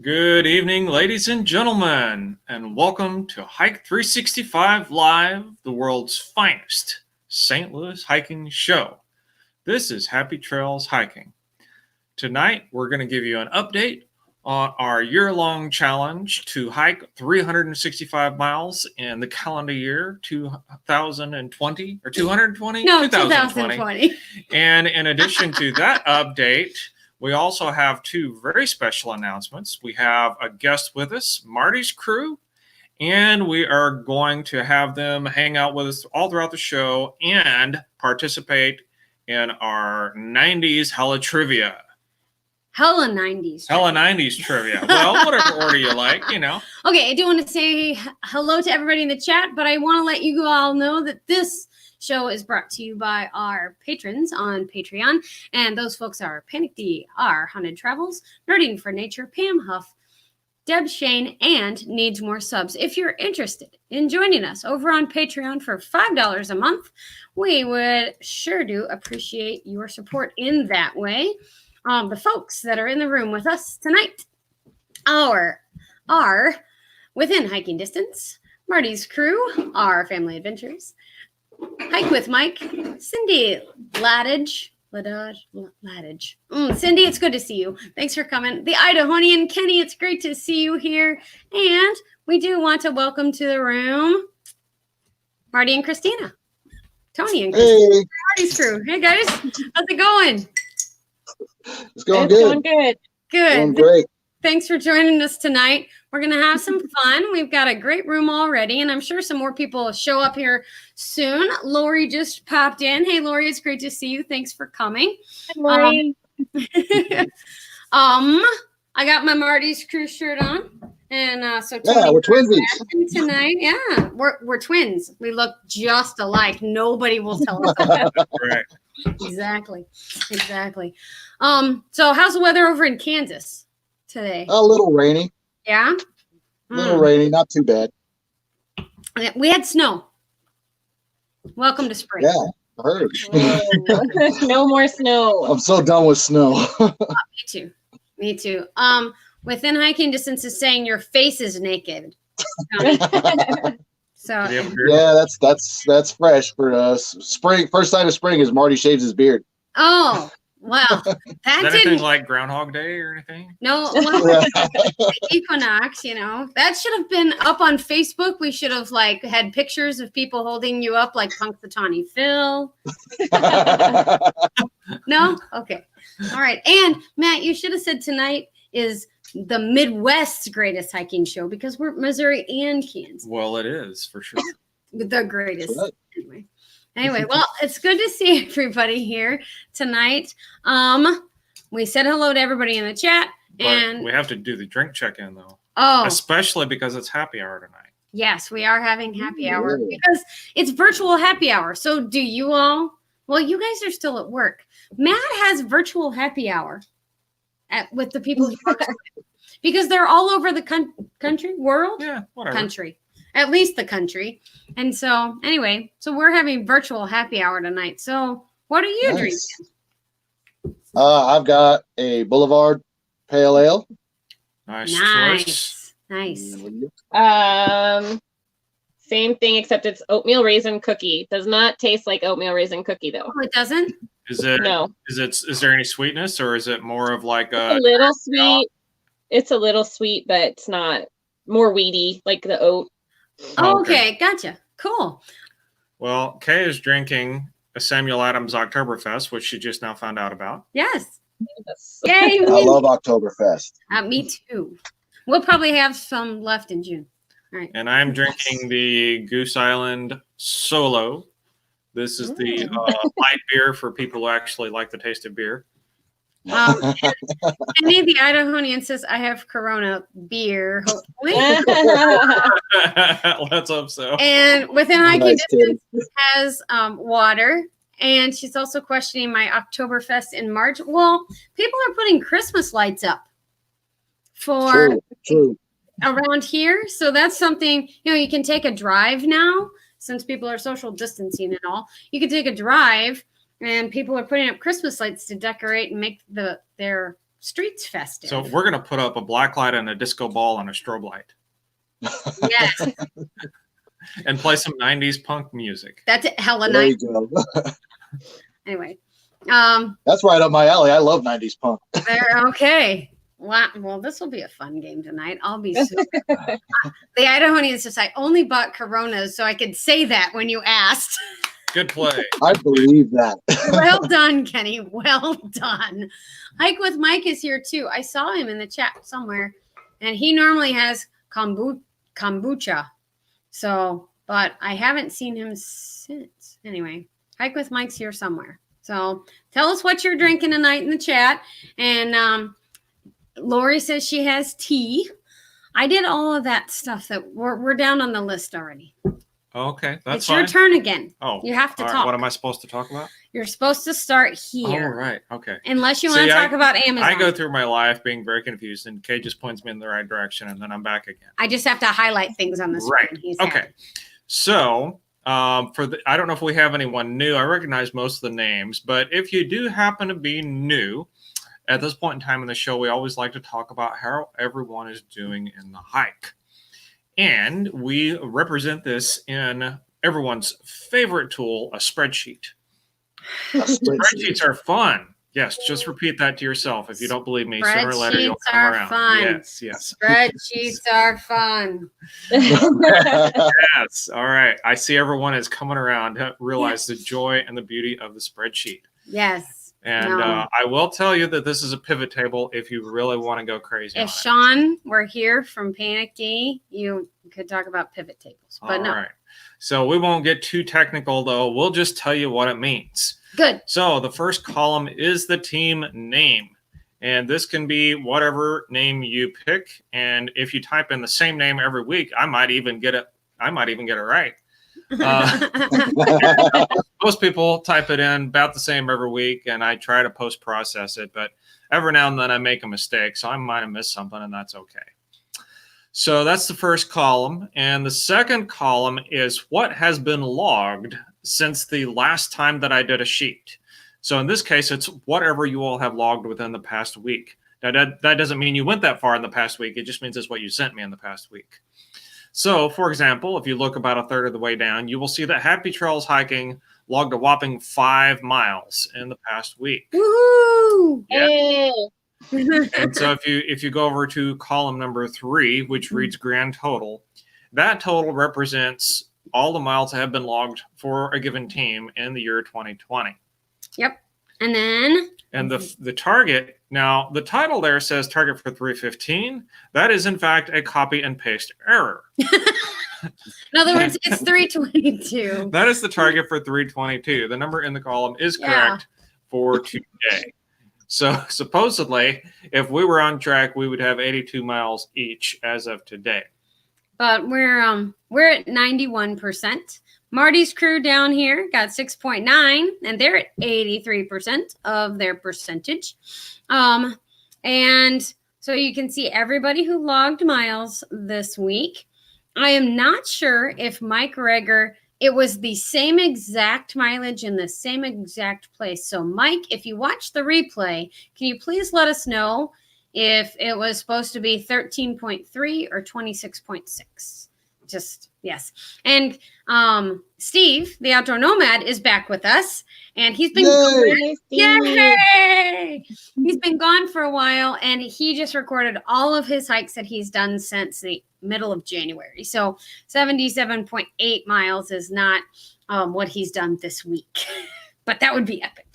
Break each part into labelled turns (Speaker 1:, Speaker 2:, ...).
Speaker 1: Good evening, ladies and gentlemen, and welcome to Hike 365 Live, the world's finest St. Louis hiking show. This is Happy Trails Hiking. Tonight, we're going to give you an update on our year-long challenge to hike 365 miles in the calendar year 2020, or 220?
Speaker 2: No, 2020.
Speaker 1: And in addition to that update, we also have two very special announcements. We have a guest with us, Marty's crew, and we are going to have them hang out with us all throughout the show and participate in our 90s Hella Trivia.
Speaker 2: Hella 90s.
Speaker 1: Hella 90s trivia. Well, whatever order you like, you know.
Speaker 2: Okay, I do want to say hello to everybody in the chat, but I want to let you all know that this show is brought to you by our patrons on Patreon, and those folks are Panic D, R, Haunted Travels, Nerding for Nature, Pam Huff, Deb Shane, and Needs More Subs. If you're interested in joining us over on Patreon for $5 a month, we would sure do appreciate your support in that way. The folks that are in the room with us tonight are within hiking distance, Marty's crew, our family adventures, Hike with Mike, Cindy Ladage. Cindy, it's good to see you. Thanks for coming. The Idahonian Kenny, it's great to see you here. And we do want to welcome to the room Marty and Christina. Tony and Christina.
Speaker 3: Hey.
Speaker 2: Marty's crew. Hey guys, how's it going?
Speaker 3: It's going good.
Speaker 4: Going good.
Speaker 2: Good.
Speaker 3: Going great.
Speaker 2: Thanks for joining us tonight. We're going to have some fun. We've got a great room already, and I'm sure some more people will show up here soon. Lori just popped in. Hey, Lori, it's great to see you. Thanks for coming.
Speaker 4: Hi, Lori.
Speaker 2: I got my Marty's crew shirt on, and so
Speaker 3: Yeah, we're twinsies
Speaker 2: tonight. Yeah, we're twins. We look just alike. Nobody will tell us that.
Speaker 1: Correct.
Speaker 2: Exactly. So how's the weather over in Kansas today?
Speaker 3: A little rainy.
Speaker 2: Yeah?
Speaker 3: A little rainy, not too bad.
Speaker 2: We had snow. Welcome to spring.
Speaker 3: Yeah, I heard.
Speaker 4: No more snow.
Speaker 3: I'm so done with snow.
Speaker 2: Me too. Within hiking distance is saying your face is naked. So
Speaker 3: Yeah, that's fresh for us. Spring. First sign of spring is Marty shaves his beard.
Speaker 2: oh wow.
Speaker 1: Is
Speaker 2: That
Speaker 1: anything
Speaker 2: didn't
Speaker 1: like Groundhog Day or anything?
Speaker 2: no well, equinox, that should have been up on Facebook. We should have had pictures of people holding you up like Punxsutawney Phil. No? Okay. All right. And Matt, you should have said tonight is the Midwest's greatest hiking show because we're Missouri and Kansas.
Speaker 1: Well, it is for sure.
Speaker 2: The greatest.
Speaker 3: Right.
Speaker 2: Anyway, well, it's good to see everybody here tonight. We said hello to everybody in the chat,
Speaker 1: But
Speaker 2: and
Speaker 1: we have to do the drink check-in though,
Speaker 2: oh
Speaker 1: especially because it's happy hour tonight.
Speaker 2: yes, we are having happy hour
Speaker 3: Ooh.
Speaker 2: because it's virtual happy hour. So do you all? Well, you guys are still at work. Matt has virtual happy hour with the people he works with because they're all over the country, world,
Speaker 1: Yeah, whatever.
Speaker 2: country, at least the country. And so anyway, so we're having virtual happy hour tonight. So what are you drinking?
Speaker 3: I've got a Boulevard Pale Ale.
Speaker 1: Nice choice.
Speaker 2: Nice.
Speaker 4: Same thing except it's oatmeal raisin cookie. Does not taste like oatmeal raisin cookie though.
Speaker 2: Oh, it doesn't?
Speaker 1: Is it?
Speaker 4: No.
Speaker 1: Is there any sweetness, or is it more of like
Speaker 4: It's a little sweet. It's a little sweet, but it's not more weedy like the oat.
Speaker 2: Oh, okay, gotcha. Cool.
Speaker 1: Well, Kay is drinking a Samuel Adams Oktoberfest, which she just now found out about.
Speaker 2: Yes.
Speaker 4: Yes.
Speaker 2: Yay.
Speaker 3: I love Oktoberfest.
Speaker 2: Me too. We'll probably have some left in June. All right.
Speaker 1: And I'm drinking the Goose Island Solo. This is the light beer for people who actually like the taste of beer.
Speaker 2: Any of the Idahonian says I have Corona beer, hopefully.
Speaker 1: Let's hope so.
Speaker 2: And within hiking
Speaker 3: Nice,
Speaker 2: distance has water. And she's also questioning my Oktoberfest in March. Well, people are putting Christmas lights up for
Speaker 3: True.
Speaker 2: around here. So that's something, you can take a drive now since people are social distancing and all. You can take a drive and people are putting up Christmas lights to decorate and make their streets festive.
Speaker 1: So we're gonna put up a black light and a disco ball and a strobe light,
Speaker 2: Yes,
Speaker 1: and play some '90s punk music.
Speaker 2: that's hella
Speaker 3: There
Speaker 2: nice.
Speaker 3: you go.
Speaker 2: Anyway,
Speaker 3: That's right up my alley. I love 90s punk.
Speaker 2: they're okay. Wow. Well, this will be a fun game tonight. I'll be super. The Idahoanian says I only bought Coronas so I could say that when you asked.
Speaker 1: Good play.
Speaker 3: I believe that.
Speaker 2: Well done, Kenny. Well done. Hike with Mike is here too. I saw him in the chat somewhere, and he normally has kombucha. So, but I haven't seen him since. Anyway, Hike with Mike's here somewhere. So tell us what you're drinking tonight in the chat. And Lori says she has tea. I did all of that stuff that we're down on the list already.
Speaker 1: Okay, that's
Speaker 2: It's
Speaker 1: fine.
Speaker 2: your turn again.
Speaker 1: Oh,
Speaker 2: You have to
Speaker 1: all right,
Speaker 2: talk.
Speaker 1: what am I supposed to talk about?
Speaker 2: You're supposed to start
Speaker 1: Oh,
Speaker 2: here.
Speaker 1: right. Okay.
Speaker 2: Unless you want to
Speaker 1: See,
Speaker 2: talk about Amazon.
Speaker 1: I go through my life being very confused, and Kay just points me in the right direction, and then I'm back again.
Speaker 2: I just have to highlight things on the screen.
Speaker 1: Right.
Speaker 2: He's
Speaker 1: Okay.
Speaker 2: happy.
Speaker 1: So, I don't know if we have anyone new. I recognize most of the names, but if you do happen to be new, at this point in time in the show, we always like to talk about how everyone is doing in the hike. And we represent this in everyone's favorite tool, a spreadsheet. Spreadsheets are fun. Yes, just repeat that to yourself. If you don't believe me, sooner or later you'll
Speaker 2: Spreadsheets
Speaker 1: come
Speaker 2: are
Speaker 1: around.
Speaker 2: fun.
Speaker 1: Yes.
Speaker 2: Spreadsheets are fun.
Speaker 1: Yes. All right. I see everyone is coming around to realize the joy and the beauty of the spreadsheet.
Speaker 2: Yes.
Speaker 1: And
Speaker 2: No.
Speaker 1: I will tell you that this is a pivot table if you really want to go crazy.
Speaker 2: If
Speaker 1: on it.
Speaker 2: Sean were here from Panic D, you could talk about pivot tables. But
Speaker 1: All
Speaker 2: no.
Speaker 1: right. So we won't get too technical, though. We'll just tell you what it means.
Speaker 2: Good.
Speaker 1: So the first column is the team name. And this can be whatever name you pick. And if you type in the same name every week, I might even get it right. Most people type it in about the same every week, and I try to post-process it. But every now and then I make a mistake, so I might have missed something, and that's okay. So that's the first column. And the second column is what has been logged since the last time that I did a sheet. So in this case, it's whatever you all have logged within the past week. Now, that doesn't mean you went that far in the past week. It just means it's what you sent me in the past week. So, for example, if you look about a third of the way down, you will see that Happy Trails Hiking logged a whopping 5 miles in the past week.
Speaker 2: Woo!
Speaker 1: Yeah.
Speaker 4: Hey.
Speaker 1: And so if you go over to column number 3, which reads grand total, that total represents all the miles that have been logged for a given team in the year 2020.
Speaker 2: Yep. And then
Speaker 1: And the target, now the title there says target for 315. That is in fact a copy and paste error.
Speaker 2: in other words, it's 322.
Speaker 1: That is the target for 322. The number in the column is correct for today. So supposedly, if we were on track, we would have 82 miles each as of today.
Speaker 2: But we're at 91%. Marty's crew down here got 6.9, and they're at 83% of their percentage. And so you can see everybody who logged miles this week. I am not sure if Mike Reger, it was the same exact mileage in the same exact place. So Mike, if you watch the replay, can you please let us know if it was supposed to be 13.3 or 26.6? Just yes. And Steve, the outdoor nomad, is back with us, and he's been Yay! He's been gone for a while, and he just recorded all of his hikes that he's done since the middle of January. So 77.8 miles is not what he's done this week, but that would be epic.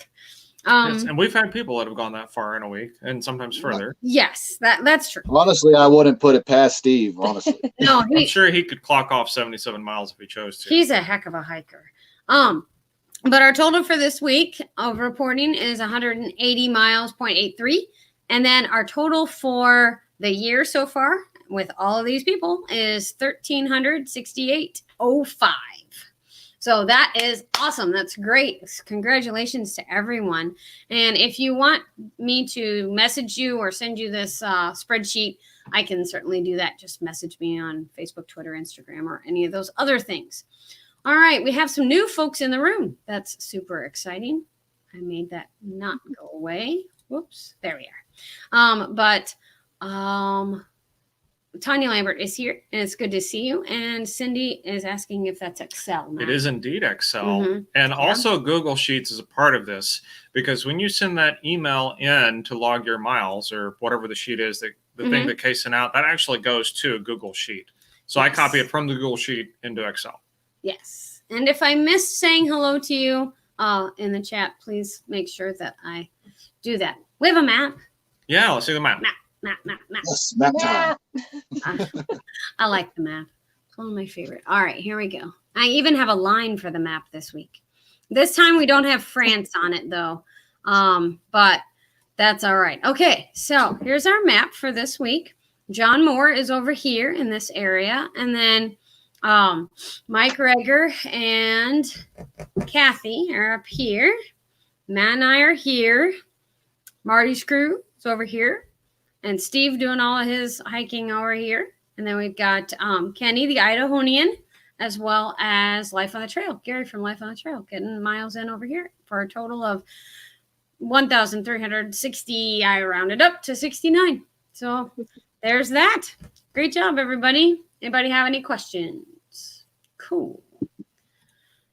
Speaker 1: Yes, and we've had people that have gone that far in a week, and sometimes further.
Speaker 2: Yes, that's true.
Speaker 3: Honestly, I wouldn't put it past Steve, honestly.
Speaker 2: No,
Speaker 1: I'm sure he could clock off 77 miles if he chose to.
Speaker 2: he's a heck of a hiker. But our total for this week of reporting is 180 miles, 0.83. And then our total for the year so far with all of these people is 1,368.05. So that is awesome. That's great. Congratulations to everyone. And if you want me to message you or send you this spreadsheet, I can certainly do that. Just message me on Facebook, Twitter, Instagram, or any of those other things. All right. We have some new folks in the room. That's super exciting. I made that not go away. Whoops. There we are. But Tanya Lambert is here, and it's good to see you. And Cindy is asking if that's Excel.
Speaker 1: It is indeed Excel.
Speaker 2: Mhm.
Speaker 1: And also Google Sheets is a part of this, because when you send that email in to log your miles or whatever the sheet is, the thing that Kay sent out, that actually goes to a Google Sheet. So I copy it from the Google Sheet into Excel.
Speaker 2: Yes. And if I missed saying hello to you in the chat, please make sure that I do that. We have a map.
Speaker 1: Yeah, let's see the map.
Speaker 2: Map.
Speaker 3: Yes, map time.
Speaker 2: I like the map. It's one of my favorite. All right, here we go. I even have a line for the map this week. This time we don't have France on it though, but that's all right. Okay, so here's our map for this week. John Moore is over here in this area, and then Mike Reger and Kathy are up here. Matt and I are here. Marty's crew is over here. And Steve doing all of his hiking over here. And then we've got Kenny, the Idahonian, as well as Life on the Trail. Gary from Life on the Trail getting miles in over here for a total of 1,360. I rounded up to 69. So there's that. Great job, everybody. Anybody have any questions? Cool.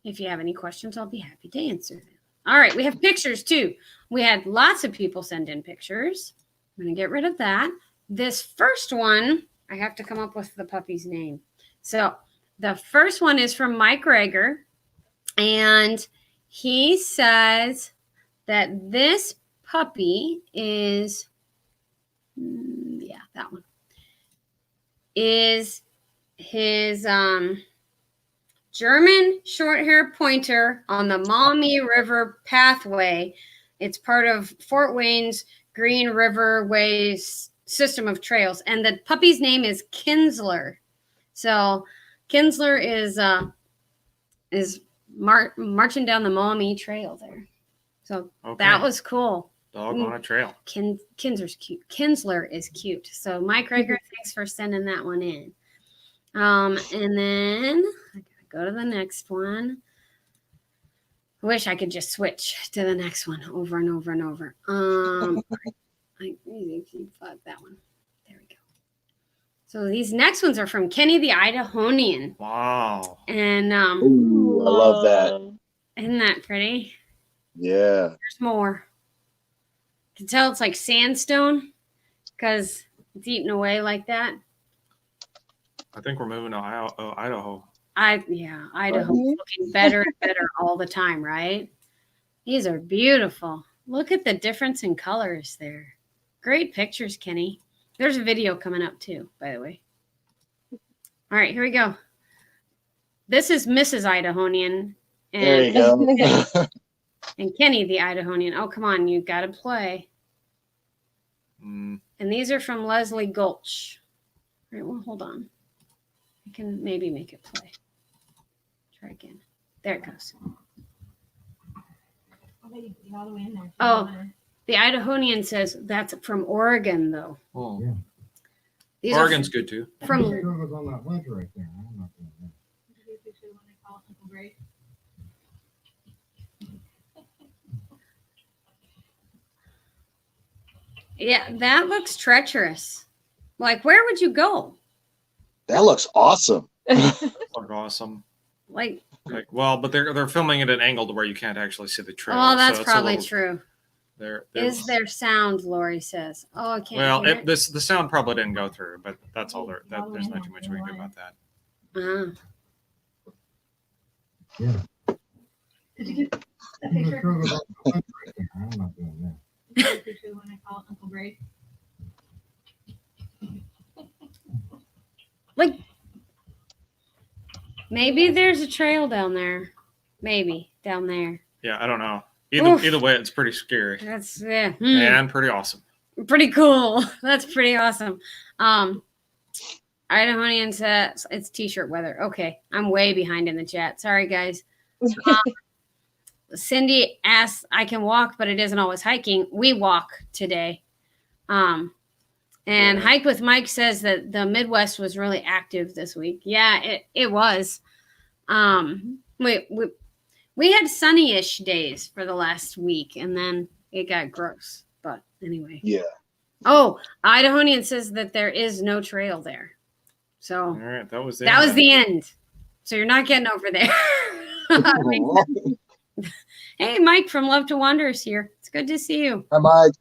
Speaker 2: If you have any questions, I'll be happy to answer them. All right, we have pictures too. We had lots of people send in pictures. I'm going to get rid of that. This first one, I have to come up with the puppy's name. So the first one is from Mike Reger, and he says that this puppy is, that one, is his German short-haired pointer on the Maumee River Pathway. It's part of Fort Wayne's Green River Ways system of trails, and the puppy's name is Kinsler. So Kinsler is marching down the Maumee Trail there. So that was cool.
Speaker 1: Dog on a trail.
Speaker 2: Kinsler's cute. Kinsler is cute. So Mike Reger, thanks for sending that one in. And then I gotta go to the next one. I wish I could just switch to the next one over and over and over. That one. There we go. So these next ones are from Kenny the Idahonian.
Speaker 1: Wow.
Speaker 2: And
Speaker 3: Ooh, I love that.
Speaker 2: Isn't that pretty?
Speaker 3: Yeah.
Speaker 2: There's more. You can tell it's like sandstone because it's eaten away like that.
Speaker 1: I think we're moving to Idaho.
Speaker 2: Idaho's looking better and better all the time, right? These are beautiful. Look at the difference in colors there. Great pictures, Kenny. There's a video coming up too, by the way. All right, here we go. This is Mrs. Idahonian. And,
Speaker 3: there you go.
Speaker 2: And Kenny the Idahonian. Oh, come on, you got to play. And these are from Leslie Gulch. All right, well, hold on. I can maybe make it play. Try again. There it goes. Oh, the Idahonian says that's from Oregon, though.
Speaker 1: Oh,
Speaker 5: yeah.
Speaker 2: These
Speaker 1: Oregon's good too.
Speaker 2: From
Speaker 5: on that ledge right there. I'm not doing that.
Speaker 2: yeah, that looks treacherous. Like, where would you go?
Speaker 3: That looks awesome.
Speaker 1: Look awesome.
Speaker 2: Like,
Speaker 1: well, but they're filming it at an angle to where you can't actually see the trail.
Speaker 2: oh, that's
Speaker 1: so
Speaker 2: probably true.
Speaker 1: Is
Speaker 2: there sound? Lori says. Oh, I can't.
Speaker 1: Well,
Speaker 2: hear it.
Speaker 1: the sound probably didn't go through, but that's all there. There's not too much we can do about that.
Speaker 5: Yeah.
Speaker 6: Did you get that picture?
Speaker 5: I'm not doing that.
Speaker 6: Picture when I call Uncle Greg.
Speaker 2: Like, maybe there's a trail down there. Maybe down there.
Speaker 1: Yeah, I don't know. Either way, it's pretty scary
Speaker 2: That's
Speaker 1: and pretty awesome.
Speaker 2: pretty cool. That's pretty awesome. Idahonian says it's t-shirt weather. Okay, I'm way behind in the chat. Sorry, guys. Cindy asks, I can walk, but it isn't always hiking. We walk today. And Hike with Mike says that the Midwest was really active this week. Yeah, it was. We had sunny-ish days for the last week, and then it got gross. But anyway.
Speaker 3: Yeah.
Speaker 2: Oh, Idahoanian says that there is no trail there. So
Speaker 1: All right, that was
Speaker 2: that was the end. So you're not getting over there. Hey, Mike from Love to Wander is here. It's good to see you.
Speaker 3: Hi, Mike.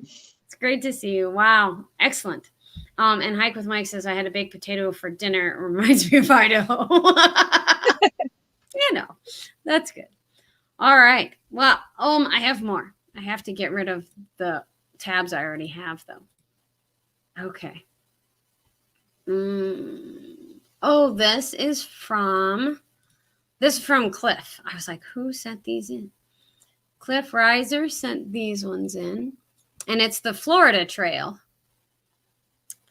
Speaker 2: It's great to see you. Wow, excellent. And Hike with Mike says I had a baked potato for dinner. It reminds me of Idaho. That's good. All right. Well, I have more. I have to get rid of the tabs I already have, though. Okay. Oh, this is from Cliff. I was like, who sent these in? Cliff Reiser sent these ones in. And it's the Florida Trail.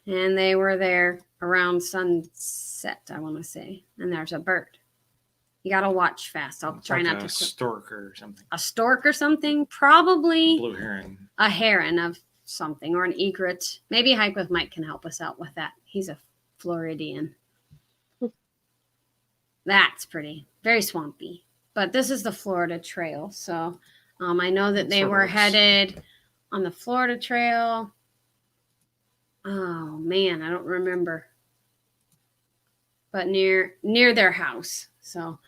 Speaker 2: And they were there around sunset, I want to say. And there's a bird. You got to watch fast. I'll try
Speaker 1: like
Speaker 2: not
Speaker 1: a
Speaker 2: to.
Speaker 1: stork or something.
Speaker 2: A stork or something? Probably
Speaker 1: Blue heron.
Speaker 2: a heron of something or an egret. Maybe Hike with Mike can help us out with that. He's a Floridian. That's pretty. Very swampy. But this is the Florida Trail. So I know that they were headed on the Florida Trail. Oh, man, I don't remember. But near their house. So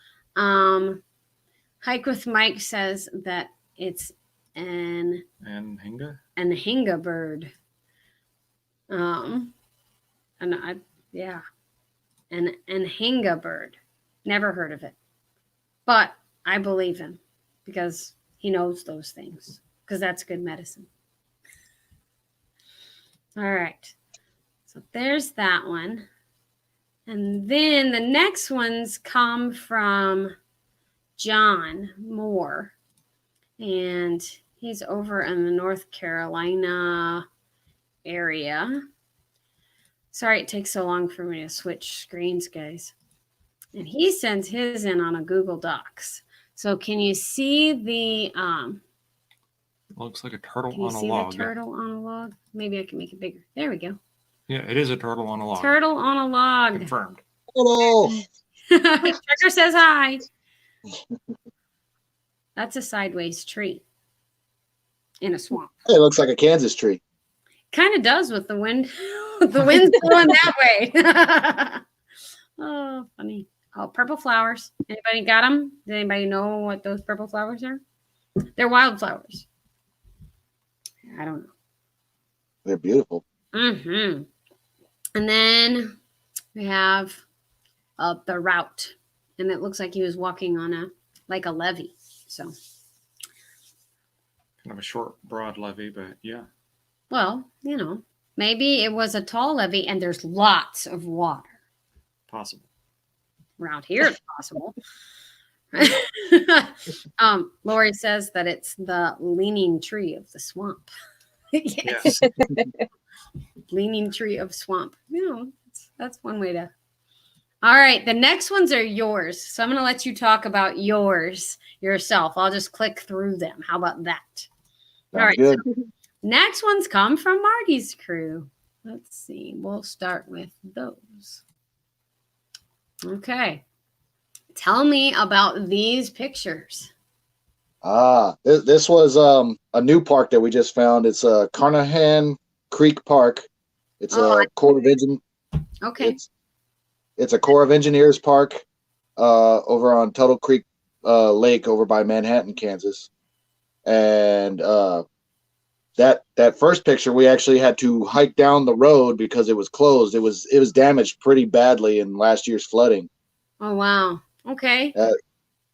Speaker 2: Hike with Mike says that it's an Anhinga bird. An Anhinga bird. Never heard of it. But I believe him because he knows those things. Because that's good medicine. All right. So there's that one. And then the next ones come from John Moore. And he's over in the North Carolina area. Sorry it takes so long for me to switch screens, guys. And he sends his in on a Google Docs. So can you see the
Speaker 1: looks like a turtle
Speaker 2: can you
Speaker 1: on a
Speaker 2: see
Speaker 1: log.
Speaker 2: the turtle on a log? Maybe I can make it bigger. There we go.
Speaker 1: Yeah, it is a turtle on a log.
Speaker 2: Turtle on a log.
Speaker 1: Confirmed.
Speaker 3: Hello.
Speaker 2: Trekker says hi. That's a sideways tree in a swamp.
Speaker 3: Hey, it looks like a Kansas tree.
Speaker 2: Kind of does with the wind. The wind's blowing that way. Oh, funny. Oh, purple flowers. Anybody got them? Does anybody know what those purple flowers are? They're wildflowers. I don't know.
Speaker 3: They're beautiful.
Speaker 2: Mm-hmm. And then we have the route. And it looks like he was walking on a levee. So
Speaker 1: Kind of a short, broad levee, but yeah.
Speaker 2: well, maybe it was a tall levee and there's lots of water.
Speaker 1: Possible.
Speaker 2: Around here it's possible. Lori says that it's the leaning tree of the swamp. Yes. Leaning tree of swamp. That's one way to. All right, the next ones are yours. So I'm going to let you talk about yourself. I'll just click through them. How about that? All right.
Speaker 3: Good.
Speaker 2: So next ones come from Marty's crew. Let's see. We'll start with those. Okay. Tell me about these pictures.
Speaker 3: This was a new park that we just found. It's Carnahan Creek Park. It's a Corps of Engineers.
Speaker 2: Okay.
Speaker 3: It's a Corps of Engineers park over on Tuttle Creek Lake over by Manhattan, Kansas. And that first picture, we actually had to hike down the road because it was closed. It was damaged pretty badly in last year's flooding.
Speaker 2: Oh, wow. Okay.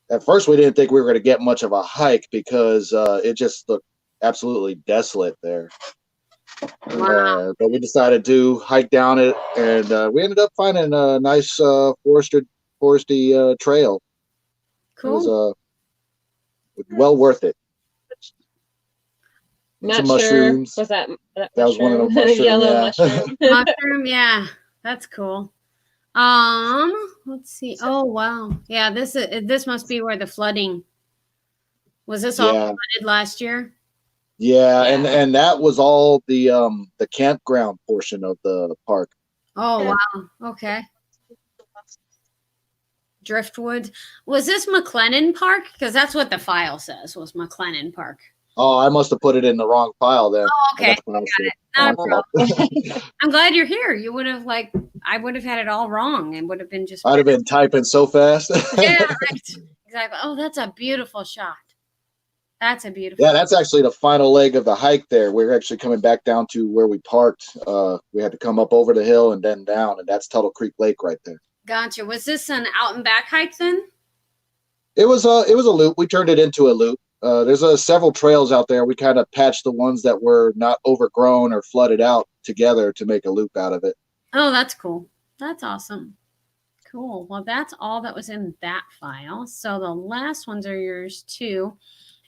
Speaker 3: At first, we didn't think we were going to get much of a hike because it just looked absolutely desolate there.
Speaker 2: Wow.
Speaker 3: But we decided to hike down it, and we ended up finding a nice foresty trail.
Speaker 2: Cool.
Speaker 3: It was well worth it.
Speaker 4: Not
Speaker 3: Some
Speaker 4: sure.
Speaker 3: mushrooms.
Speaker 4: Was that
Speaker 3: was one of the mushrooms,
Speaker 4: yellow
Speaker 3: yeah.
Speaker 4: mushroom?
Speaker 2: Mushroom, yeah. That's cool. Let's see. Oh, wow. Yeah, this must be where the flooding was. This all flooded last year?
Speaker 3: Yeah, and that was all the campground portion of the park.
Speaker 2: Oh, wow. Okay. Driftwood. Was this McLennan Park? Because that's what the file says was McLennan Park.
Speaker 3: Oh, I must have put it in the wrong file then.
Speaker 2: Oh, okay.
Speaker 3: That's my shit.
Speaker 2: Not a
Speaker 3: My
Speaker 2: problem.
Speaker 3: fault.
Speaker 2: I'm glad you're here. You would have I would have had it all wrong and would have been just.
Speaker 3: I'd have been typing so fast.
Speaker 2: Yeah, right. Exactly. Oh, that's a beautiful shot. That's a beautiful.
Speaker 3: Yeah, that's actually the final leg of the hike there. We're actually coming back down to where we parked. We had to come up over the hill and then down, and that's Tuttle Creek Lake right there.
Speaker 2: Gotcha. Was this an out and back hike then?
Speaker 3: It was a loop. We turned it into a loop. There's several trails out there. We kind of patched the ones that were not overgrown or flooded out together to make a loop out of it.
Speaker 2: Oh, that's cool. That's awesome. Cool. Well, that's all that was in that file. So the last ones are yours too.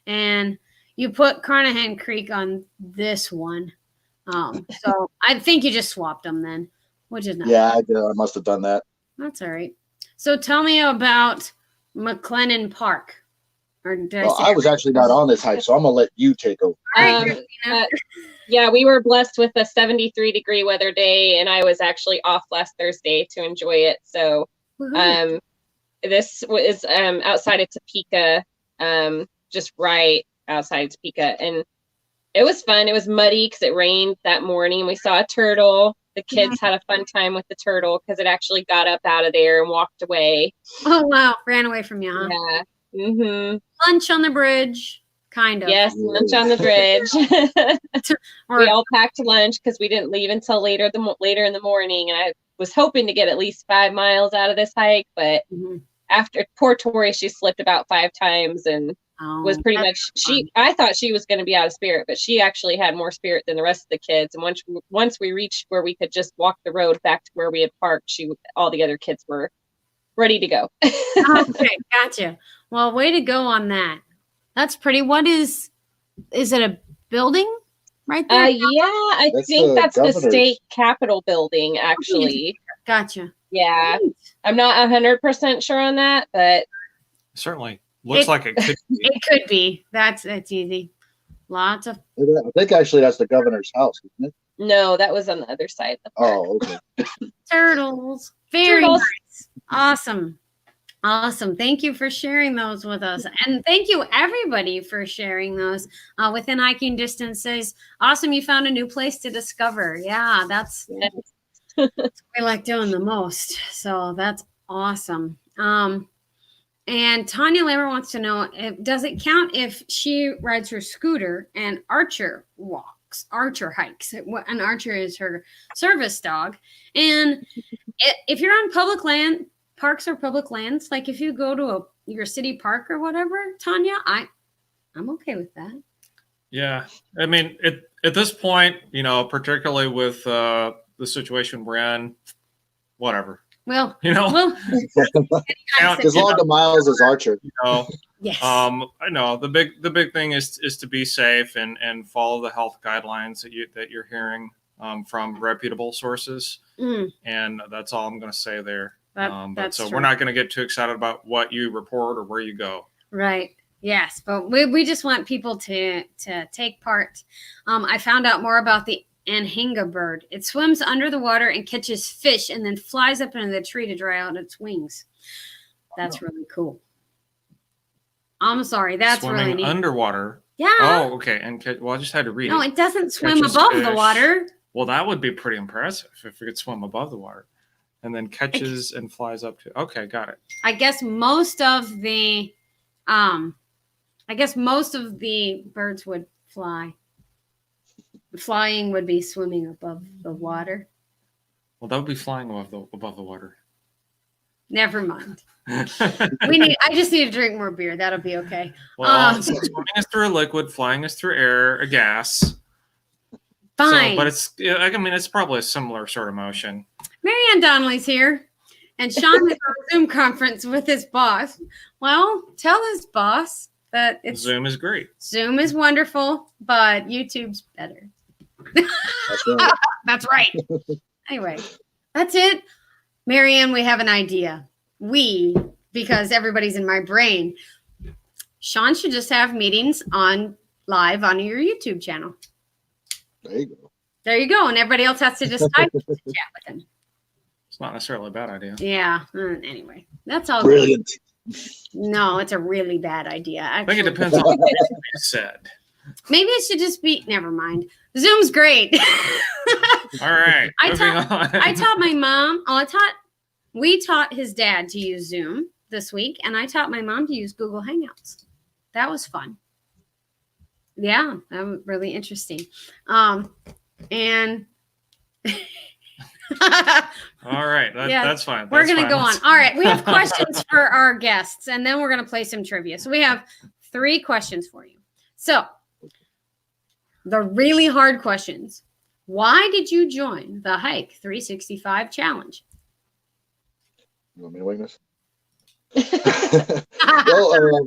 Speaker 2: And you put Carnahan Creek on this one. So I think you just swapped them then, which is nice.
Speaker 3: Yeah, I did. I must have done that.
Speaker 2: That's all right. So tell me about McLennan Park. Or did
Speaker 3: Well, I was actually not on this hike, so I'm gonna let you take over.
Speaker 2: All right, Christina.
Speaker 4: Yeah, we were blessed with a 73-degree weather day, and I was actually off last Thursday to enjoy it. So
Speaker 2: Woohoo.
Speaker 4: this was outside of Topeka, just right outside Topeka, and it was fun. It was muddy because it rained that morning. We saw a turtle. The kids had a fun time with the turtle because it actually got up out of there and walked away.
Speaker 2: Oh, wow. Ran away from you, huh?
Speaker 4: Yeah. Mm-hmm.
Speaker 2: Lunch on the bridge, kind of.
Speaker 4: Yes, lunch on the bridge.
Speaker 2: Or,
Speaker 4: We all packed lunch because we didn't leave until later in the morning, and I was hoping to get at least 5 miles out of this hike, but
Speaker 2: Mhm.
Speaker 4: after poor Tori, she slipped about 5 times and was pretty
Speaker 2: that's
Speaker 4: much
Speaker 2: fun.
Speaker 4: I thought she was going to be out of spirit, but she actually had more spirit than the rest of the kids. And once we reached where we could just walk the road back to where we had parked, all the other kids were ready to go.
Speaker 2: Okay, gotcha. Well, way to go on that. That's pretty. What is it a building right there?
Speaker 4: Yeah, I
Speaker 3: That's
Speaker 4: think
Speaker 3: the
Speaker 4: that's the
Speaker 3: governor's.
Speaker 4: state capitol building, actually.
Speaker 2: Gotcha.
Speaker 4: Yeah,
Speaker 2: Neat.
Speaker 4: I'm not 100% sure on that, but
Speaker 1: Certainly looks like it could be.
Speaker 2: It could be. That's easy. Lots of
Speaker 3: I think actually that's the governor's house, isn't it?
Speaker 4: no, that was on the other side of the park.
Speaker 3: Oh, okay.
Speaker 2: turtles. Very
Speaker 4: Turtles.
Speaker 2: nice. Awesome. Awesome. Thank you for sharing those with us. And thank you, everybody, for sharing those within hiking distances. Awesome. You found a new place to discover. Yeah, that's
Speaker 4: Yes.
Speaker 2: what we like doing the most. So that's awesome. And Tanya Lammer wants to know, does it count if she rides her scooter and Archer hikes? And Archer is her service dog. And if you're on public land, parks or public lands, like if you go to your city park or whatever, Tanya, I'm okay with that.
Speaker 1: Yeah, I mean, at this point, particularly with the situation we're in, whatever.
Speaker 2: Well,
Speaker 1: Count-
Speaker 3: As long as the miles is Archer.
Speaker 2: yes.
Speaker 1: I know the big thing is to be safe and follow the health guidelines that you're hearing from reputable sources, and that's all I'm going to say there.
Speaker 2: That's
Speaker 1: so
Speaker 2: true.
Speaker 1: we're not going to get too excited about what you report or where you go.
Speaker 2: Right. Yes, but we just want people to take part. I found out more about the anhinga bird. It swims under the water and catches fish and then flies up into the tree to dry out its wings. That's really cool. I'm sorry, that's
Speaker 1: Swimming
Speaker 2: really neat.
Speaker 1: underwater.
Speaker 2: Yeah.
Speaker 1: Oh, okay. And I just had to read
Speaker 2: No,
Speaker 1: it.
Speaker 2: it doesn't swim
Speaker 1: Catches
Speaker 2: above the
Speaker 1: fish.
Speaker 2: water.
Speaker 1: Well, that would be pretty impressive if it could swim above the water, and then catches and flies up to. Okay, got it.
Speaker 2: I guess most of the birds would fly. Flying would be swimming above the water.
Speaker 1: Well, that would be flying above the water.
Speaker 2: Never mind. I just need to drink more beer. That'll be okay.
Speaker 1: Well, swimming is through a liquid, flying is through air, a gas.
Speaker 2: Fine.
Speaker 1: So, but it's probably a similar sort of motion.
Speaker 2: Marianne Donnelly's here, and Sean is on a Zoom conference with his boss. Well, tell his boss that
Speaker 1: Zoom is great.
Speaker 2: Zoom is wonderful, but YouTube's better.
Speaker 3: That's right.
Speaker 2: That's right. Anyway, that's it. Marianne, we have an idea. Because everybody's in my brain, Sean should just have meetings live on your YouTube channel.
Speaker 3: There you go.
Speaker 2: There you go. And everybody else has to just type to chat with him.
Speaker 1: It's not necessarily a bad idea.
Speaker 2: Yeah. Anyway, that's all.
Speaker 3: Brilliant.
Speaker 2: No, it's a really bad idea.
Speaker 1: I think it
Speaker 2: Actually.
Speaker 1: depends on what you said.
Speaker 2: Maybe it should just be. Never mind. Zoom's great.
Speaker 1: All right.
Speaker 2: I
Speaker 1: moving
Speaker 2: taught-
Speaker 1: on.
Speaker 2: I taught my mom. We taught his dad to use Zoom this week, and I taught my mom to use Google Hangouts. That was fun. Yeah, that was really interesting. And
Speaker 1: All right.
Speaker 2: Yeah,
Speaker 1: That's fine.
Speaker 2: we're
Speaker 1: That's
Speaker 2: going to
Speaker 1: fine.
Speaker 2: go on. All right. We have questions for our guests, and then we're going to play some trivia. So we have 3 questions for you. So the really hard questions. Why did you join the Hike 365 Challenge?
Speaker 3: You want me to wing this? Well,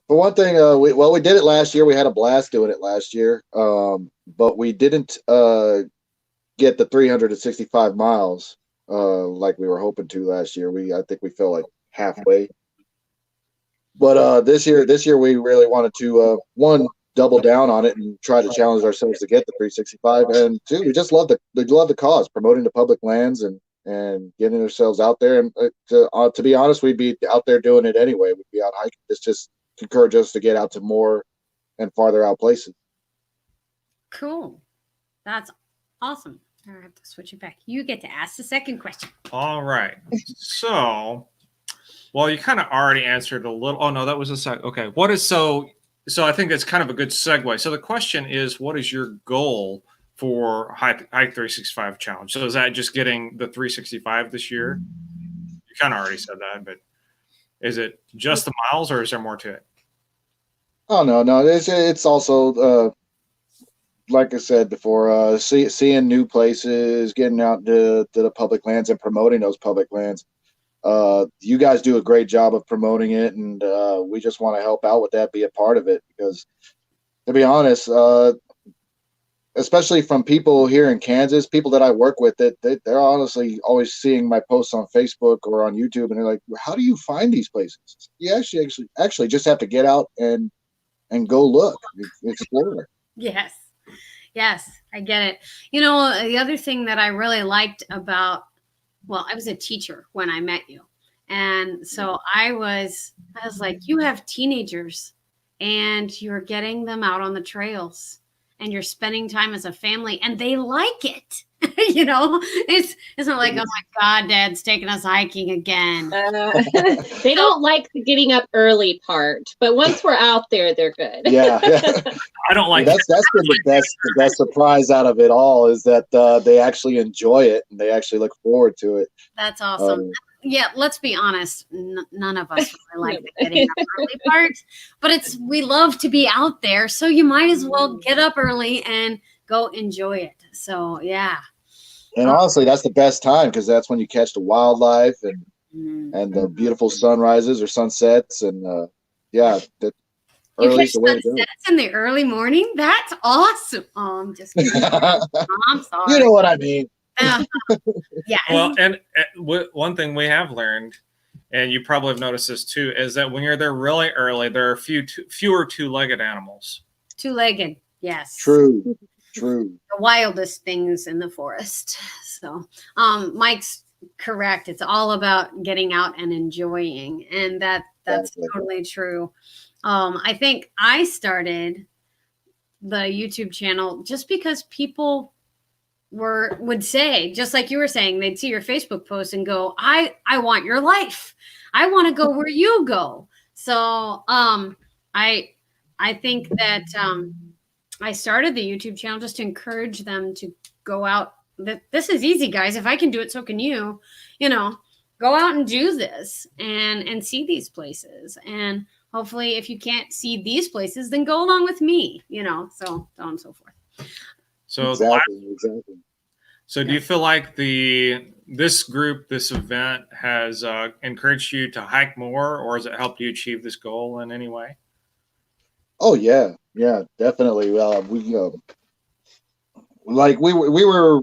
Speaker 3: for one thing, we did it last year. We had a blast doing it last year, but we didn't get the 365 miles like we were hoping to last year. I think we fell like halfway. But this year we really wanted to one, double down on it and try to challenge ourselves to get the 365, and 2, we just love the cause, promoting the public lands and getting ourselves out there. And to be honest, we'd be out there doing it anyway. We'd be out hiking. It's just encourage us to get out to more and farther out places.
Speaker 2: Cool. That's awesome. I have to switch it back. You get to ask the second question.
Speaker 1: All right. So, well, you kind of already answered a little. Oh no, that was a sec. Okay. What is so? I think that's kind of a good segue. So the question is, what is your goal for Hike 365 Challenge? So is that just getting the 365 this year? You kind of already said that, but is it just the miles, or is there more to it?
Speaker 3: Oh no, it's also like I said before, seeing new places, getting out to the public lands and promoting those public lands. You guys do a great job of promoting it, and we just want to help out with that, be a part of it, because to be honest, especially from people here in Kansas, people that I work with, they're honestly always seeing my posts on Facebook or on YouTube, and they're like, how do you find these places? You actually just have to get out and go look, explore.
Speaker 2: Yes, I get it. You know, the other thing that I really liked about, well, I was a teacher when I met you. And so I was like, you have teenagers and you're getting them out on the trails and you're spending time as a family and they like it. You know, it's not like, oh my God, Dad's taking us hiking again.
Speaker 4: They don't like the getting up early part, but once we're out there, they're good.
Speaker 3: Yeah.
Speaker 1: I don't like
Speaker 3: that's been the best surprise out of it all, is that they actually enjoy it and they actually look forward to it.
Speaker 2: That's awesome. Yeah, let's be honest. None of us really like the getting up early part, but we love to be out there, so you might as well get up early and go enjoy it. So yeah.
Speaker 3: And honestly, that's the best time, because that's when you catch the wildlife and the beautiful sunrises or sunsets, and that early's the way to go.
Speaker 2: Sunsets in the early morning. That's awesome. Oh, I'm just kidding. I'm sorry.
Speaker 3: You know what I mean.
Speaker 2: Yeah.
Speaker 1: Well, and one thing we have learned, and you probably have noticed this too, is that when you're there really early, there are fewer two-legged animals.
Speaker 2: Two-legged, yes.
Speaker 3: True.
Speaker 2: The wildest things in the forest. So, Mike's correct. It's all about getting out and enjoying, and that's totally true. I think I started the YouTube channel just because people would say, just like you were saying, they'd see your Facebook post and go, I want your life. I want to go where you go. So I think that I started the YouTube channel just to encourage them to go out. This is easy, guys. If I can do it, so can you. You know, go out and do this and see these places. And hopefully, if you can't see these places, then go along with me. You know, so on and so forth.
Speaker 1: So
Speaker 3: exactly.
Speaker 1: So do you feel like this event has encouraged you to hike more, or has it helped you achieve this goal in any way?
Speaker 3: Oh yeah, definitely. We were.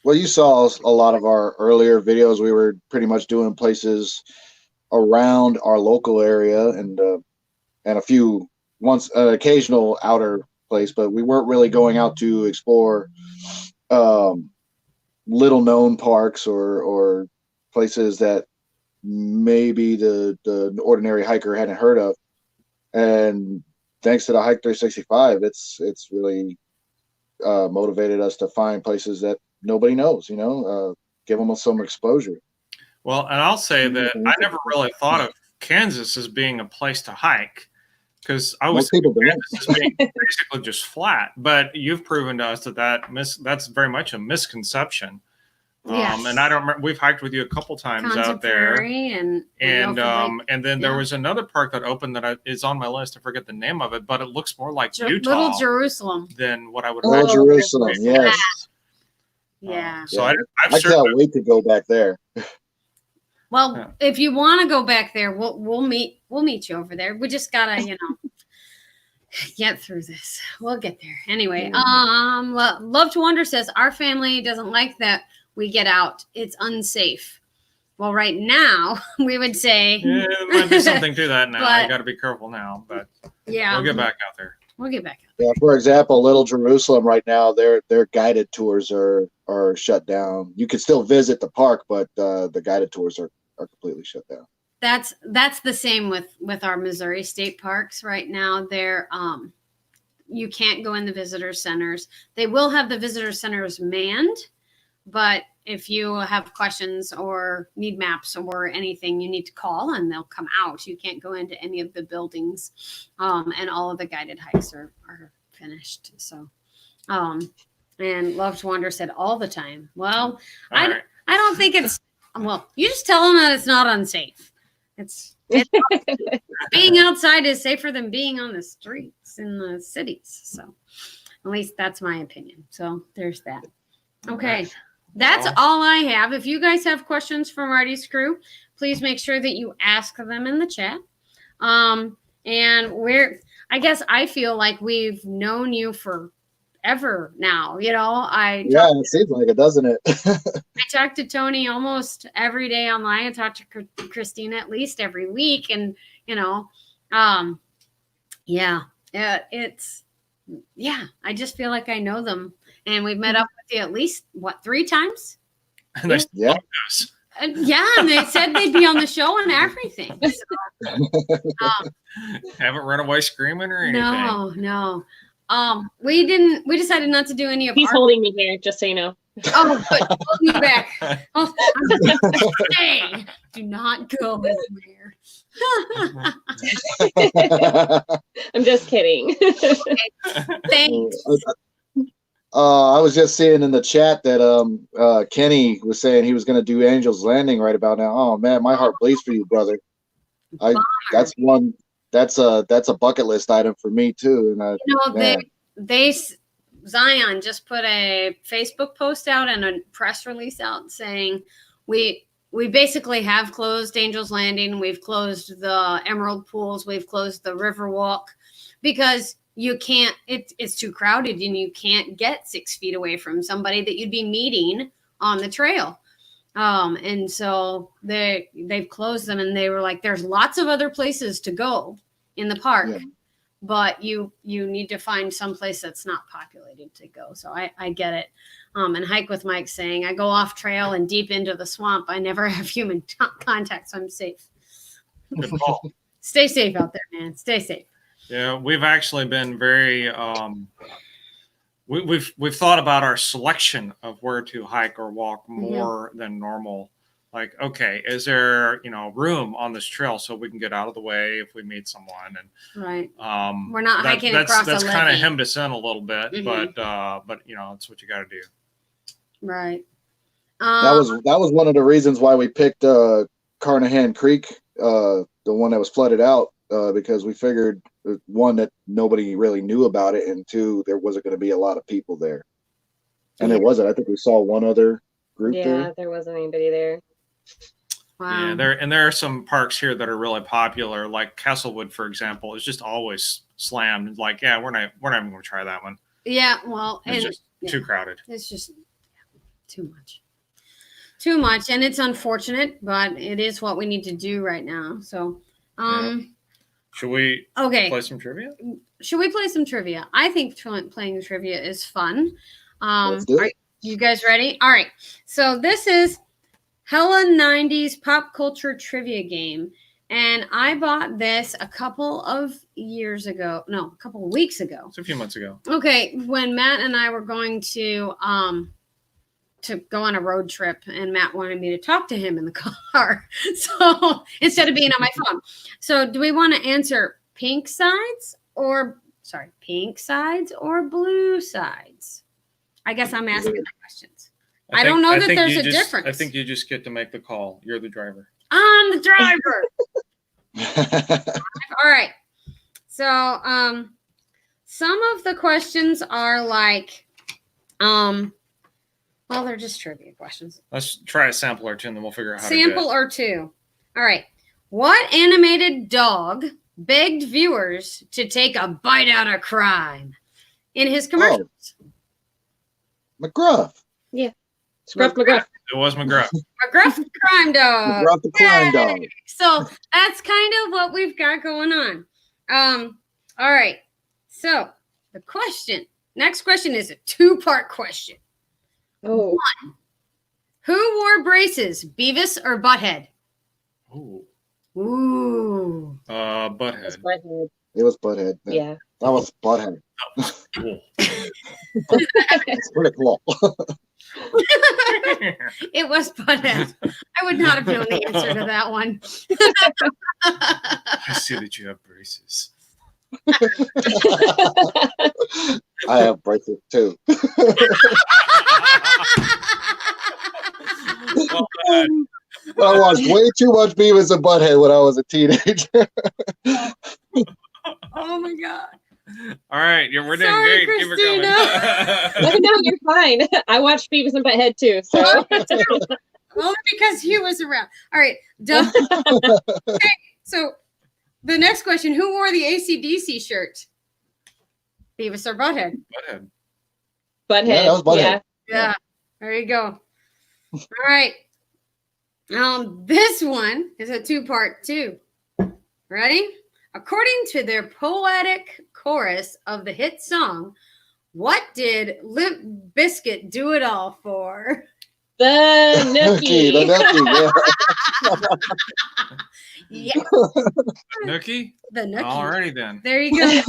Speaker 3: Well, you saw a lot of our earlier videos. We were pretty much doing places around our local area and a few occasional outer place, but we weren't really going out to explore little known parks or places that maybe the ordinary hiker hadn't heard of. And thanks to the Hike 365, it's really motivated us to find places that nobody knows. Give them some exposure.
Speaker 1: Well, and I'll say that I never really thought of Kansas as being a place to hike because I was
Speaker 3: Most people don't.
Speaker 1: Kansas as being basically just flat. But you've proven to us that's very much a misconception.
Speaker 2: Yes.
Speaker 1: And I don't remember. We've hiked with you a couple times out there,
Speaker 2: Contemporary and
Speaker 1: and then there
Speaker 2: Yeah.
Speaker 1: was another park that opened that is on my list. I forget the name of it, but it looks more like
Speaker 2: Little
Speaker 1: Utah
Speaker 2: Jerusalem.
Speaker 1: than what I would.
Speaker 3: Little
Speaker 1: imagine.
Speaker 3: Jerusalem, yes.
Speaker 2: Yeah.
Speaker 1: So
Speaker 3: Yeah.
Speaker 1: I've
Speaker 3: I
Speaker 1: certainly
Speaker 3: can't wait to go back there.
Speaker 2: Well,
Speaker 1: Yeah.
Speaker 2: if you want to go back there, we'll meet you over there. We just gotta, get through this. We'll get there. Anyway, Love to Wonder says our family doesn't like that we get out. It's unsafe. Well, right now we would say
Speaker 1: Yeah, there might be something to that now. I
Speaker 2: But-
Speaker 1: got to be careful now, but
Speaker 2: yeah.
Speaker 1: we'll get back out there.
Speaker 2: We'll get back.
Speaker 3: Yeah, for example, Little Jerusalem right now, their guided tours are shut down. You can still visit the park, but the guided tours are completely shut down.
Speaker 2: That's the same with our Missouri state parks right now. They're you can't go in the visitor centers. They will have the visitor centers manned, but if you have questions or need maps or anything, you need to call and they'll come out. You can't go into any of the buildings, and all of the guided hikes are finished. So, and Love to Wander said all the time. Well,
Speaker 1: All right.
Speaker 2: I don't think it's well. You just tell them that it's not unsafe. It's being outside is safer than being on the streets in the cities. So, at least that's my opinion. So there's that. Okay. That's
Speaker 1: Well,
Speaker 2: all I have. If you guys have questions for Marty's crew, please make sure that you ask them in the chat. And I guess I feel like we've known you forever now.
Speaker 3: Yeah, it seems like it, doesn't it?
Speaker 2: I talk to Tony almost every day online. I talk to Christina at least every week. And, I just feel like I know them. And we've met up with you at least, 3 times?
Speaker 1: And they
Speaker 3: Yeah.
Speaker 1: us.
Speaker 2: And they said they'd be on the show and everything. So,
Speaker 1: Haven't run away screaming or anything.
Speaker 2: no. We decided not to do any of
Speaker 4: He's
Speaker 2: our.
Speaker 4: holding me here, just so you know.
Speaker 2: Oh, good. Hold me back. Oh, hey, do not go anywhere.
Speaker 4: I'm just kidding.
Speaker 2: Thanks.
Speaker 3: I was just seeing in the chat that Kenny was saying he was going to do Angel's Landing right about now. Oh man, my heart bleeds for you, brother. That's a bucket list item for me too. And
Speaker 2: they Zion just put a Facebook post out and a press release out saying we basically have closed Angel's Landing. We've closed the Emerald Pools. We've closed the Riverwalk because you can't, it's too crowded and you can't get 6 feet away from somebody that you'd be meeting on the trail. And so they've closed them and they were like, there's lots of other places to go in the park, but you need to find some place that's not populated to go. So I get it. And Hike with Mike saying, I go off trail and deep into the swamp. I never have human contact, so I'm safe.
Speaker 1: Good call.
Speaker 2: Stay safe out there, man. Stay safe.
Speaker 1: Yeah, we've actually been very we've thought about our selection of where to hike or walk more than normal. Like, okay, is there room on this trail so we can get out of the way if we meet someone? And
Speaker 2: right, we're not hiking
Speaker 1: that's
Speaker 2: across
Speaker 1: that's
Speaker 2: a
Speaker 1: kind of
Speaker 2: levee.
Speaker 1: hemmed us in a little bit, but it's what you got to do.
Speaker 2: Right.
Speaker 3: that was one of the reasons why we picked Carnahan Creek, the one that was flooded out, because we figured, one, that nobody really knew about it, and two, there wasn't going to be a lot of people there. And there wasn't. I think we saw one other group there.
Speaker 4: There wasn't anybody there.
Speaker 2: Wow.
Speaker 1: Yeah, there are some parks here that are really popular, like Castlewood, for example, is just always slammed. Like, yeah, we're not even going to try that one.
Speaker 2: Yeah, well,
Speaker 1: It's
Speaker 2: and
Speaker 1: just too crowded.
Speaker 2: it's just too much, and it's unfortunate, but it is what we need to do right now. So,
Speaker 1: Should we
Speaker 2: okay,
Speaker 1: play some trivia?
Speaker 2: should we play some trivia? I think playing trivia is fun.
Speaker 3: Let's do it.
Speaker 2: Are you guys ready? All right. So this is hella 90s pop culture trivia game. And I bought this a couple of weeks ago.
Speaker 1: It's a few months ago.
Speaker 2: Okay, when Matt and I were going to go on a road trip, and Matt wanted me to talk to him in the car. So instead of being on my phone. So do we want to answer pink sides or blue sides? I guess I'm asking the questions. I don't know that there's a difference.
Speaker 1: I think you just get to make the call. You're the driver.
Speaker 2: I'm the driver. All right. So some of the questions are like well, they're just trivia questions.
Speaker 1: Let's try a sample or two, and then we'll figure out how to do
Speaker 2: Sample or two. All right. What animated dog begged viewers to take a bite out of crime in his commercials?
Speaker 3: McGruff.
Speaker 4: Scruff McGruff.
Speaker 1: It was McGruff.
Speaker 2: McGruff the crime dog.
Speaker 3: McGruff the crime dog.
Speaker 2: So that's kind of what we've got going on. All right. So the next question is a two-part question.
Speaker 4: Oh.
Speaker 2: One, who wore braces, Beavis or Butthead?
Speaker 1: Ooh.
Speaker 2: Ooh.
Speaker 1: Butthead.
Speaker 3: It was Butthead.
Speaker 4: Yeah.
Speaker 3: That was Butthead.
Speaker 1: Cool.
Speaker 3: It's pretty cool.
Speaker 2: It was Butthead. I would not have known the answer to that one.
Speaker 1: I see that you have braces.
Speaker 3: I have braces too.
Speaker 1: Well,
Speaker 3: I watched way too much Beavis and Butthead when I was a teenager.
Speaker 2: Oh my god.
Speaker 1: all right, we're doing
Speaker 2: Sorry,
Speaker 1: great. Keep her
Speaker 2: Christina.
Speaker 1: going.
Speaker 4: No, you're fine. I watched Beavis and Butthead too. So
Speaker 2: Only because he was around. All right. Done. Okay. So the next question, who wore the AC/DC shirt? Beavis or Butthead?
Speaker 1: Butthead.
Speaker 4: Butthead.
Speaker 3: Yeah, that was Butthead.
Speaker 2: Yeah. There you go. All right. This one is a two-part too. Ready? According to their poetic chorus of the hit song, what did Limp Bizkit do it all for?
Speaker 4: The Nookie.
Speaker 3: The Nookie,
Speaker 2: Yeah,
Speaker 1: Nookie?
Speaker 2: the Nookie.
Speaker 1: Alrighty then.
Speaker 2: There you go. You're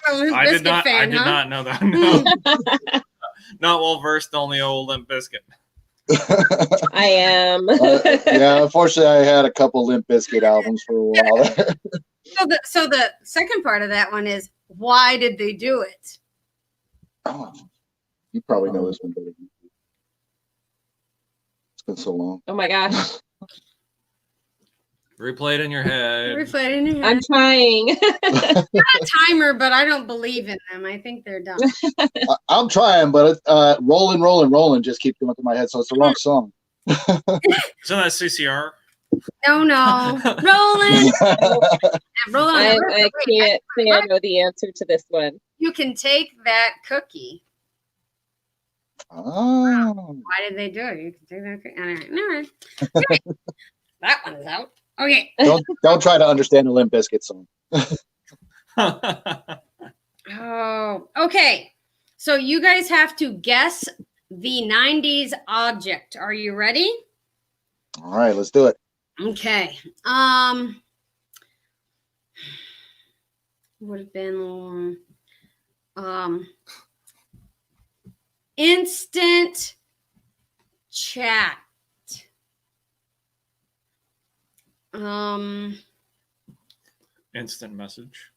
Speaker 2: a Limp
Speaker 1: I did
Speaker 2: Bizkit fan, huh?
Speaker 1: not know that. No. Not well versed on the old Limp Bizkit.
Speaker 4: I am.
Speaker 3: yeah, unfortunately, I had a couple Limp Bizkit albums for a while.
Speaker 2: So the second part of that one is, why did they do it?
Speaker 3: Oh, you probably know this one better. It's been so long.
Speaker 4: Oh my gosh.
Speaker 1: Replay it in your head.
Speaker 2: Replay it in your head.
Speaker 4: I'm trying.
Speaker 2: Not a timer, but I don't believe in them. I think they're done.
Speaker 3: I'm trying, but rolling just keeps going through my head, so it's the wrong song.
Speaker 1: Isn't that CCR?
Speaker 2: No. Rolling. Rolling.
Speaker 4: I can't say I know the answer to this one.
Speaker 2: You can take that cookie.
Speaker 3: Oh.
Speaker 2: Why did they do it? You can take that cookie. All right. Okay. That one is out. Okay.
Speaker 3: Don't try to understand the Limp Bizkit song.
Speaker 2: Oh, okay. So you guys have to guess the 90s object. Are you ready?
Speaker 3: All right, let's do it.
Speaker 2: Okay. Would have been instant chat.
Speaker 1: Instant message.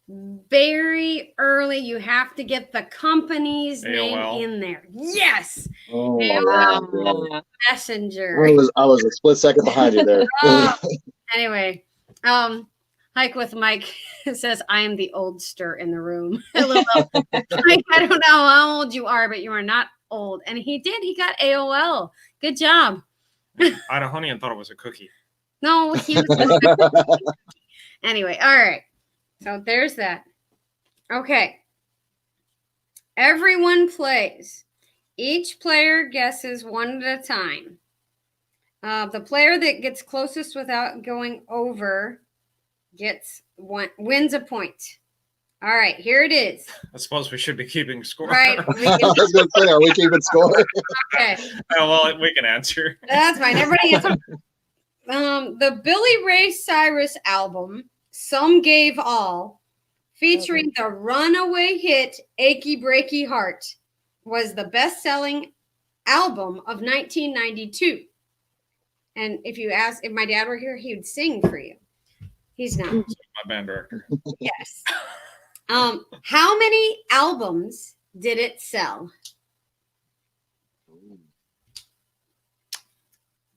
Speaker 2: Very early. You have to get the company's name
Speaker 1: AOL.
Speaker 2: in there. Yes.
Speaker 3: Oh my
Speaker 2: AOL.
Speaker 3: God.
Speaker 2: Messenger.
Speaker 3: I was a split second behind you there.
Speaker 2: Anyway, Hike with Mike says, I am the oldster in the room. Mike, I don't know how old you are, but you are not old. And he got AOL. Good job.
Speaker 1: Idahonian thought it was a cookie.
Speaker 2: No, he was. Anyway, all right. So there's that. Okay. Everyone plays. Each player guesses one at a time. The player that gets closest without going over wins a point. All right, here it is.
Speaker 1: I suppose we should be keeping score.
Speaker 2: Right.
Speaker 3: I was going to say, are we keeping score?
Speaker 2: Okay.
Speaker 1: Oh, well, we can answer.
Speaker 2: That's fine. Everybody answer. The Billy Ray Cyrus album, Some Gave All, featuring the runaway hit Achy Breaky Heart, was the best-selling album of 1992. And if my dad were here, he would sing for you. He's not.
Speaker 1: My band director.
Speaker 2: Yes. How many albums did it sell?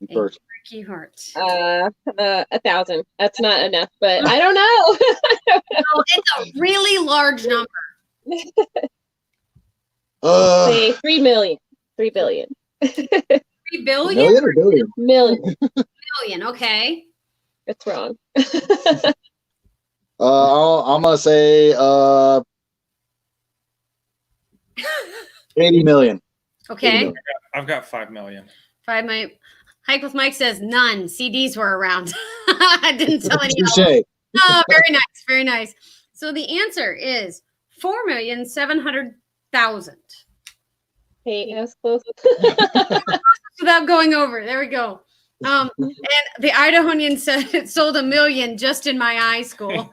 Speaker 3: You first.
Speaker 2: Breaky Heart.
Speaker 4: 1,000. That's not enough, but I don't know.
Speaker 2: Oh, it's a really large number.
Speaker 4: Say 3 million. 3 billion.
Speaker 2: 3 billion?
Speaker 3: Million or billion?
Speaker 4: Million.
Speaker 2: Million, okay.
Speaker 4: It's wrong.
Speaker 3: I'm gonna say 80 million.
Speaker 2: Okay.
Speaker 1: I've got 5 million.
Speaker 2: 5 million. Hike with Mike says none. CDs were around. I didn't tell any.
Speaker 3: Touche.
Speaker 2: Oh, very nice. Very nice. So the answer is 4,700,000.
Speaker 4: Hey, I was close.
Speaker 2: Without going over. There we go. And the Idahonian said it sold 1 million just in my high school.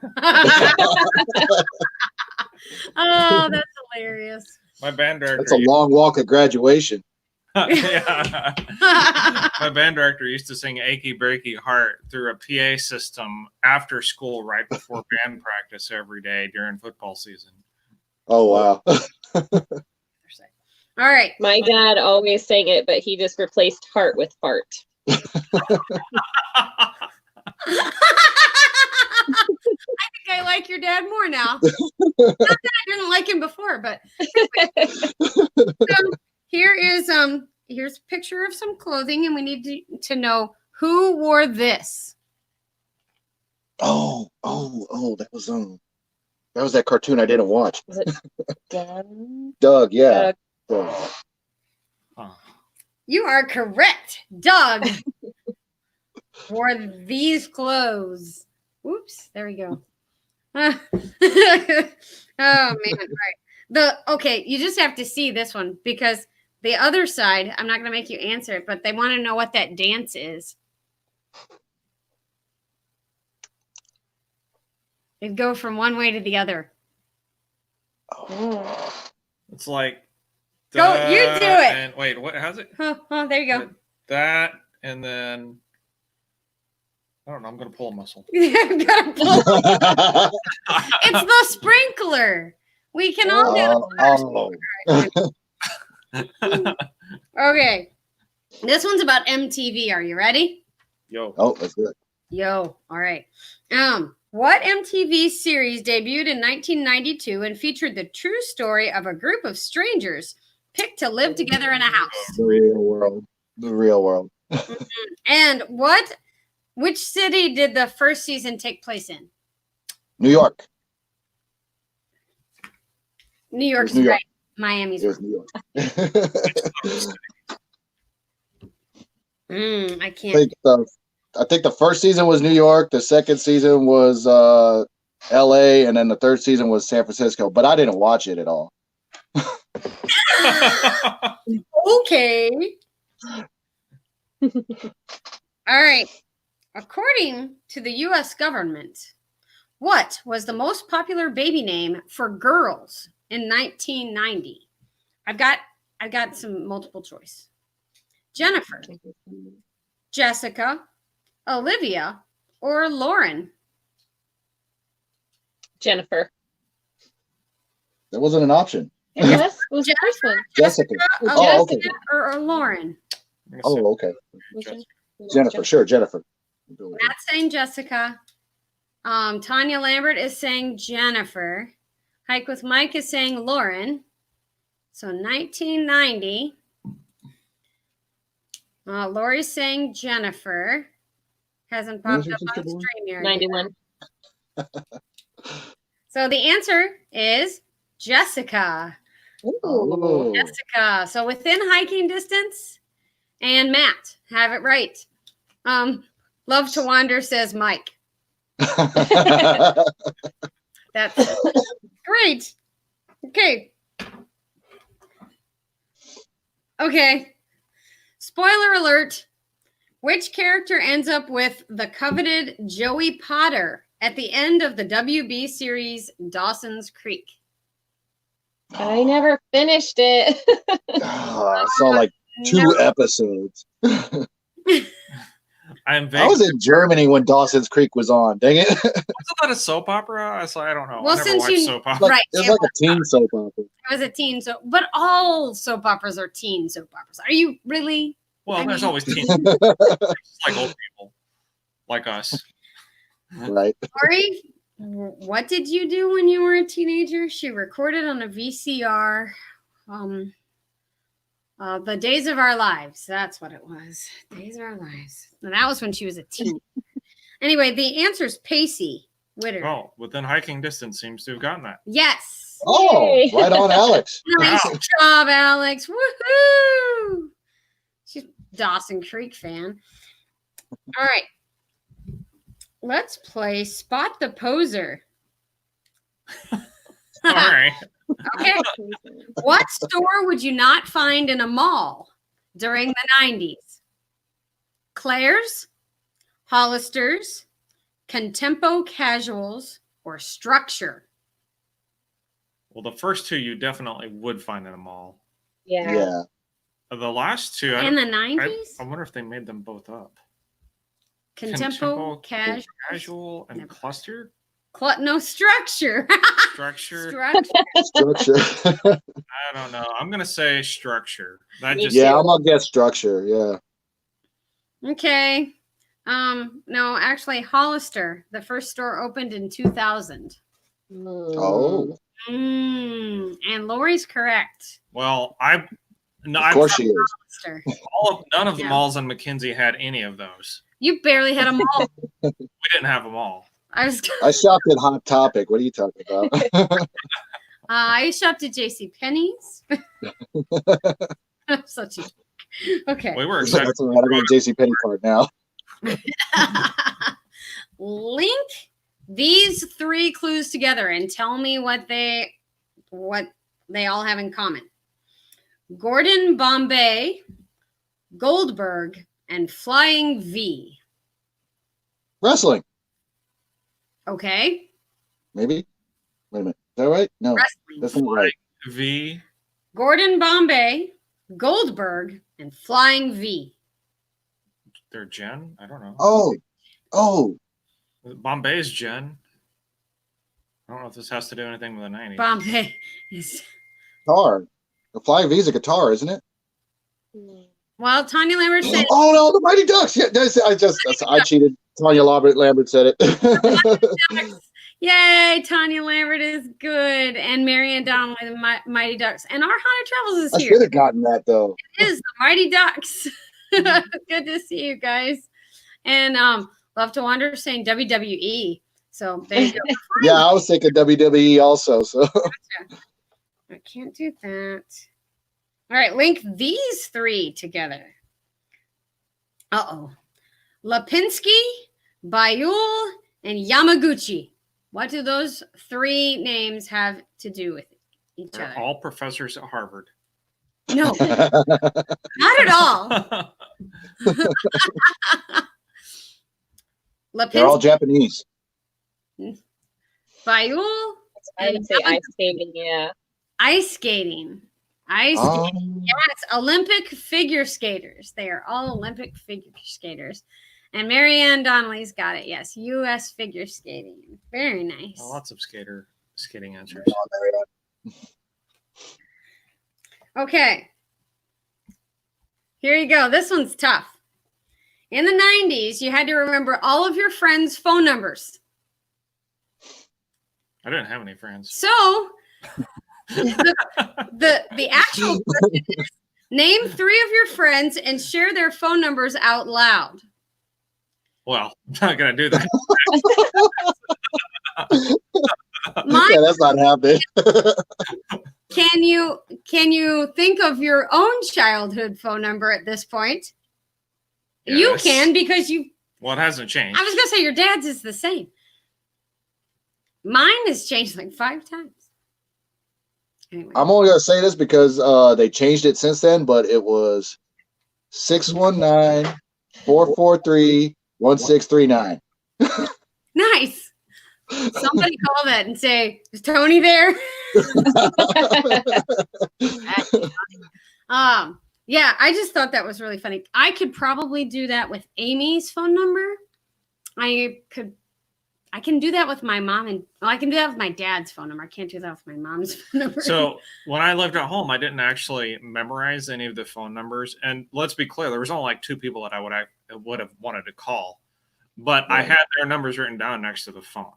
Speaker 2: Oh, that's hilarious.
Speaker 1: My band director.
Speaker 3: That's a long walk at graduation.
Speaker 1: Yeah. My band director used to sing Achy Breaky Heart through a PA system after school right before band practice every day during football season.
Speaker 3: Oh, wow.
Speaker 2: All right.
Speaker 4: My dad always sang it, but he just replaced heart with fart.
Speaker 2: I think I like your dad more now. Not that I didn't like him before, but so here's a picture of some clothing, and we need to know who wore this.
Speaker 3: Oh, that was that cartoon I didn't watch.
Speaker 4: Was it Doug?
Speaker 3: Doug, yeah. Doug.
Speaker 1: Oh.
Speaker 2: You are correct. Doug wore these clothes. Oops, there we go. Oh man. All right. Okay, you just have to see this one because the other side, I'm not gonna make you answer it, but they want to know what that dance is. It'd go from one way to the other.
Speaker 1: It's like
Speaker 2: Go, you do it.
Speaker 1: And wait, what? How's it?
Speaker 2: Oh, there you go.
Speaker 1: That and then I don't know. I'm gonna pull a muscle.
Speaker 2: You gotta pull. It's the sprinkler. We can all do it. Okay. This one's about MTV. Are you ready?
Speaker 1: Yo.
Speaker 3: Oh, that's good.
Speaker 2: Yo. All right. What MTV series debuted in 1992 and featured the true story of a group of strangers picked to live together in a house?
Speaker 3: The real world. The real world.
Speaker 2: And which city did the first season take place in?
Speaker 3: New York.
Speaker 2: New York's
Speaker 3: New York.
Speaker 2: right. Miami's
Speaker 3: It was
Speaker 2: wrong.
Speaker 3: New York.
Speaker 2: I can't.
Speaker 3: I think the first season was New York. The second season was L.A. And then the third season was San Francisco. But I didn't watch it at all.
Speaker 2: Okay. All right. According to the U.S. government, what was the most popular baby name for girls in 1990? I've got some multiple choice. Jennifer, Jessica, Olivia, or Lauren?
Speaker 4: Jennifer.
Speaker 3: That wasn't an option.
Speaker 4: Yes, it was the first one.
Speaker 3: Jessica.
Speaker 2: Jessica,
Speaker 3: Oh, okay.
Speaker 2: or Lauren?
Speaker 3: Oh, okay.
Speaker 4: Jessica.
Speaker 3: Jennifer. Sure, Jennifer.
Speaker 2: Matt's saying Jessica. Tanya Lambert is saying Jennifer. Hike with Mike is saying Lauren. So 1990. Lori's saying Jennifer. Hasn't popped up on StreamYard.
Speaker 4: 91.
Speaker 2: So the answer is Jessica.
Speaker 3: Oh.
Speaker 2: Jessica. So within hiking distance. And Matt, have it right. Love to Wander says Mike. That's Great. Okay. Okay. Spoiler alert. Which character ends up with the coveted Joey Potter at the end of the WB series Dawson's Creek?
Speaker 4: I never finished it.
Speaker 3: I saw like 2 episodes.
Speaker 1: I'm vague.
Speaker 3: I was in Germany when Dawson's Creek was on. Dang it!
Speaker 1: Wasn't that a soap opera? I don't know.
Speaker 2: Well,
Speaker 1: I never
Speaker 2: since
Speaker 1: watched
Speaker 2: you-
Speaker 1: soap opera.
Speaker 2: Right,
Speaker 3: It was
Speaker 2: it
Speaker 3: like a teen soap opera.
Speaker 2: It was a teen soap, but all soap operas are teen soap operas. Are you really?
Speaker 1: Well,
Speaker 2: I
Speaker 1: there's
Speaker 2: mean-
Speaker 1: always teens, like old people, like us.
Speaker 3: Right.
Speaker 2: Lori, what did you do when you were a teenager? She recorded on a VCR. The Days of Our Lives. That's what it was. Days of Our Lives. And that was when she was a teen. Anyway, the answer is Pacey Witter.
Speaker 1: Oh, within hiking distance seems to have gotten that.
Speaker 2: Yes.
Speaker 3: Oh,
Speaker 4: Yay.
Speaker 3: right on, Alex.
Speaker 2: Nice
Speaker 1: Wow.
Speaker 2: job, Alex. Woohoo! She's a Dawson Creek fan. All right. Let's play Spot the Poser.
Speaker 1: All right.
Speaker 2: Okay. What store would you not find in a mall during the 90s? Claire's, Hollister's, Contempo Casuals, or Structure?
Speaker 1: Well, the first two you definitely would find in a mall.
Speaker 4: Yeah.
Speaker 3: Yeah.
Speaker 1: The last two,
Speaker 2: In the
Speaker 1: I
Speaker 2: 90s?
Speaker 1: wonder if they made them both up.
Speaker 2: Contempo Casual.
Speaker 1: Casual, and
Speaker 2: Never.
Speaker 1: cluster
Speaker 2: No, Structure.
Speaker 1: structure.
Speaker 2: Structure.
Speaker 3: Structure.
Speaker 1: I don't know. I'm gonna say structure. That
Speaker 4: Me
Speaker 1: just
Speaker 3: Yeah, I'm gonna guess structure. Yeah.
Speaker 2: Okay. No, actually, Hollister. The first store opened in 2000.
Speaker 3: Oh,
Speaker 2: And Lori's correct.
Speaker 1: well,
Speaker 3: of course she is.
Speaker 2: Hollister.
Speaker 1: none of the
Speaker 2: Yeah.
Speaker 1: malls on McKinsey had any of those.
Speaker 2: You barely had them all.
Speaker 1: We didn't have them all.
Speaker 2: I was.
Speaker 3: I shopped at Hot Topic. What are you talking about?
Speaker 2: I shopped at J.C. Penney's. I'm such a. Okay.
Speaker 1: We were
Speaker 3: That's
Speaker 1: excited.
Speaker 3: all right. I got a JCPenney card now.
Speaker 2: Link these 3 clues together and tell me what they all have in common. Gordon Bombay, Goldberg, and Flying V.
Speaker 3: Wrestling,
Speaker 2: Okay.
Speaker 3: maybe. Wait a minute. Is that right? No,
Speaker 2: Wrestling.
Speaker 3: that's not right.
Speaker 1: V.
Speaker 2: Gordon Bombay, Goldberg, and Flying V.
Speaker 1: They're Jen. I don't know.
Speaker 3: Oh,
Speaker 1: Bombay's Jen. I don't know if this has to do anything with the 90s.
Speaker 2: Bombay is.
Speaker 3: guitar. The Flying V is a guitar, isn't it?
Speaker 2: Well, Tanya Lambert said
Speaker 3: Oh no, the Mighty Ducks. Yeah, I cheated. Tanya Lambert said it.
Speaker 2: Yay, Tanya Lambert is good. And Marianne Donnelly, the Mighty Ducks. And our Haunted Travels
Speaker 3: I
Speaker 2: is
Speaker 3: should
Speaker 2: here.
Speaker 3: have gotten that though.
Speaker 2: It is the Mighty Ducks. Good to see you guys. And Love to Wander saying WWE. So there you go.
Speaker 3: Yeah, I was thinking WWE also. So
Speaker 2: I can't do that. All right, link these 3 together. Uh-oh. Lipinski, Bayul, and Yamaguchi. What do those 3 names have to do with each
Speaker 1: They're
Speaker 2: other?
Speaker 1: all professors at Harvard.
Speaker 2: No, not at all.
Speaker 3: they're all
Speaker 2: Lipinski,
Speaker 3: Japanese.
Speaker 2: Bayul,
Speaker 4: I would say ice skating. Yeah.
Speaker 2: ice skating.
Speaker 3: Oh,
Speaker 2: Yes, Olympic figure skaters. They are all Olympic figure skaters. And Marianne Donnelly's got it. Yes, U.S. figure skating. Very nice.
Speaker 1: Lots of skating answers.
Speaker 2: Okay. Here you go. This one's tough. In the 90s, you had to remember all of your friends' phone numbers.
Speaker 1: I didn't have any friends.
Speaker 2: So the actual question is, name 3 of your friends and share their phone numbers out loud.
Speaker 1: Well, I'm not gonna do that.
Speaker 2: Mine,
Speaker 3: yeah, that's not happening.
Speaker 2: can you think of your own childhood phone number at this point? You
Speaker 1: Yes.
Speaker 2: can because you.
Speaker 1: Well, it hasn't changed.
Speaker 2: I was gonna say your dad's is the same. Mine has changed like 5 times. Anyway.
Speaker 3: I'm only gonna say this because they changed it since then, but it was 619-443-1639.
Speaker 2: Nice. Somebody call that and say, "Is Tony there?" Yeah, I just thought that was really funny. I could probably do that with Amy's phone number. I can do that with my mom, and I can do that with my dad's phone number. I can't do that with my mom's phone number.
Speaker 1: So when I lived at home, I didn't actually memorize any of the phone numbers. And let's be clear, there was only like 2 people that I would have wanted to call, but I had their numbers written down next to the phone.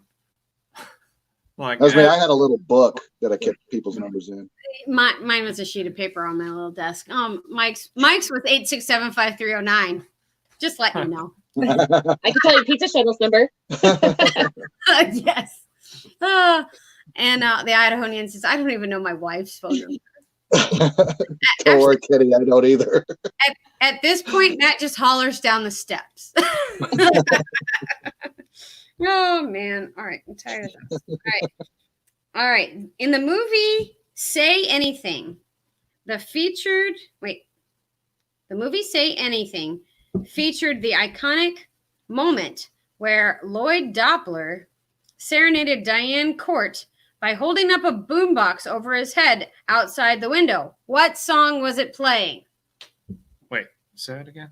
Speaker 1: Like,
Speaker 3: That's me. I had a little book that I kept people's numbers in.
Speaker 2: Mine was a sheet of paper on my little desk. Mike's was 8675309. Just let you know.
Speaker 4: I can tell you Pizza Shuttle's number.
Speaker 2: Yes. And the Idahonian says, I don't even know my wife's phone number.
Speaker 3: Don't worry, Kitty. I don't either.
Speaker 2: At this point, Matt just hollers down the steps. Oh, man. All right. I'm tired of this. All right. In the movie Say Anything, the movie Say Anything featured the iconic moment where Lloyd Doppler serenaded Diane Court by holding up a boombox over his head outside the window. What song was it playing?
Speaker 1: Wait, say it again.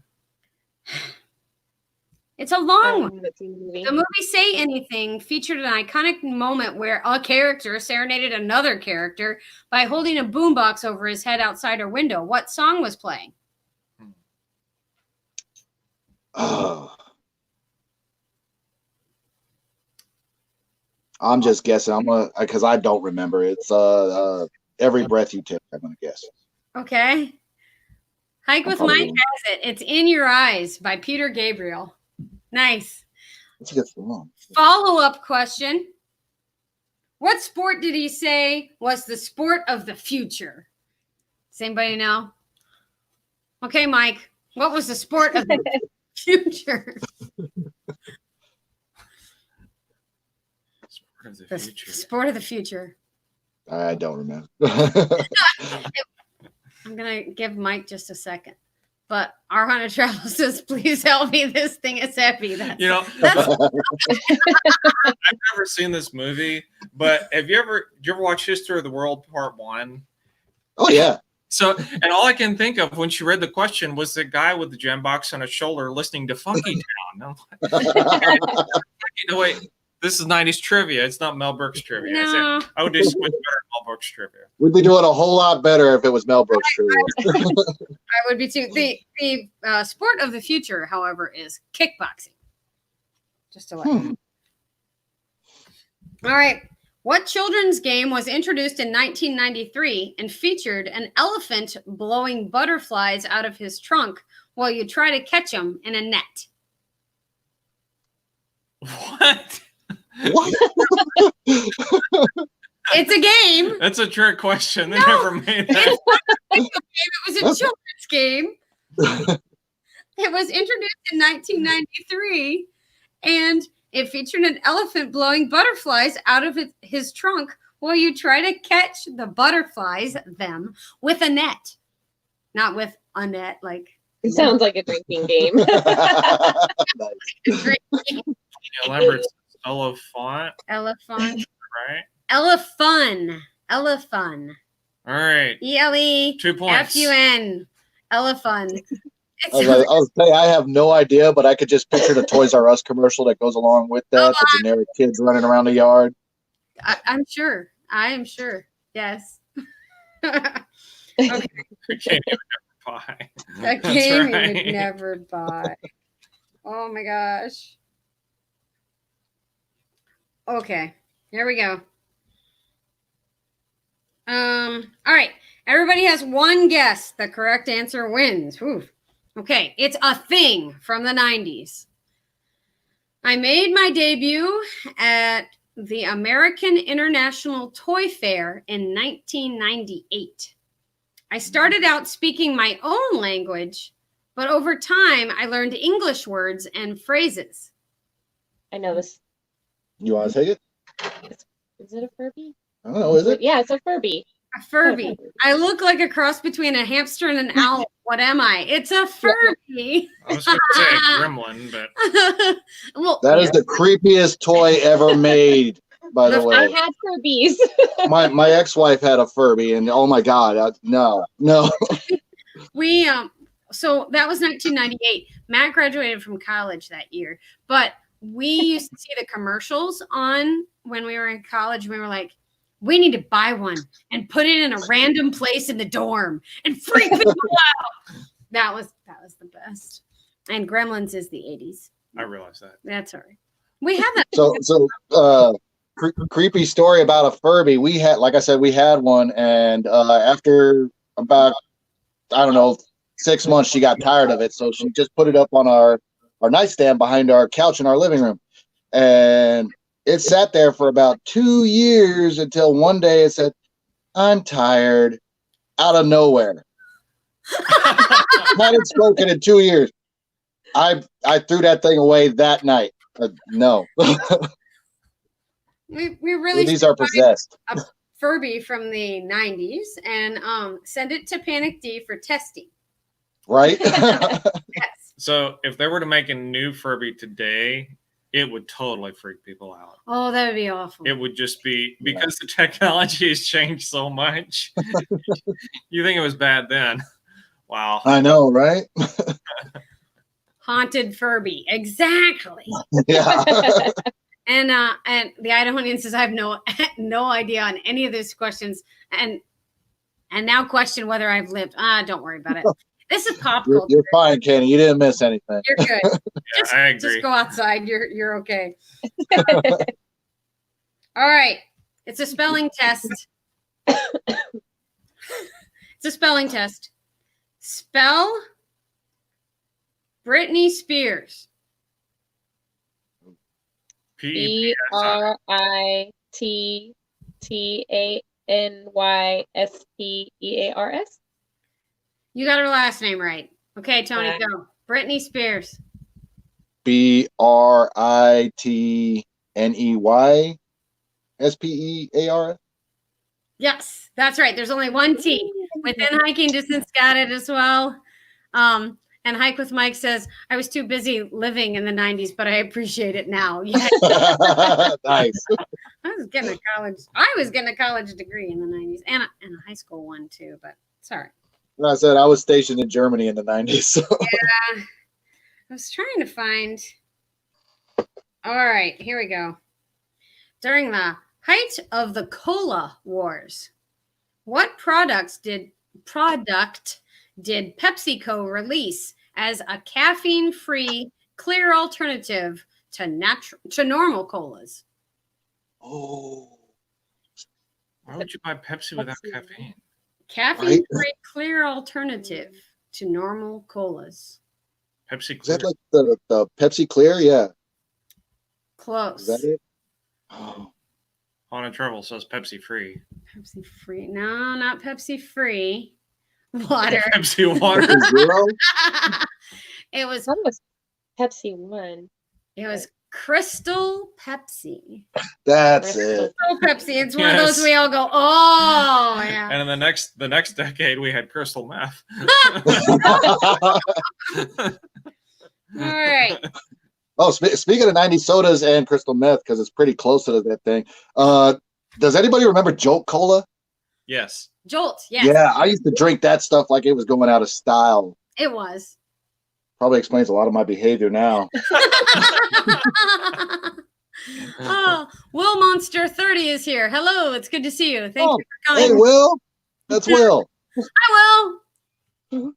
Speaker 2: It's a long one.
Speaker 4: The movie.
Speaker 2: The movie Say Anything featured an iconic moment where a character serenaded another character by holding a boombox over his head outside her window. What song was playing?
Speaker 3: Oh. I'm just guessing. I'm gonna because I don't remember. It's Every Breath You Take. I'm gonna guess.
Speaker 2: Okay. Hike with Mike has it. It's In Your Eyes by Peter Gabriel. Nice.
Speaker 3: That's a good song.
Speaker 2: Follow-up question. What sport did he say was the sport of the future? Does anybody know? Okay, Mike. What was the sport of the future?
Speaker 1: Sport of the
Speaker 2: The
Speaker 1: future.
Speaker 2: sport of the future.
Speaker 3: I don't remember.
Speaker 2: I'm going to give Mike just a second. But our Hunter Travel says, please help me. This thing is heavy. That's
Speaker 1: I've never seen this movie, but did you ever watch History of the World Part 1?
Speaker 3: Oh yeah.
Speaker 1: So, and all I can think of when she read the question was the guy with the jam box on his shoulder listening to Funky Town. Wait, this is 90s trivia. It's not Mel Brooks trivia.
Speaker 2: No.
Speaker 1: I would do so much better at Mel Brooks trivia.
Speaker 3: We'd be doing a whole lot better if it was Mel Brooks trivia.
Speaker 2: I would be too. The sport of the future, however, is kickboxing. Just to let you know. All right. What children's game was introduced in 1993 and featured an elephant blowing butterflies out of his trunk while you try to catch them in a net?
Speaker 1: What?
Speaker 3: What?
Speaker 2: It's a game.
Speaker 1: That's a trick question. They
Speaker 2: No,
Speaker 1: never made that.
Speaker 2: It was a children's game. It was introduced in 1993, and it featured an elephant blowing butterflies out of his trunk while you try to catch the butterflies, them, with a net. Not with a net, like...
Speaker 4: It sounds like a drinking game.
Speaker 1: Lambert's elephant,
Speaker 2: Elephant.
Speaker 1: right?
Speaker 2: Elephun. Elephun.
Speaker 1: All right.
Speaker 2: 2
Speaker 1: points.
Speaker 2: F-U-N. Elephun.
Speaker 3: I was saying I have no idea, but I could just picture the Toys R Us commercial that goes along with that. The generic kids running around the yard.
Speaker 2: I'm sure. I am sure. Yes.
Speaker 1: A game you would never buy.
Speaker 2: A
Speaker 1: That's
Speaker 2: game
Speaker 1: right.
Speaker 2: you would never buy. Oh my gosh. Okay, here we go. All right. Everybody has one guess. The correct answer wins. Whew. Okay, it's a thing from the 90s. I made my debut at the American International Toy Fair in 1998. I started out speaking my own language, but over time I learned English words and phrases.
Speaker 4: I know this.
Speaker 3: You want to take it?
Speaker 4: Is it a Furby?
Speaker 3: I don't know. Is it?
Speaker 4: Yeah, it's a Furby.
Speaker 2: A Furby. I look like a cross between a hamster and an owl. What am I? It's a Furby.
Speaker 1: I was going to say gremlin, but
Speaker 2: Well,
Speaker 3: That is the creepiest toy ever made, by the
Speaker 4: I
Speaker 3: way.
Speaker 4: had Furbies.
Speaker 3: My ex-wife had a Furby, and oh my God, no.
Speaker 2: we so that was 1998. Matt graduated from college that year, but we used to see the commercials on when we were in college. We were like, we need to buy one and put it in a random place in the dorm and freak people out. That was the best. And Gremlins is the 80s.
Speaker 1: I realized that.
Speaker 2: That's all right. We have that.
Speaker 3: So creepy story about a Furby. We had, like I said, we had one, and after about, I don't know, 6 months, she got tired of it, so she just put it up on our nightstand behind our couch in our living room, and it sat there for about 2 years until one day it said, "I'm tired," out of nowhere. Hadn't spoken in 2 years. I threw that thing away that night. No.
Speaker 2: We really
Speaker 3: These
Speaker 2: should
Speaker 3: are possessed.
Speaker 2: find a Furby from the 90s and send it to Panic D for testing.
Speaker 3: Right?
Speaker 2: Yes.
Speaker 1: So if they were to make a new Furby today, it would totally freak people out.
Speaker 2: Oh, that would be awful.
Speaker 1: It would just be because the technology has changed so much. You think it was bad then? Wow.
Speaker 3: I know, right?
Speaker 2: Haunted Furby. Exactly.
Speaker 3: Yeah.
Speaker 2: And the Idahoan says, I have no idea on any of these questions, and now question whether I've lived. Don't worry about it. This is pop culture.
Speaker 3: You're fine, Kenny. You didn't miss anything.
Speaker 2: You're good.
Speaker 1: Yeah, I agree.
Speaker 2: Just go outside. You're okay. All right. It's a spelling test. It's a spelling test. Spell Britney Spears.
Speaker 4: BRITTANYSPEARS.
Speaker 2: You got her last name right. Okay, Tony, go. Britney Spears.
Speaker 3: BRITNEYSPEARS.
Speaker 2: Yes, that's right. There's only one T. Within hiking distance, got it as well. And Hike with Mike says, I was too busy living in the 90s, but I appreciate it now. Yeah.
Speaker 3: Nice.
Speaker 2: I was getting a college degree in the 90s and a high school one too, but sorry.
Speaker 3: I said I was stationed in Germany in the 90s. So.
Speaker 2: Yeah. I was trying to find. All right, here we go. During the height of the cola wars, what product did PepsiCo release as a caffeine-free, clear alternative to normal colas?
Speaker 3: Oh.
Speaker 1: Why would you buy Pepsi without caffeine?
Speaker 2: Caffeine-free, clear alternative to normal colas.
Speaker 1: Pepsi
Speaker 3: Is that
Speaker 1: Clear.
Speaker 3: like the Pepsi Clear? Yeah.
Speaker 2: Close.
Speaker 3: Is that it? Oh.
Speaker 1: Haunted Travel says Pepsi free.
Speaker 2: Pepsi free. No, not Pepsi free. Water.
Speaker 1: Pepsi water.
Speaker 3: Zero?
Speaker 2: It was
Speaker 4: That was Pepsi One.
Speaker 2: Crystal Pepsi.
Speaker 3: That's it.
Speaker 2: Crystal Pepsi. It's one of
Speaker 1: Yes.
Speaker 2: those we all go, oh yeah.
Speaker 1: And in the next decade, we had crystal meth.
Speaker 2: All right.
Speaker 3: Oh, speaking of 90 sodas and crystal meth, because it's pretty close to that thing. Does anybody remember Jolt Cola?
Speaker 1: Yes.
Speaker 2: Jolt, yes.
Speaker 3: Yeah, I used to drink that stuff like it was going out of style.
Speaker 2: It was.
Speaker 3: Probably explains a lot of my behavior now.
Speaker 2: Oh, Will Monster 30 is here. Hello, it's good to see you. Thank you for
Speaker 3: Hey,
Speaker 2: coming.
Speaker 3: Will. That's Will.
Speaker 2: Hi, Will.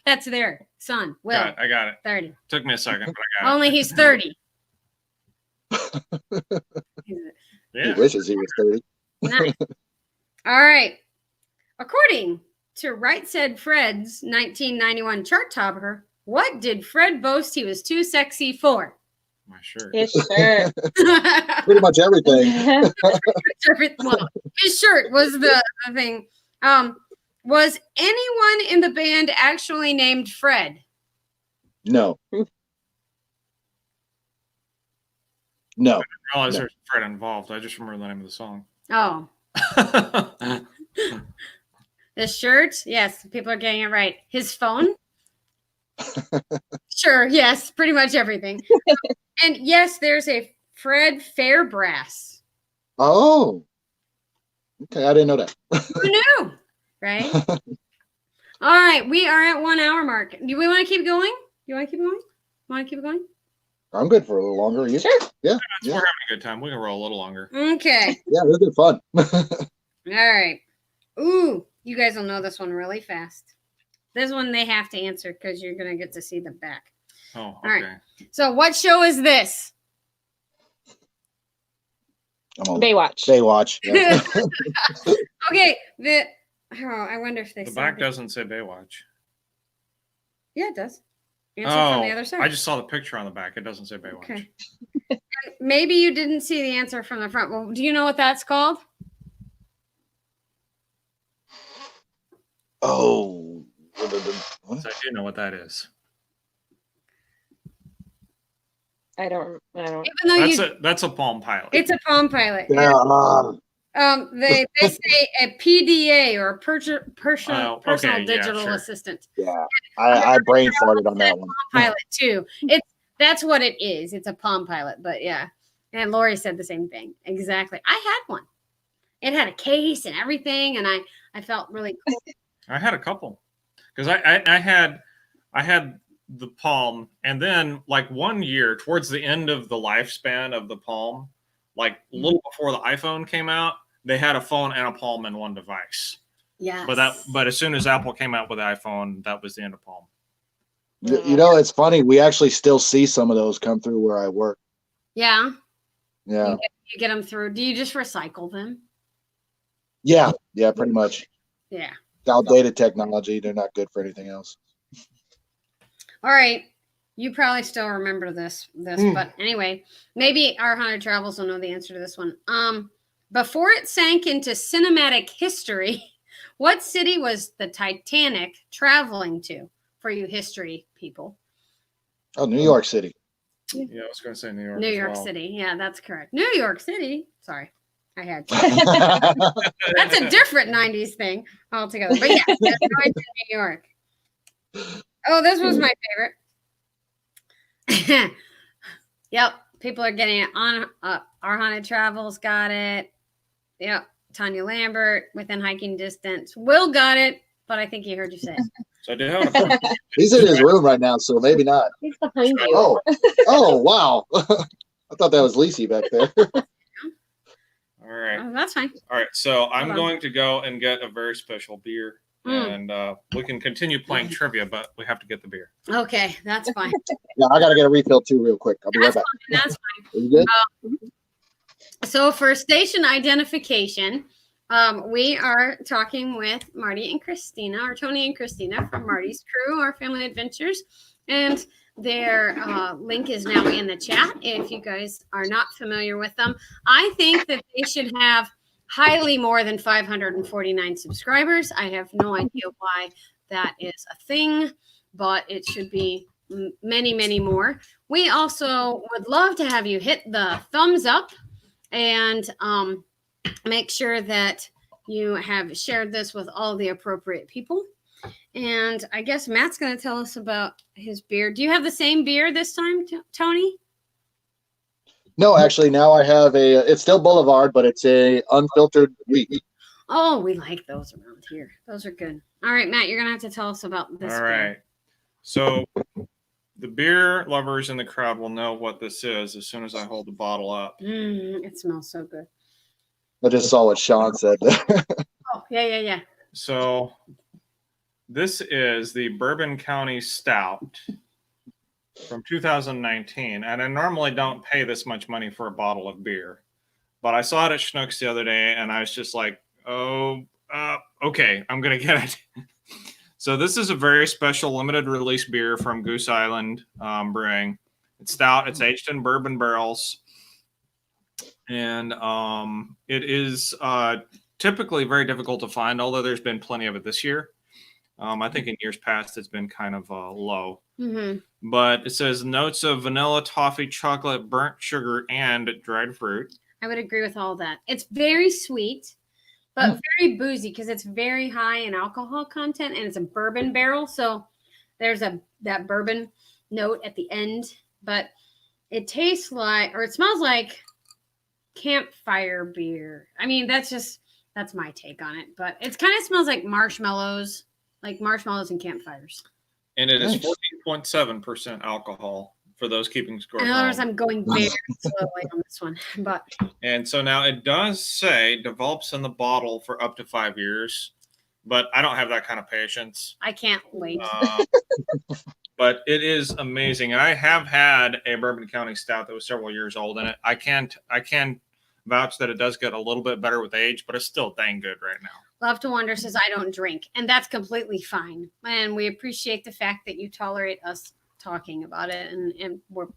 Speaker 2: That's their son, Will.
Speaker 1: I got it.
Speaker 2: 30.
Speaker 1: Took me a second, but I got it.
Speaker 2: Only he's 30.
Speaker 3: He
Speaker 1: Yeah.
Speaker 3: wishes he was 30.
Speaker 2: Nice. All right. According to Right Said Fred's 1991 chart topper, what did Fred boast he was too sexy for?
Speaker 1: My shirt.
Speaker 4: His shirt.
Speaker 3: Pretty much everything.
Speaker 2: Well, his shirt was the thing. Was anyone in the band actually named Fred?
Speaker 3: No. No.
Speaker 1: I realize there's Fred involved. I just remember the name of the song.
Speaker 2: Oh, The shirt, yes, people are getting it right. His phone, sure, yes, pretty much everything. And yes, there's a Fred Fairbrass.
Speaker 3: Oh, okay. I didn't know that.
Speaker 2: Who knew? Right? All right, we are at 1 hour mark. Do we want to keep going? You want to keep going? Want to keep going?
Speaker 3: I'm good for a little longer. You?
Speaker 4: Sure.
Speaker 3: Yeah.
Speaker 1: We're having a good time. We can roll a little longer.
Speaker 2: Okay.
Speaker 3: Yeah, it was good fun.
Speaker 2: All right. Ooh, you guys will know this one really fast. This one they have to answer because you're going to get to see the back.
Speaker 1: Oh, okay.
Speaker 2: All right. So what show is this?
Speaker 3: I'm on
Speaker 4: Baywatch.
Speaker 3: Baywatch. Yeah.
Speaker 2: Okay. I wonder if they
Speaker 1: The
Speaker 2: said
Speaker 1: back
Speaker 2: it.
Speaker 1: doesn't say Baywatch.
Speaker 2: Yeah, it does. Answer from the other
Speaker 1: Oh,
Speaker 2: side.
Speaker 1: I just saw the picture on the back. It doesn't say Baywatch.
Speaker 2: Okay. Maybe you didn't see the answer from the front. Well, do you know what that's called?
Speaker 3: Oh.
Speaker 1: So I do know what that is.
Speaker 4: I don't.
Speaker 2: Even though
Speaker 1: That's a Palm Pilot.
Speaker 2: it's a Palm Pilot.
Speaker 3: Yeah.
Speaker 2: They say a PDA or a personal
Speaker 1: okay, yeah,
Speaker 2: digital
Speaker 1: sure.
Speaker 2: assistant.
Speaker 3: Yeah. I brain farted on that one.
Speaker 2: Palm Pilot too. That's what it is. It's a Palm Pilot, but yeah. And Lori said the same thing. Exactly. I had one. It had a case and everything, and I felt really cool.
Speaker 1: I had a couple because I had the Palm, and then like 1 year towards the end of the lifespan of the Palm, like a little before the iPhone came out, they had a phone and a Palm in one device.
Speaker 2: Yeah.
Speaker 1: But as soon as Apple came out with the iPhone, that was the end of Palm.
Speaker 3: You know, it's funny. We actually still see some of those come through where I work.
Speaker 2: Yeah.
Speaker 3: Yeah.
Speaker 2: You get them through. Do you just recycle them?
Speaker 3: Yeah. Yeah, pretty much.
Speaker 2: Yeah.
Speaker 3: Outdated technology. They're not good for anything else.
Speaker 2: All right. You probably still remember this, but anyway, maybe our Haunted Travels will know the answer to this one. Before it sank into cinematic history, what city was the Titanic traveling to? For you history people.
Speaker 3: Oh, New York City.
Speaker 1: Yeah, I was going to say New York.
Speaker 2: New
Speaker 1: as
Speaker 2: York
Speaker 1: well.
Speaker 2: City. Yeah, that's correct. New York City. Sorry. I had to. That's a different 90s thing altogether. But yeah, they're going to New York. Oh, this was my favorite. Yep. People are getting it on our Haunted Travels got it. Yep. Tanya Lambert within hiking distance. Will got it, but I think he heard you say it.
Speaker 1: So I do have a
Speaker 3: He's in his room right now, so maybe not.
Speaker 4: He's behind you.
Speaker 3: Oh, wow. I thought that was Lacey back there.
Speaker 1: All right.
Speaker 2: Oh, that's fine.
Speaker 1: All right. So I'm
Speaker 2: on.
Speaker 1: going to go and get a very special beer. And we can continue playing trivia, but we have to get the beer.
Speaker 2: Okay, that's fine.
Speaker 3: Yeah, I got to get a refill too real quick. I'll be right back.
Speaker 2: That's fine.
Speaker 3: Are you good?
Speaker 2: So for station identification, we are talking with Marty and Christina, or Tony and Christina from Marty's Crew, our family adventures. And their link is now in the chat if you guys are not familiar with them. I think that they should have highly more than 549 subscribers. I have no idea why that is a thing, but it should be many, many more. We also would love to have you hit the thumbs up and make sure that you have shared this with all the appropriate people. And I guess Matt's going to tell us about his beer. Do you have the same beer this time, Tony?
Speaker 3: No, actually, now I have it's still Boulevard, but it's a unfiltered wheat.
Speaker 2: Oh, we like those around here. Those are good. All right, Matt, you're going to have to tell us about this.
Speaker 1: All right. So the beer lovers in the crowd will know what this is as soon as I hold the bottle up.
Speaker 2: It smells so good.
Speaker 3: I just saw what Sean said.
Speaker 2: Oh, yeah.
Speaker 1: So this is the Bourbon County Stout from 2019. And I normally don't pay this much money for a bottle of beer. But I saw it at Schnucks the other day, and I was just like, okay, I'm going to get it. So this is a very special limited release beer from Goose Island Brewing. It's stout. It's aged in bourbon barrels. And it is typically very difficult to find, although there's been plenty of it this year. I think in years past it's been kind of low.
Speaker 2: Mm-hmm.
Speaker 1: But it says notes of vanilla, toffee, chocolate, burnt sugar, and dried fruit.
Speaker 2: I would agree with all that. It's very sweet. but very boozy because it's very high in alcohol content and it's a bourbon barrel. So there's that bourbon note at the end, but it tastes like, or it smells like campfire beer. I mean, that's my take on it, but it kind of smells like marshmallows and campfires.
Speaker 1: And it is
Speaker 3: Nice.
Speaker 1: 14.7% alcohol for those keeping score.
Speaker 2: In
Speaker 1: at
Speaker 2: other words,
Speaker 1: home.
Speaker 2: I'm going very slowly on this one, but
Speaker 1: And so now it does say develops in the bottle for up to 5 years, but I don't have that kind of patience.
Speaker 2: I can't wait.
Speaker 1: But it is amazing. And I have had a Bourbon County Stout that was several years old in it. I can vouch that it does get a little bit better with age, but it's still dang good right now.
Speaker 2: Love to Wonder says I don't drink, and that's completely fine. And we appreciate the fact that you tolerate us talking about it, and we're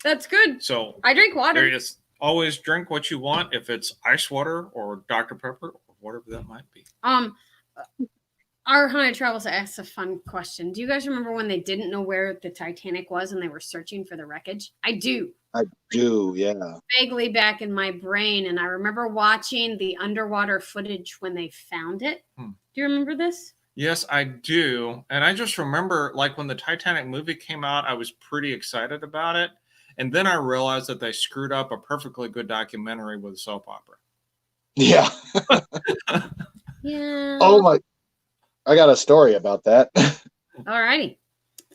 Speaker 2: that's good.
Speaker 1: So
Speaker 2: I drink water.
Speaker 1: there is always drink what you want, if it's ice water or Dr. Pepper or whatever that might be.
Speaker 2: Our Haunted Travels asked a fun question. Do you guys remember when they didn't know where the Titanic was and they were searching for the wreckage? I do.
Speaker 3: I do, yeah.
Speaker 2: Vaguely back in my brain, and I remember watching the underwater footage when they found it. Do you remember this?
Speaker 1: Yes, I do. And I just remember, like, when the Titanic movie came out, I was pretty excited about it. And then I realized that they screwed up a perfectly good documentary with a soap opera.
Speaker 3: Yeah.
Speaker 2: Yeah.
Speaker 3: Oh my! I got a story about that.
Speaker 2: All righty.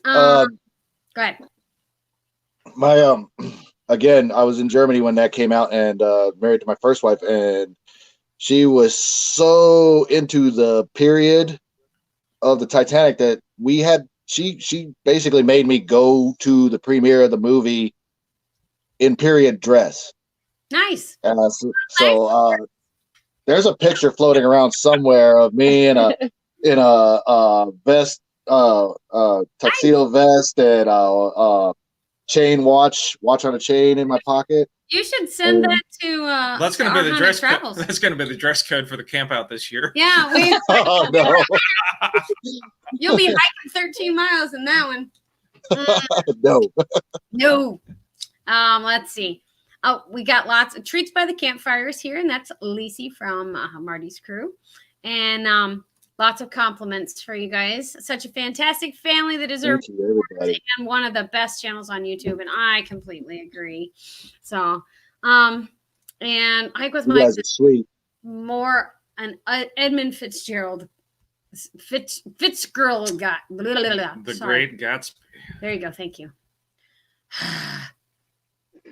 Speaker 2: Go ahead.
Speaker 3: My again, I was in Germany when that came out, and married to my first wife, and she was so into the period of the Titanic that we had. She basically made me go to the premiere of the movie in period dress.
Speaker 2: Nice.
Speaker 3: So there's a picture floating around somewhere of me in a vest, tuxedo vest, and chain watch on a chain in my pocket.
Speaker 2: You should send that to.
Speaker 1: That's going to be the dress code.
Speaker 2: Travels.
Speaker 1: That's going to be the dress code for the camp out this year.
Speaker 2: Yeah,
Speaker 3: Oh no!
Speaker 2: you'll be hiking 13 miles in that one.
Speaker 3: No.
Speaker 2: Let's see. Oh, we got lots of treats by the campfires here, and that's Lacey from Marty's crew, and lots of compliments for you guys. Such a fantastic family that deserves and one of the best channels on YouTube, and I completely agree. So, and Hike with Mike,
Speaker 3: sweet.
Speaker 2: more an Edmund Fitzgerald. Fitzgerald got
Speaker 1: The Great Gatsby.
Speaker 2: There you go. Thank you.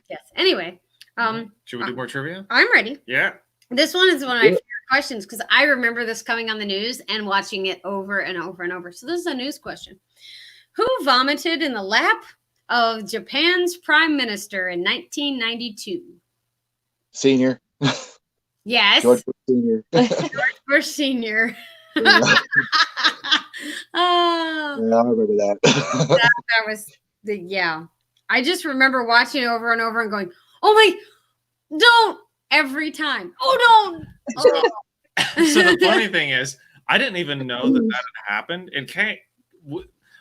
Speaker 2: Yes. Anyway,
Speaker 1: Should we do more trivia?
Speaker 2: I'm ready.
Speaker 1: Yeah.
Speaker 2: This one is one of my favorite questions because I remember this coming on the news and watching it over and over and over. So this is a news question. Who vomited in the lap of Japan's prime minister in 1992?
Speaker 3: Senior.
Speaker 2: Yes.
Speaker 3: George Bush Senior.
Speaker 2: George Bush Senior.
Speaker 3: Yeah.
Speaker 2: Oh,
Speaker 3: Yeah, I remember that.
Speaker 2: that was I just remember watching it over and over and going, "Oh my, don't!" Every time. Oh, don't! Oh.
Speaker 1: So the funny thing is, I didn't even know that had happened.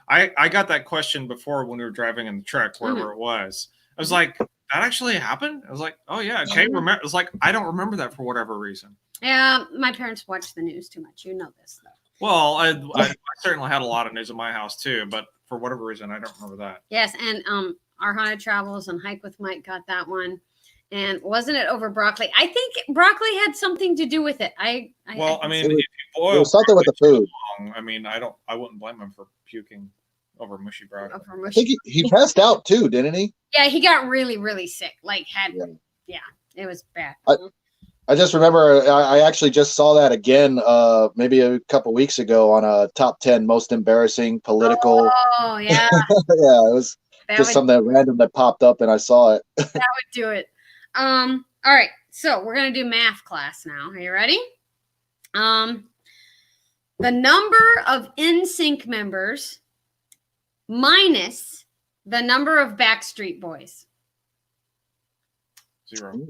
Speaker 1: I got that question before when we were driving in the truck, wherever it was. I was like, "That actually happened?" I was like, "Oh yeah." Kate remember. I was like, "I don't remember that for whatever reason."
Speaker 2: Yeah, my parents watch the news too much. You know this, though.
Speaker 1: Well, I certainly had a lot of news in my house too, but for whatever reason, I don't remember that.
Speaker 2: Yes, and our Haunted Travels and Hike with Mike got that one. And wasn't it over broccoli? I think broccoli had something to do with it. I
Speaker 1: mean, if you
Speaker 3: it
Speaker 1: boil
Speaker 3: was something with the food.
Speaker 1: long, I mean, I wouldn't blame him for puking over mushy broccoli.
Speaker 3: I think he passed out too, didn't he?
Speaker 2: Yeah, he got really, really sick. Like it was bad.
Speaker 3: I just remember I actually just saw that again maybe a couple weeks ago on a top 10 most embarrassing political.
Speaker 2: Oh yeah.
Speaker 3: Yeah, it was something random that popped up and I saw it.
Speaker 2: That would do it. All right. So we're gonna do math class now. Are you ready? The number of NSYNC members minus the number of Backstreet Boys.
Speaker 1: 0.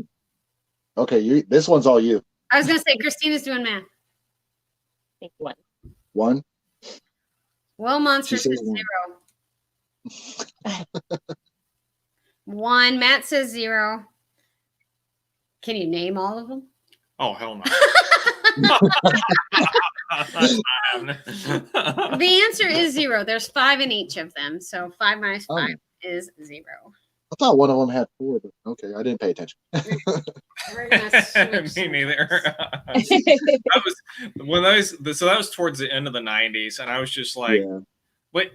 Speaker 3: Okay, this one's all you.
Speaker 2: I was gonna say Christina's doing math.
Speaker 4: I think 1.
Speaker 3: 1.
Speaker 2: Will Monster says 0. 1. Matt says 0. Can you name all of them?
Speaker 1: Oh, hell no. That's not happening.
Speaker 2: The answer is 0. There's 5 in each of them. So 5 minus 5
Speaker 3: Oh.
Speaker 2: is 0.
Speaker 3: I thought one of them had 4, but okay, I didn't pay attention.
Speaker 2: We're gonna switch
Speaker 1: Me neither.
Speaker 2: some-
Speaker 1: That was when so that was towards the end of the 90s, and I was just like,
Speaker 3: Yeah.
Speaker 1: wait,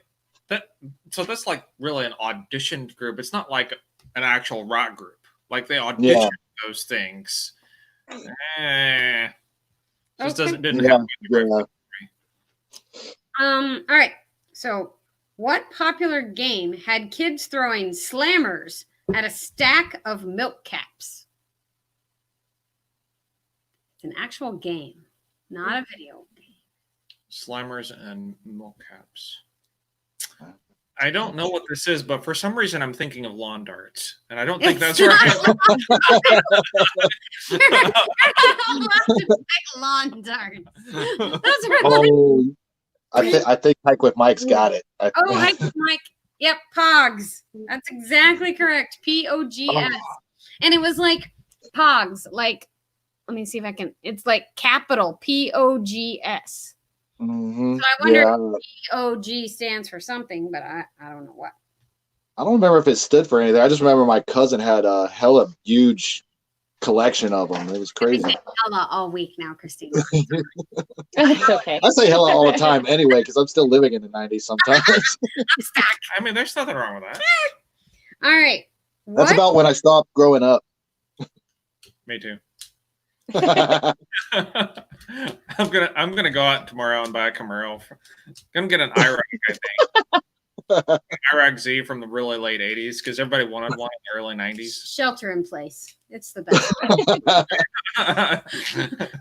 Speaker 1: that's like really an auditioned group. It's not like an actual rock group. Like they auditioned those things. Just
Speaker 2: Okay.
Speaker 1: didn't
Speaker 3: Yeah,
Speaker 1: happen.
Speaker 3: yeah.
Speaker 2: All right. So, what popular game had kids throwing slammers at a stack of milk caps? It's an actual game, not a video game.
Speaker 1: Slimers and milk caps. I don't know what this is, but for some reason I'm thinking of lawn darts, and I don't think
Speaker 2: It's
Speaker 1: that's right.
Speaker 2: Like lawn darts. That's right.
Speaker 3: Oh, I think Hike with Mike's got it.
Speaker 2: Oh, hi, Mike. Yep, Pogs. That's exactly correct. Pogs. And it was like Pogs. Like, let me see if I can. It's like capital Pogs.
Speaker 3: Mhm.
Speaker 2: So I wonder
Speaker 3: Yeah,
Speaker 2: if POG stands for something, but I don't know what.
Speaker 3: I don't remember if it stood for anything. I just remember my cousin had a hella huge collection of them. It was
Speaker 2: I've been
Speaker 3: crazy.
Speaker 2: saying hella all week now, Christina.
Speaker 4: It's okay.
Speaker 3: I say hella all the time anyway, because I'm still living in the 90s sometimes.
Speaker 2: I'm stuck.
Speaker 1: I mean, there's nothing wrong with that.
Speaker 2: All right.
Speaker 3: That's
Speaker 2: What?
Speaker 3: about when I stopped growing up.
Speaker 1: Me too. I'm gonna go out tomorrow and buy a Camaro. Gonna get an IRAG, I think. IRAG Z from the really late 80s because everybody wanted one in the early 90s.
Speaker 2: Shelter in place. It's the best.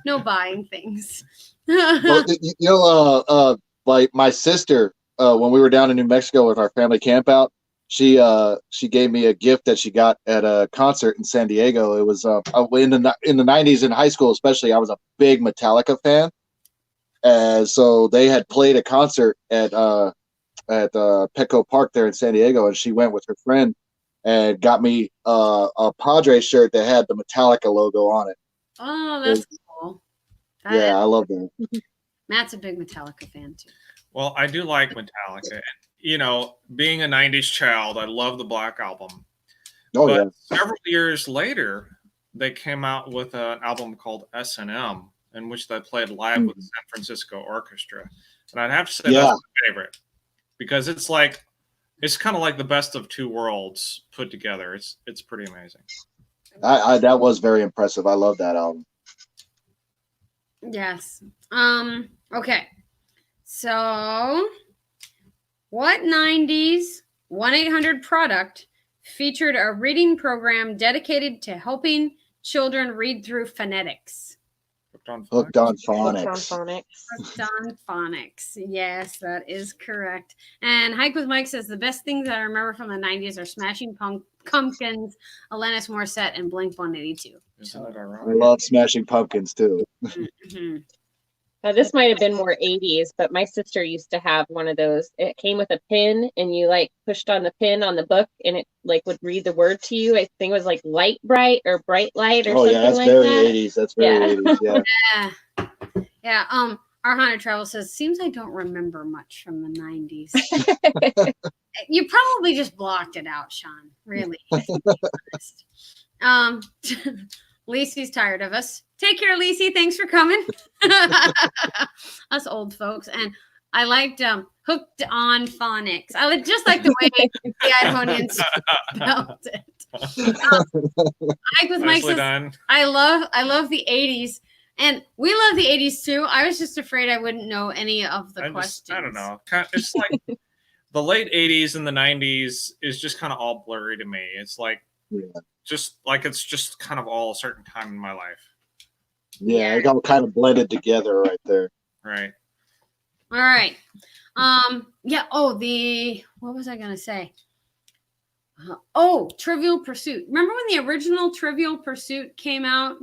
Speaker 2: No buying things.
Speaker 3: Well, like my sister, when we were down in New Mexico with our family camp out, she gave me a gift that she got at a concert in San Diego. It was in the 90s in high school, especially. I was a big Metallica fan, and so they had played a concert at Petco Park there in San Diego, and she went with her friend and got me a Padres shirt that had the Metallica logo on it.
Speaker 2: Oh, that's cool.
Speaker 3: Yeah, I love that.
Speaker 2: Matt's a big Metallica fan too.
Speaker 1: Well, I do like Metallica. You know, being a 90s child, I love the Black Album.
Speaker 3: Oh
Speaker 1: But
Speaker 3: yeah.
Speaker 1: several years later, they came out with an album called S&M, in which they played live with the San Francisco Orchestra. And I'd have to say that's my favorite because it's kind of like the best of two worlds put together. It's pretty amazing.
Speaker 3: That was very impressive. I love that album.
Speaker 2: Yes. Okay. So, what 90s 1-800 product featured a reading program dedicated to helping children read through phonetics?
Speaker 3: Hooked on
Speaker 4: Phonics.
Speaker 3: phonics.
Speaker 2: Hooked on phonics. Yes, that is correct. And Hike with Mike says the best things I remember from the 90s are Smashing Pumpkins, Alanis Morissette, and Blink-182.
Speaker 1: Isn't it
Speaker 3: I
Speaker 1: ironic?
Speaker 3: love Smashing Pumpkins too.
Speaker 2: Mhm.
Speaker 4: Now, this might have been more 80s, but my sister used to have one of those. It came with a pin, and you like pushed on the pin on the book, and it like would read the word to you. I think it was like Light Bright or Bright Light or
Speaker 3: Oh
Speaker 4: something
Speaker 3: yeah, that's
Speaker 4: like
Speaker 3: very
Speaker 4: that.
Speaker 3: 80s. That's very 80s. Yeah.
Speaker 2: Yeah. Our Haunted Travel says, seems I don't remember much from the 90s. You probably just blocked it out, Sean. Really. Lacey's tired of us. Take care, Lacey. Thanks for coming. Us old folks. And I liked Hooked on Phonics. I would just like the way the Idahoans spelled it. Ike with Mike
Speaker 1: Nicely
Speaker 2: says,
Speaker 1: done.
Speaker 2: I love the 80s. And we love the 80s too. I was just afraid I wouldn't know any of the questions.
Speaker 1: I don't know. It's like the late 80s and the 90s is just kind of all blurry to me. It's like it's just kind of all a certain time in my life.
Speaker 3: Yeah, it all kind of blended together right there.
Speaker 1: Right.
Speaker 2: All right. Yeah. Oh, what was I going to say? Trivial Pursuit. Remember when the original Trivial Pursuit came out?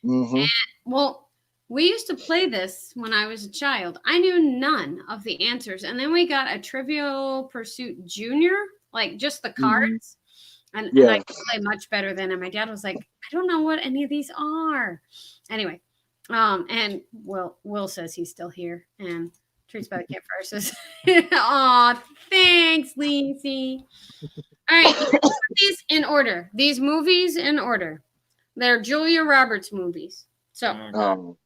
Speaker 3: Mm-hmm.
Speaker 2: Well, we used to play this when I was a child. I knew none of the answers. And then we got a Trivial Pursuit Junior, like just the cards. And
Speaker 3: Yeah.
Speaker 2: I can play much better than him. My dad was like, I don't know what any of these are. Anyway, and Will says he's still here. And Treats by the Campfire says, aw, thanks, Lacey. All right, these in order. These movies in order. They're Julia Roberts movies. So
Speaker 3: Um,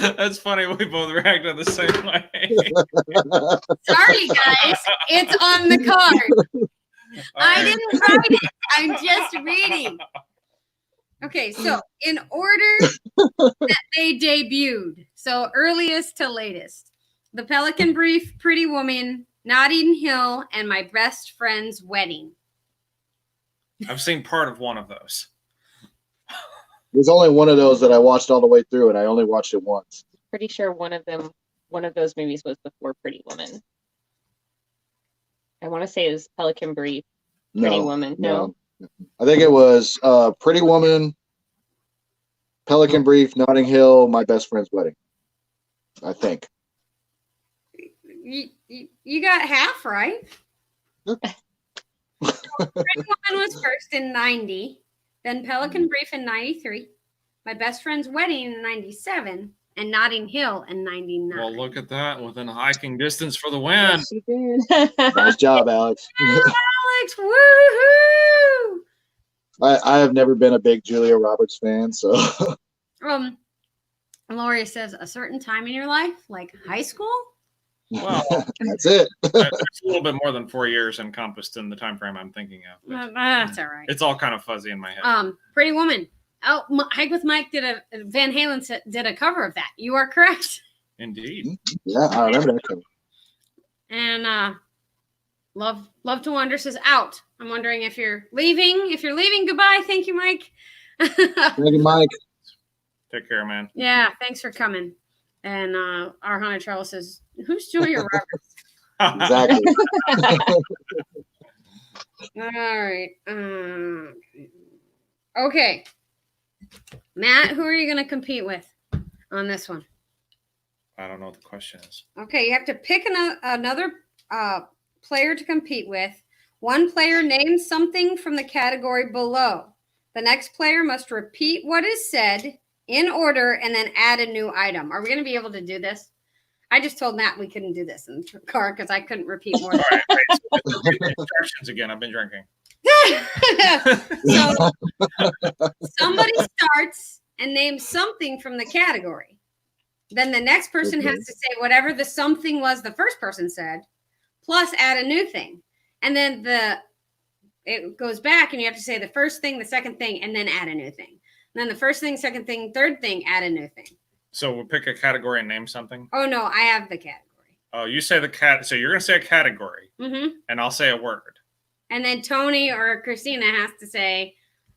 Speaker 1: That's funny. We both reacted the same way.
Speaker 2: sorry, guys. It's on the card. I didn't write it. I'm just reading. Okay, so in order that they debuted, so earliest to latest, The Pelican Brief, Pretty Woman, Notting Hill, and My Best Friend's Wedding.
Speaker 1: I've seen part of one of those.
Speaker 3: there's only one of those that I watched all the way through, and I only watched it once.
Speaker 4: Pretty sure one of those movies was before Pretty Woman. I want to say it was Pelican Brief, Pretty Woman. No.
Speaker 3: I think it was Pretty Woman, Pelican Brief, Notting Hill, My Best Friend's Wedding. I think.
Speaker 2: You got half right. Pretty Woman was first in 90, then Pelican Brief in 93, My Best Friend's Wedding in 97, and Notting Hill in 99.
Speaker 1: Well, look at that. Within hiking distance for the win.
Speaker 4: Yes, she did.
Speaker 3: Nice job, Alex.
Speaker 2: Alex, woohoo!
Speaker 3: I have never been a big Julia Roberts fan, so
Speaker 2: Lori says a certain time in your life, like high school.
Speaker 1: Well,
Speaker 3: that's it.
Speaker 1: it's a little bit more than 4 years encompassed in the time frame I'm thinking of. But
Speaker 2: That's all right.
Speaker 1: it's all kind of fuzzy in my head.
Speaker 2: Pretty Woman. Oh, Hike with Mike Van Halen did a cover of that. You are correct.
Speaker 1: Indeed.
Speaker 3: Yeah, I remember that cover.
Speaker 2: And Love to Wonder says out. I'm wondering if you're leaving. If you're leaving, goodbye. Thank you, Mike.
Speaker 3: Thank you, Mike.
Speaker 1: Take care, man.
Speaker 2: Yeah, thanks for coming. And our Haunted Travel says, who's Julia Roberts?
Speaker 3: Exactly.
Speaker 2: All right. Okay. Matt, who are you going to compete with on this one?
Speaker 1: I don't know what the question is.
Speaker 2: Okay, you have to pick another player to compete with. One player names something from the category below. The next player must repeat what is said in order and then add a new item. Are we going to be able to do this? I just told Matt we couldn't do this in the car because I couldn't repeat more.
Speaker 1: All right, great. So repeat the instructions again. I've been drinking.
Speaker 2: So somebody starts and names something from the category. Then the next person has to say whatever the something was the first person said, plus add a new thing. And then it goes back and you have to say the first thing, the second thing, and then add a new thing. And then the first thing, second thing, third thing, add a new thing.
Speaker 1: So we'll pick a category and name something.
Speaker 2: Oh, no, I have the category.
Speaker 1: Oh, you say the cat. So you're going to say a category,
Speaker 2: Mm-hmm.
Speaker 1: and I'll say a word.
Speaker 2: And then Tony or Christina has to say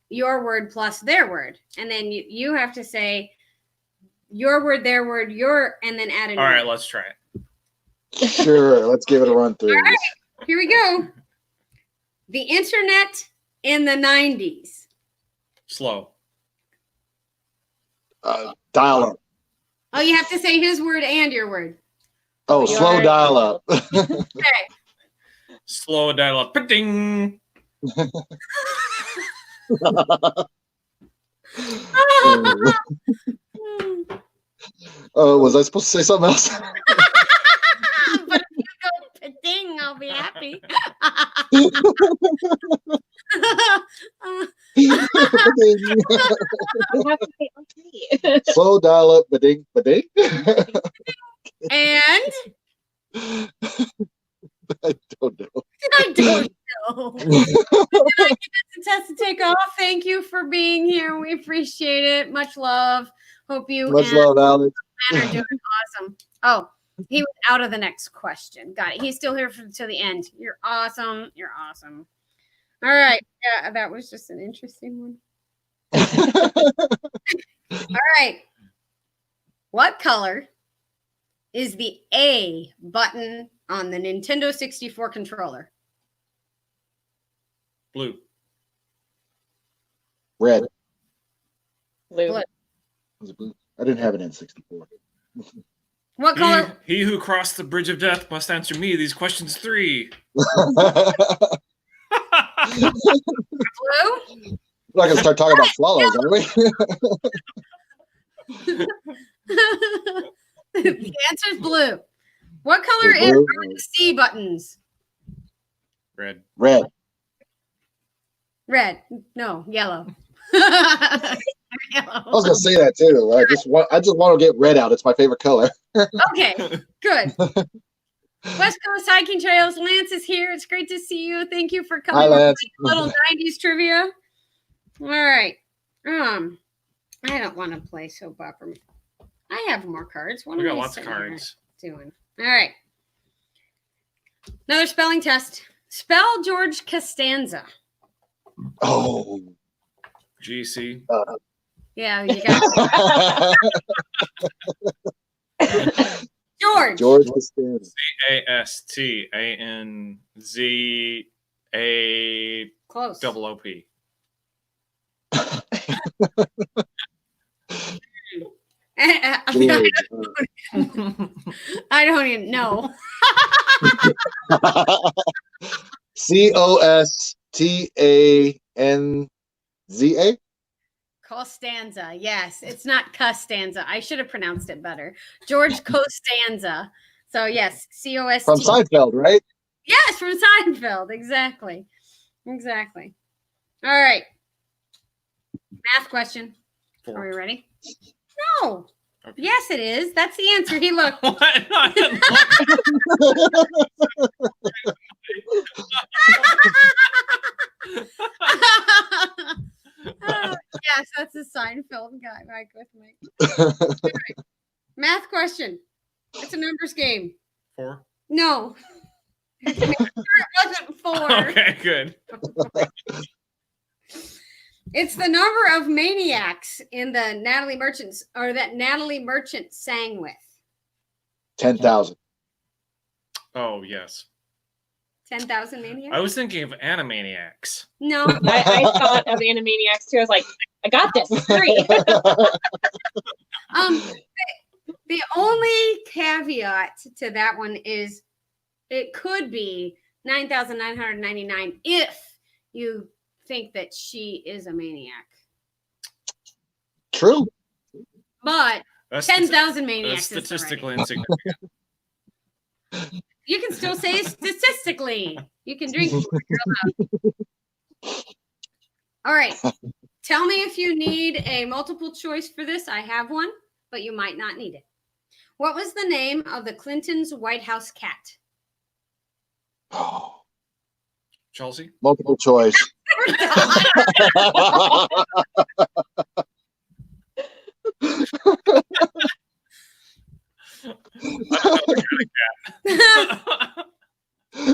Speaker 2: your word plus their word. And then you have to say your word, their word, and then add a new
Speaker 1: All right,
Speaker 2: word.
Speaker 1: let's try it.
Speaker 3: Sure, let's give it a run through.
Speaker 2: All right, here we go. The internet in the 90s.
Speaker 1: Slow.
Speaker 3: Dial up.
Speaker 2: Oh, you have to say his word and your word.
Speaker 3: Oh, slow dial up.
Speaker 2: Okay.
Speaker 1: Slow dial up. Ding.
Speaker 3: Oh, was I supposed to say something else?
Speaker 2: But if you go ding, I'll be happy.
Speaker 4: You have to say, okay.
Speaker 3: Slow dial up, ba-ding, ba-ding.
Speaker 2: And
Speaker 3: I don't know.
Speaker 2: I don't know. I get the test to take off. Thank you for being here. We appreciate it. Much love. Hope you
Speaker 3: Much
Speaker 2: and
Speaker 3: love, Alex.
Speaker 2: Matt are doing awesome. Oh, he was out of the next question. Got it. He's still here till the end. You're awesome. You're awesome. All right. Yeah, that was just an interesting one. All right. What color is the A button on the Nintendo 64 controller?
Speaker 1: Blue.
Speaker 3: Red.
Speaker 4: Blue.
Speaker 2: Blue.
Speaker 3: Was it blue? I didn't have it in 64.
Speaker 2: What color?
Speaker 1: He who crossed the bridge of death must answer me these questions 3.
Speaker 2: Blue?
Speaker 3: We're not gonna start talking about swallows, are we?
Speaker 2: The answer is blue. What color
Speaker 3: Blue?
Speaker 2: are the C buttons?
Speaker 1: Red.
Speaker 3: Red.
Speaker 2: Red. No, yellow.
Speaker 3: I was gonna say that too. I just want to get red out. It's my favorite color.
Speaker 2: Okay, good. West Coast Hiking Trails. Lance is here. It's great to see you. Thank you for coming.
Speaker 3: Hi, Lance.
Speaker 2: Little 90s trivia. All right. I don't want to play soap opera. I have more cards. What
Speaker 1: We
Speaker 2: am
Speaker 1: got
Speaker 2: I
Speaker 1: lots of
Speaker 2: sitting here
Speaker 1: cards.
Speaker 2: doing? All right. Another spelling test. Spell George Costanza.
Speaker 3: Oh.
Speaker 1: GC.
Speaker 2: Yeah, you got it. George.
Speaker 3: George Costanza.
Speaker 1: CASTANZA
Speaker 2: Close.
Speaker 1: double OP.
Speaker 3: George.
Speaker 2: I don't even know.
Speaker 3: Costanza.
Speaker 2: Costanza. Yes, it's not Costanza. I should have pronounced it better. George Costanza. So yes, COST.
Speaker 3: From Seinfeld, right?
Speaker 2: Yes, from Seinfeld. Exactly. Exactly. All right. Math question. Are
Speaker 1: 4.
Speaker 2: we ready? No.
Speaker 1: Okay.
Speaker 2: Yes, it is. That's the answer. He looked.
Speaker 1: What?
Speaker 2: Yes, that's a Seinfeld guy. Mike with Mike. All right. Math question. It's a numbers game.
Speaker 1: 4.
Speaker 2: No. It wasn't 4.
Speaker 1: Okay, good.
Speaker 2: It's the number of maniacs in the Natalie Merchant's or that Natalie Merchant sang with.
Speaker 3: 10,000.
Speaker 1: Oh, yes.
Speaker 2: 10,000 maniacs?
Speaker 1: I was thinking of Animaniacs.
Speaker 2: No.
Speaker 4: I thought of Animaniacs too. I was like, I got this. 3.
Speaker 2: The only caveat to that one is it could be 9,999 if you think that she is a maniac.
Speaker 3: True.
Speaker 2: But
Speaker 1: That's
Speaker 2: 10,000
Speaker 1: That's
Speaker 2: maniacs is
Speaker 1: statistically
Speaker 2: alright.
Speaker 1: insignificant.
Speaker 2: You can still say statistically. You can drink more. You're allowed. All right. Tell me if you need a multiple choice for this. I have one, but you might not need it. What was the name of the Clintons' White House cat?
Speaker 1: Chelsea?
Speaker 3: Multiple choice.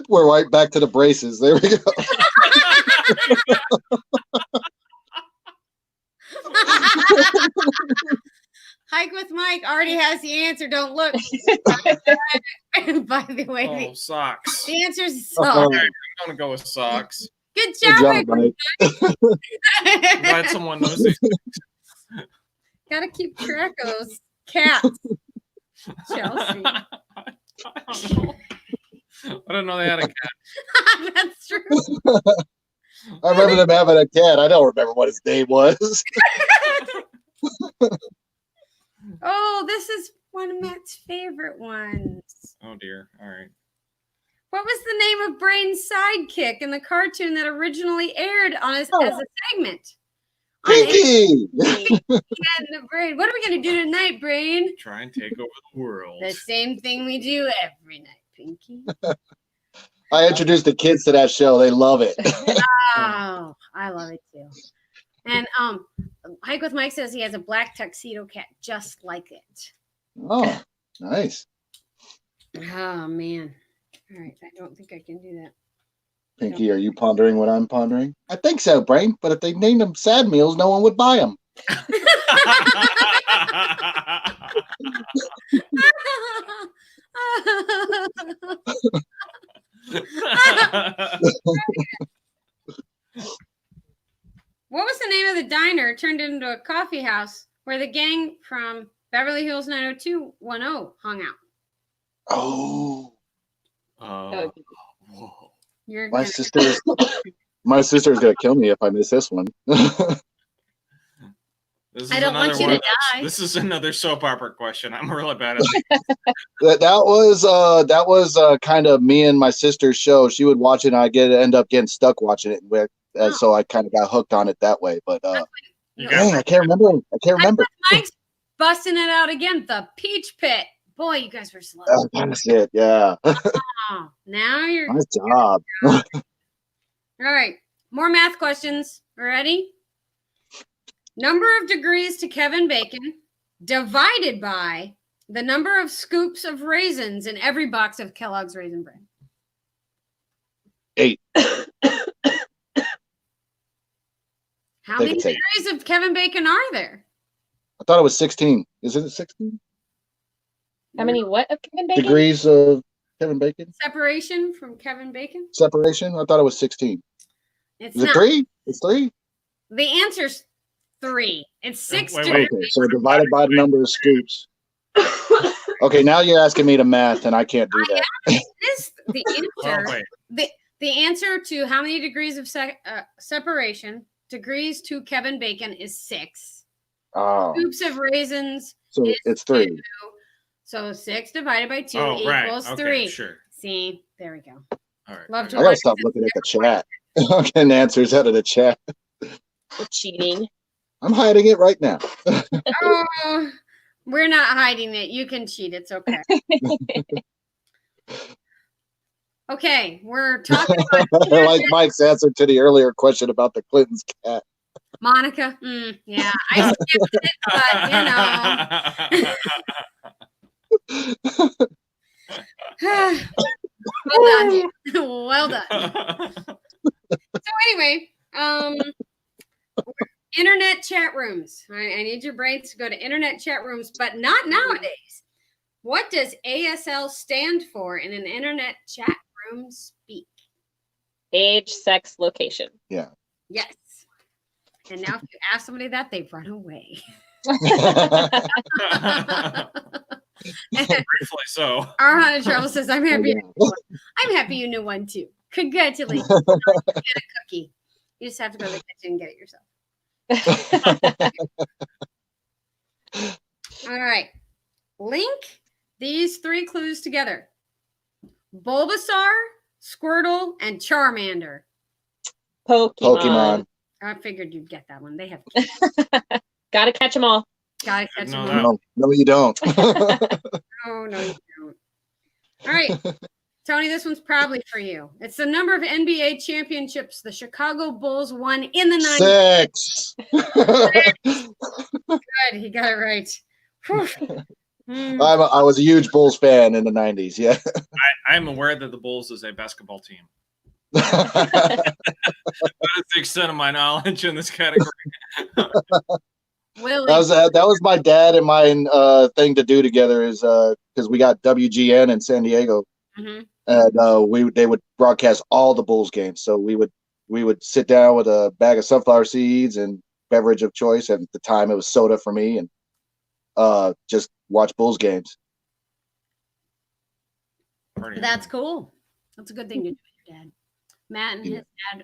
Speaker 3: We're right back to the braces. There we go.
Speaker 2: Hike with Mike already has the answer. Don't look. By the way,
Speaker 1: Oh, socks.
Speaker 2: the answer is
Speaker 3: Oh.
Speaker 2: socks.
Speaker 1: I'm going to go with socks.
Speaker 2: Good
Speaker 3: Good
Speaker 2: job.
Speaker 3: job, Mike.
Speaker 1: I'm glad someone knows these.
Speaker 2: Gotta keep track of those cats. Chelsea.
Speaker 1: I don't know. I didn't know they had a cat.
Speaker 2: That's true.
Speaker 3: I remember them having a cat. I don't remember what his name was.
Speaker 2: Oh, this is one of Matt's favorite ones.
Speaker 1: Oh, dear. All right.
Speaker 2: What was the name of Brain's sidekick in the cartoon that originally aired on as a segment? On
Speaker 3: Pinky!
Speaker 2: And Brain. What are we going to do tonight, Brain?
Speaker 1: Try and take over the world.
Speaker 2: The same thing we do every night, Pinky.
Speaker 3: I introduced the kids to that show. They love it.
Speaker 2: Oh, I love it too. And Hike with Mike says he has a black tuxedo cat just like it.
Speaker 3: Oh, nice.
Speaker 2: Oh man. All right, I don't think I can do that.
Speaker 3: Pinky, are you pondering what I'm pondering? I think so, Brain. But if they named them sad meals, no one would buy them.
Speaker 2: What was the name of the diner turned into a coffee house where the gang from Beverly Hills 90210 hung out?
Speaker 3: Oh,
Speaker 1: Whoa.
Speaker 2: You're
Speaker 3: my
Speaker 2: gonna-
Speaker 3: sister is My sister's gonna kill me if I miss this one.
Speaker 1: This is
Speaker 2: I don't want
Speaker 1: another
Speaker 2: you
Speaker 1: one
Speaker 2: to
Speaker 1: of those-
Speaker 2: die.
Speaker 1: This is another soap opera question. I'm really bad at it.
Speaker 3: That was kind of me and my sister's show. She would watch it, and I end up getting stuck watching it,
Speaker 2: Oh.
Speaker 3: so I kind of got hooked on it that way. But
Speaker 1: You
Speaker 3: dang,
Speaker 1: got
Speaker 3: I can't remember.
Speaker 2: Mike's busting it out again. The Peach Pit. Boy, you guys were slow.
Speaker 3: That's it. Yeah,
Speaker 2: Oh, now you're
Speaker 3: nice job.
Speaker 2: all right. More math questions. Ready? Number of degrees to Kevin Bacon divided by the number of scoops of raisins in every box of Kellogg's Raisin Bran.
Speaker 3: 8.
Speaker 2: How
Speaker 3: Think
Speaker 2: many
Speaker 3: it's 8.
Speaker 2: degrees of Kevin Bacon are there?
Speaker 3: I thought it was 16. Is it 16
Speaker 4: How many what of Kevin Bacon?
Speaker 3: degrees of Kevin Bacon
Speaker 2: Separation from Kevin Bacon?
Speaker 3: separation? I thought it was 16.
Speaker 2: It's
Speaker 3: Is it
Speaker 2: not.
Speaker 3: 3? It's 3.
Speaker 2: The answer's 3. It's 6
Speaker 1: Wait,
Speaker 2: degrees.
Speaker 3: Okay, so divided by the number of scoops. Okay, now you're asking me to math, and I can't do that.
Speaker 2: This the
Speaker 1: Oh,
Speaker 2: answer.
Speaker 1: wait.
Speaker 2: The answer to how many degrees of separation degrees to Kevin Bacon is 6.
Speaker 3: Oh,
Speaker 2: Scoops of raisins.
Speaker 3: so
Speaker 2: is
Speaker 3: it's 3.
Speaker 2: 2. So 6 divided by 2
Speaker 1: Oh, right.
Speaker 2: equals
Speaker 1: Okay,
Speaker 2: 3.
Speaker 1: sure.
Speaker 2: See, there we go.
Speaker 1: All right.
Speaker 2: Love to
Speaker 3: I gotta stop looking at the chat. I'm getting answers out of the chat.
Speaker 4: Cheating.
Speaker 3: I'm hiding it right now.
Speaker 2: Oh, we're not hiding it. You can cheat. It's okay. Okay, we're talking about
Speaker 3: I like Mike's answer to the earlier question about the Clinton's cat.
Speaker 2: Monica. Yeah, I skipped it, but well done. Well done. So anyway, internet chat rooms. I need your brains to go to internet chat rooms, but not nowadays. What does ASL stand for in an internet chat room speak?
Speaker 4: Age, sex, location.
Speaker 3: Yeah.
Speaker 2: Yes. And now if you ask somebody that, they run away.
Speaker 1: Rightfully so.
Speaker 2: Our hunter travel says, I'm happy.
Speaker 3: Yeah.
Speaker 2: I'm happy you knew one too. Congratulations. Get a cookie. You just have to go to the kitchen and get it yourself. All right. Link these 3 clues together. Bulbasaur, Squirtle, and Charmander.
Speaker 3: Pokemon.
Speaker 2: I figured you'd get that one. They have
Speaker 4: Gotta catch them all.
Speaker 2: gotta catch
Speaker 1: No,
Speaker 2: them.
Speaker 1: no.
Speaker 3: No, you don't.
Speaker 2: Oh no, you don't. All right. Tony, this one's probably for you. It's the number of NBA championships the Chicago Bulls won in the 90s.
Speaker 3: 6.
Speaker 2: Good, he got it right. Whew.
Speaker 3: I was a huge Bulls fan in the 90s. Yeah.
Speaker 1: I'm aware that the Bulls is a basketball team. That is the extent of my knowledge in this category.
Speaker 2: Willie.
Speaker 3: that was my dad and mine thing to do together is because we got WGN in San Diego,
Speaker 2: Mhm.
Speaker 3: and they would broadcast all the Bulls games. So we would sit down with a bag of sunflower seeds and beverage of choice. And at the time, it was soda for me, and just watch Bulls games.
Speaker 2: That's cool. That's a good thing to do with your dad. Matt and his dad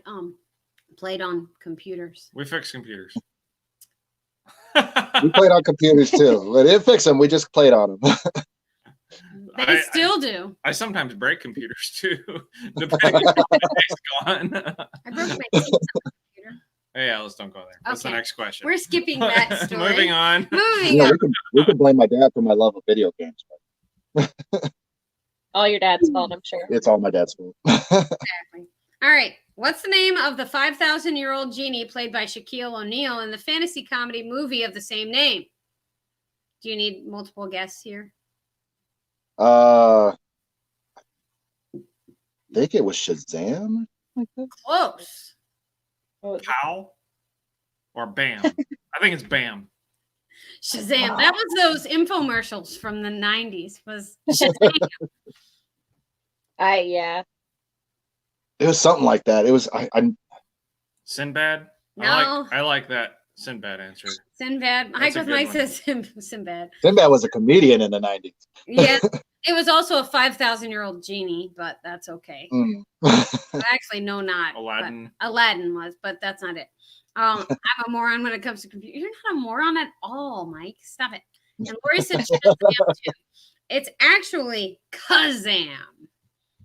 Speaker 2: played on computers.
Speaker 1: We fix computers.
Speaker 3: We played on computers too. We didn't fix them. We just played on them.
Speaker 2: They still do.
Speaker 1: I sometimes break computers too, depending on what it's gone.
Speaker 2: I broke my teeth on the computer.
Speaker 1: Yeah, let's don't go there. What's the
Speaker 2: Okay.
Speaker 1: next question?
Speaker 2: We're skipping that story.
Speaker 1: Moving on.
Speaker 2: Moving
Speaker 3: Yeah,
Speaker 2: on.
Speaker 3: we can blame my dad for my love of video games.
Speaker 4: All your dad's fault, I'm sure.
Speaker 3: It's all my dad's fault.
Speaker 2: Exactly. All right. What's the name of the 5,000-year-old genie played by Shaquille O'Neal in the fantasy comedy movie of the same name? Do you need multiple guesses here?
Speaker 3: I think it was Shazam.
Speaker 2: Close.
Speaker 1: Pow or Bam? I think it's Bam.
Speaker 2: Shazam. That was those infomercials from the 90s. Was Shazam.
Speaker 4: Yeah.
Speaker 3: It was something like that. It was
Speaker 1: Sinbad?
Speaker 2: No.
Speaker 1: I like that Sinbad answer.
Speaker 2: Sinbad.
Speaker 1: That's
Speaker 2: Hike
Speaker 1: a
Speaker 2: with
Speaker 1: good
Speaker 2: Mike
Speaker 1: one.
Speaker 2: says Sinbad.
Speaker 3: Sinbad was a comedian in the 90s.
Speaker 2: Yeah. It was also a 5,000-year-old genie, but that's okay.
Speaker 3: Mm.
Speaker 2: Actually, no, not
Speaker 1: Aladdin.
Speaker 2: but Aladdin was, but that's not it. I'm a moron when it comes to computer. You're not a moron at all, Mike. Stop it. And Lori said Shazam too. It's actually Kazam.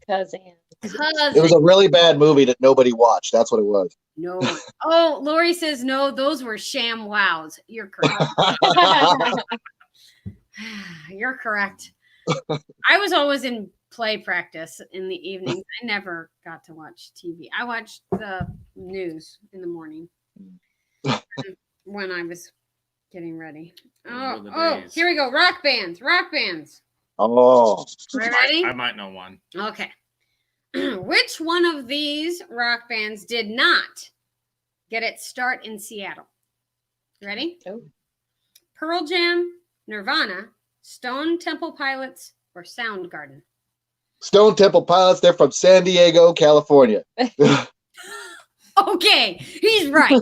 Speaker 4: Cousin.
Speaker 3: It was a really bad movie that nobody watched. That's what it was.
Speaker 2: No. Oh, Lori says no. Those were sham wows. You're correct. You're correct. I was always in play practice in the evenings. I never got to watch TV. I watched the news in the morning when I was getting ready.
Speaker 1: Those were the
Speaker 2: Oh,
Speaker 1: days.
Speaker 2: here we go. Rock bands. Rock bands.
Speaker 3: Oh,
Speaker 2: Are you ready?
Speaker 1: I might know one.
Speaker 2: Okay. Which one of these rock bands did not get its start in Seattle? Ready?
Speaker 4: Oh.
Speaker 2: Pearl Jam, Nirvana, Stone Temple Pilots, or Soundgarden?
Speaker 3: Stone Temple Pilots. They're from San Diego, California.
Speaker 2: Okay, he's right.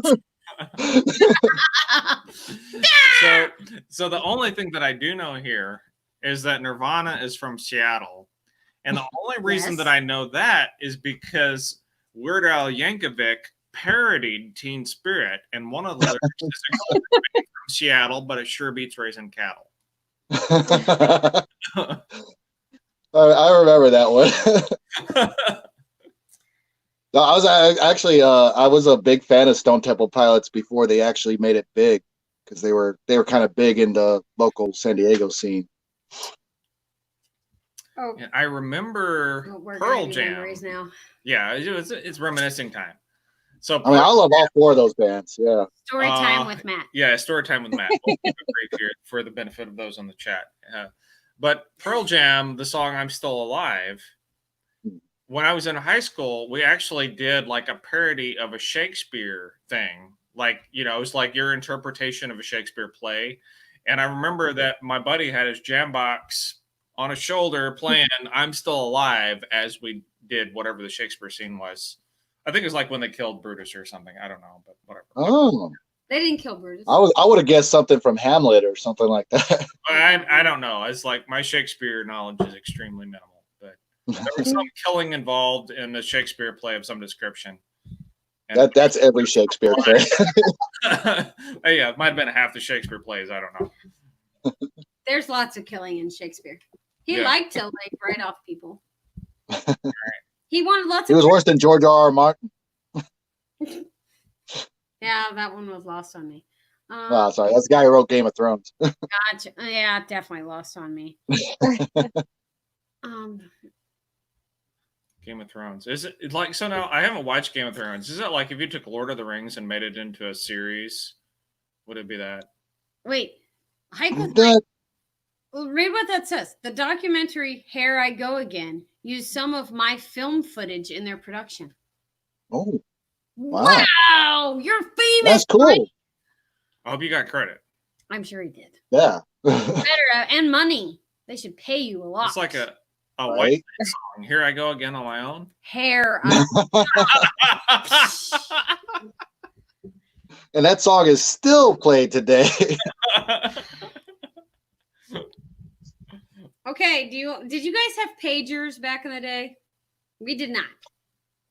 Speaker 1: So the only thing that I do know here is that Nirvana is from Seattle. And the only reason
Speaker 2: Yes.
Speaker 1: that I know that is because Weird Al Yankovic parodied Teen Spirit, and one of the lyrics is from Seattle, but it sure beats raising cattle.
Speaker 3: I remember that one. No, I was a big fan of Stone Temple Pilots before they actually made it big, because they were kind of big in the local San Diego scene.
Speaker 2: Oh,
Speaker 1: And I remember
Speaker 2: we're
Speaker 1: Pearl
Speaker 2: diving
Speaker 1: Jam.
Speaker 2: memories now.
Speaker 1: Yeah, it's reminiscing time. So
Speaker 3: I mean, I love all four of those bands. Yeah.
Speaker 2: Story time with Matt.
Speaker 1: Yeah, story time with Matt. We'll keep it brief here for the benefit of those on the chat. But Pearl Jam, the song "I'm Still Alive," when I was in high school, we actually did like a parody of a Shakespeare thing. Like, it was like your interpretation of a Shakespeare play. And I remember that my buddy had his jam box on his shoulder playing "I'm Still Alive" as we did whatever the Shakespeare scene was. I think it was like when they killed Brutus or something. I don't know, but whatever.
Speaker 3: Oh,
Speaker 2: They didn't kill Brutus.
Speaker 3: I would have guessed something from Hamlet or something like that.
Speaker 1: I don't know. It's like my Shakespeare knowledge is extremely minimal, but there was some killing involved in the Shakespeare play of some description. And
Speaker 3: That's every Shakespeare play.
Speaker 1: yeah, it might have been half the Shakespeare plays. I don't know.
Speaker 2: There's lots of killing in Shakespeare. He
Speaker 1: Yeah.
Speaker 2: liked to write off people. He wanted lots
Speaker 3: He
Speaker 2: of.
Speaker 3: was worse than George R. Martin.
Speaker 2: Yeah, that one was lost on me.
Speaker 3: Oh, sorry, that's the guy who wrote Game of Thrones.
Speaker 2: Gotcha. Yeah, definitely lost on me.
Speaker 1: Game of Thrones. Is it like, so now I haven't watched Game of Thrones. Is it like if you took Lord of the Rings and made it into a series, would it be that?
Speaker 2: Wait, Hike with
Speaker 3: That-
Speaker 2: Well, read what that says. The documentary "Here I Go Again" used some of my film footage in their production.
Speaker 3: Oh, wow.
Speaker 2: Wow, you're famous.
Speaker 3: That's cool.
Speaker 2: Mike.
Speaker 1: I hope you got credit.
Speaker 2: I'm sure he did.
Speaker 3: Yeah.
Speaker 2: Better and money. They should pay you a lot.
Speaker 1: It's like a
Speaker 3: Right?
Speaker 1: white song. Here I go again on my own.
Speaker 2: hair.
Speaker 3: And that song is still played today.
Speaker 2: Okay, did you guys have pagers back in the day? We did not.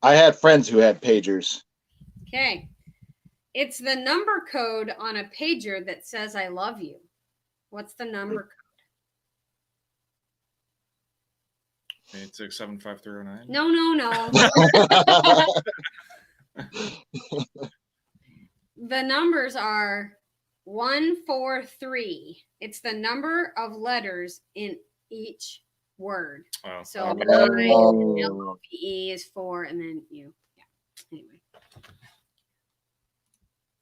Speaker 3: I had friends who had pagers.
Speaker 2: Okay. It's the number code on a pager that says I love you. What's the number code?
Speaker 1: 8675309.
Speaker 2: No. The numbers are 143. It's the number of letters in each word.
Speaker 1: Oh,
Speaker 2: So
Speaker 1: okay.
Speaker 2: LOVE is 4, and then you. Yeah. Anyway.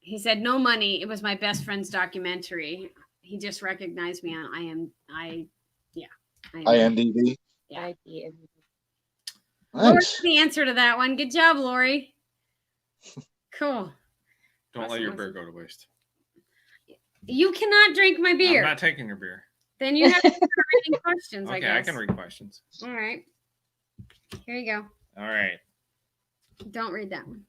Speaker 2: He said, no money. It was my best friend's documentary. He just recognized me on IMDb.
Speaker 3: IMDb.
Speaker 2: Yeah.
Speaker 3: Nice.
Speaker 2: Lori's the answer to that one. Good job, Lori. Cool.
Speaker 1: Don't let your beer go to waste.
Speaker 2: You cannot drink my beer.
Speaker 1: I'm not taking your beer.
Speaker 2: Then you have to start reading questions, I
Speaker 1: Okay,
Speaker 2: guess.
Speaker 1: I can read questions.
Speaker 2: All right. Here you go.
Speaker 1: All right.
Speaker 2: Don't read that one.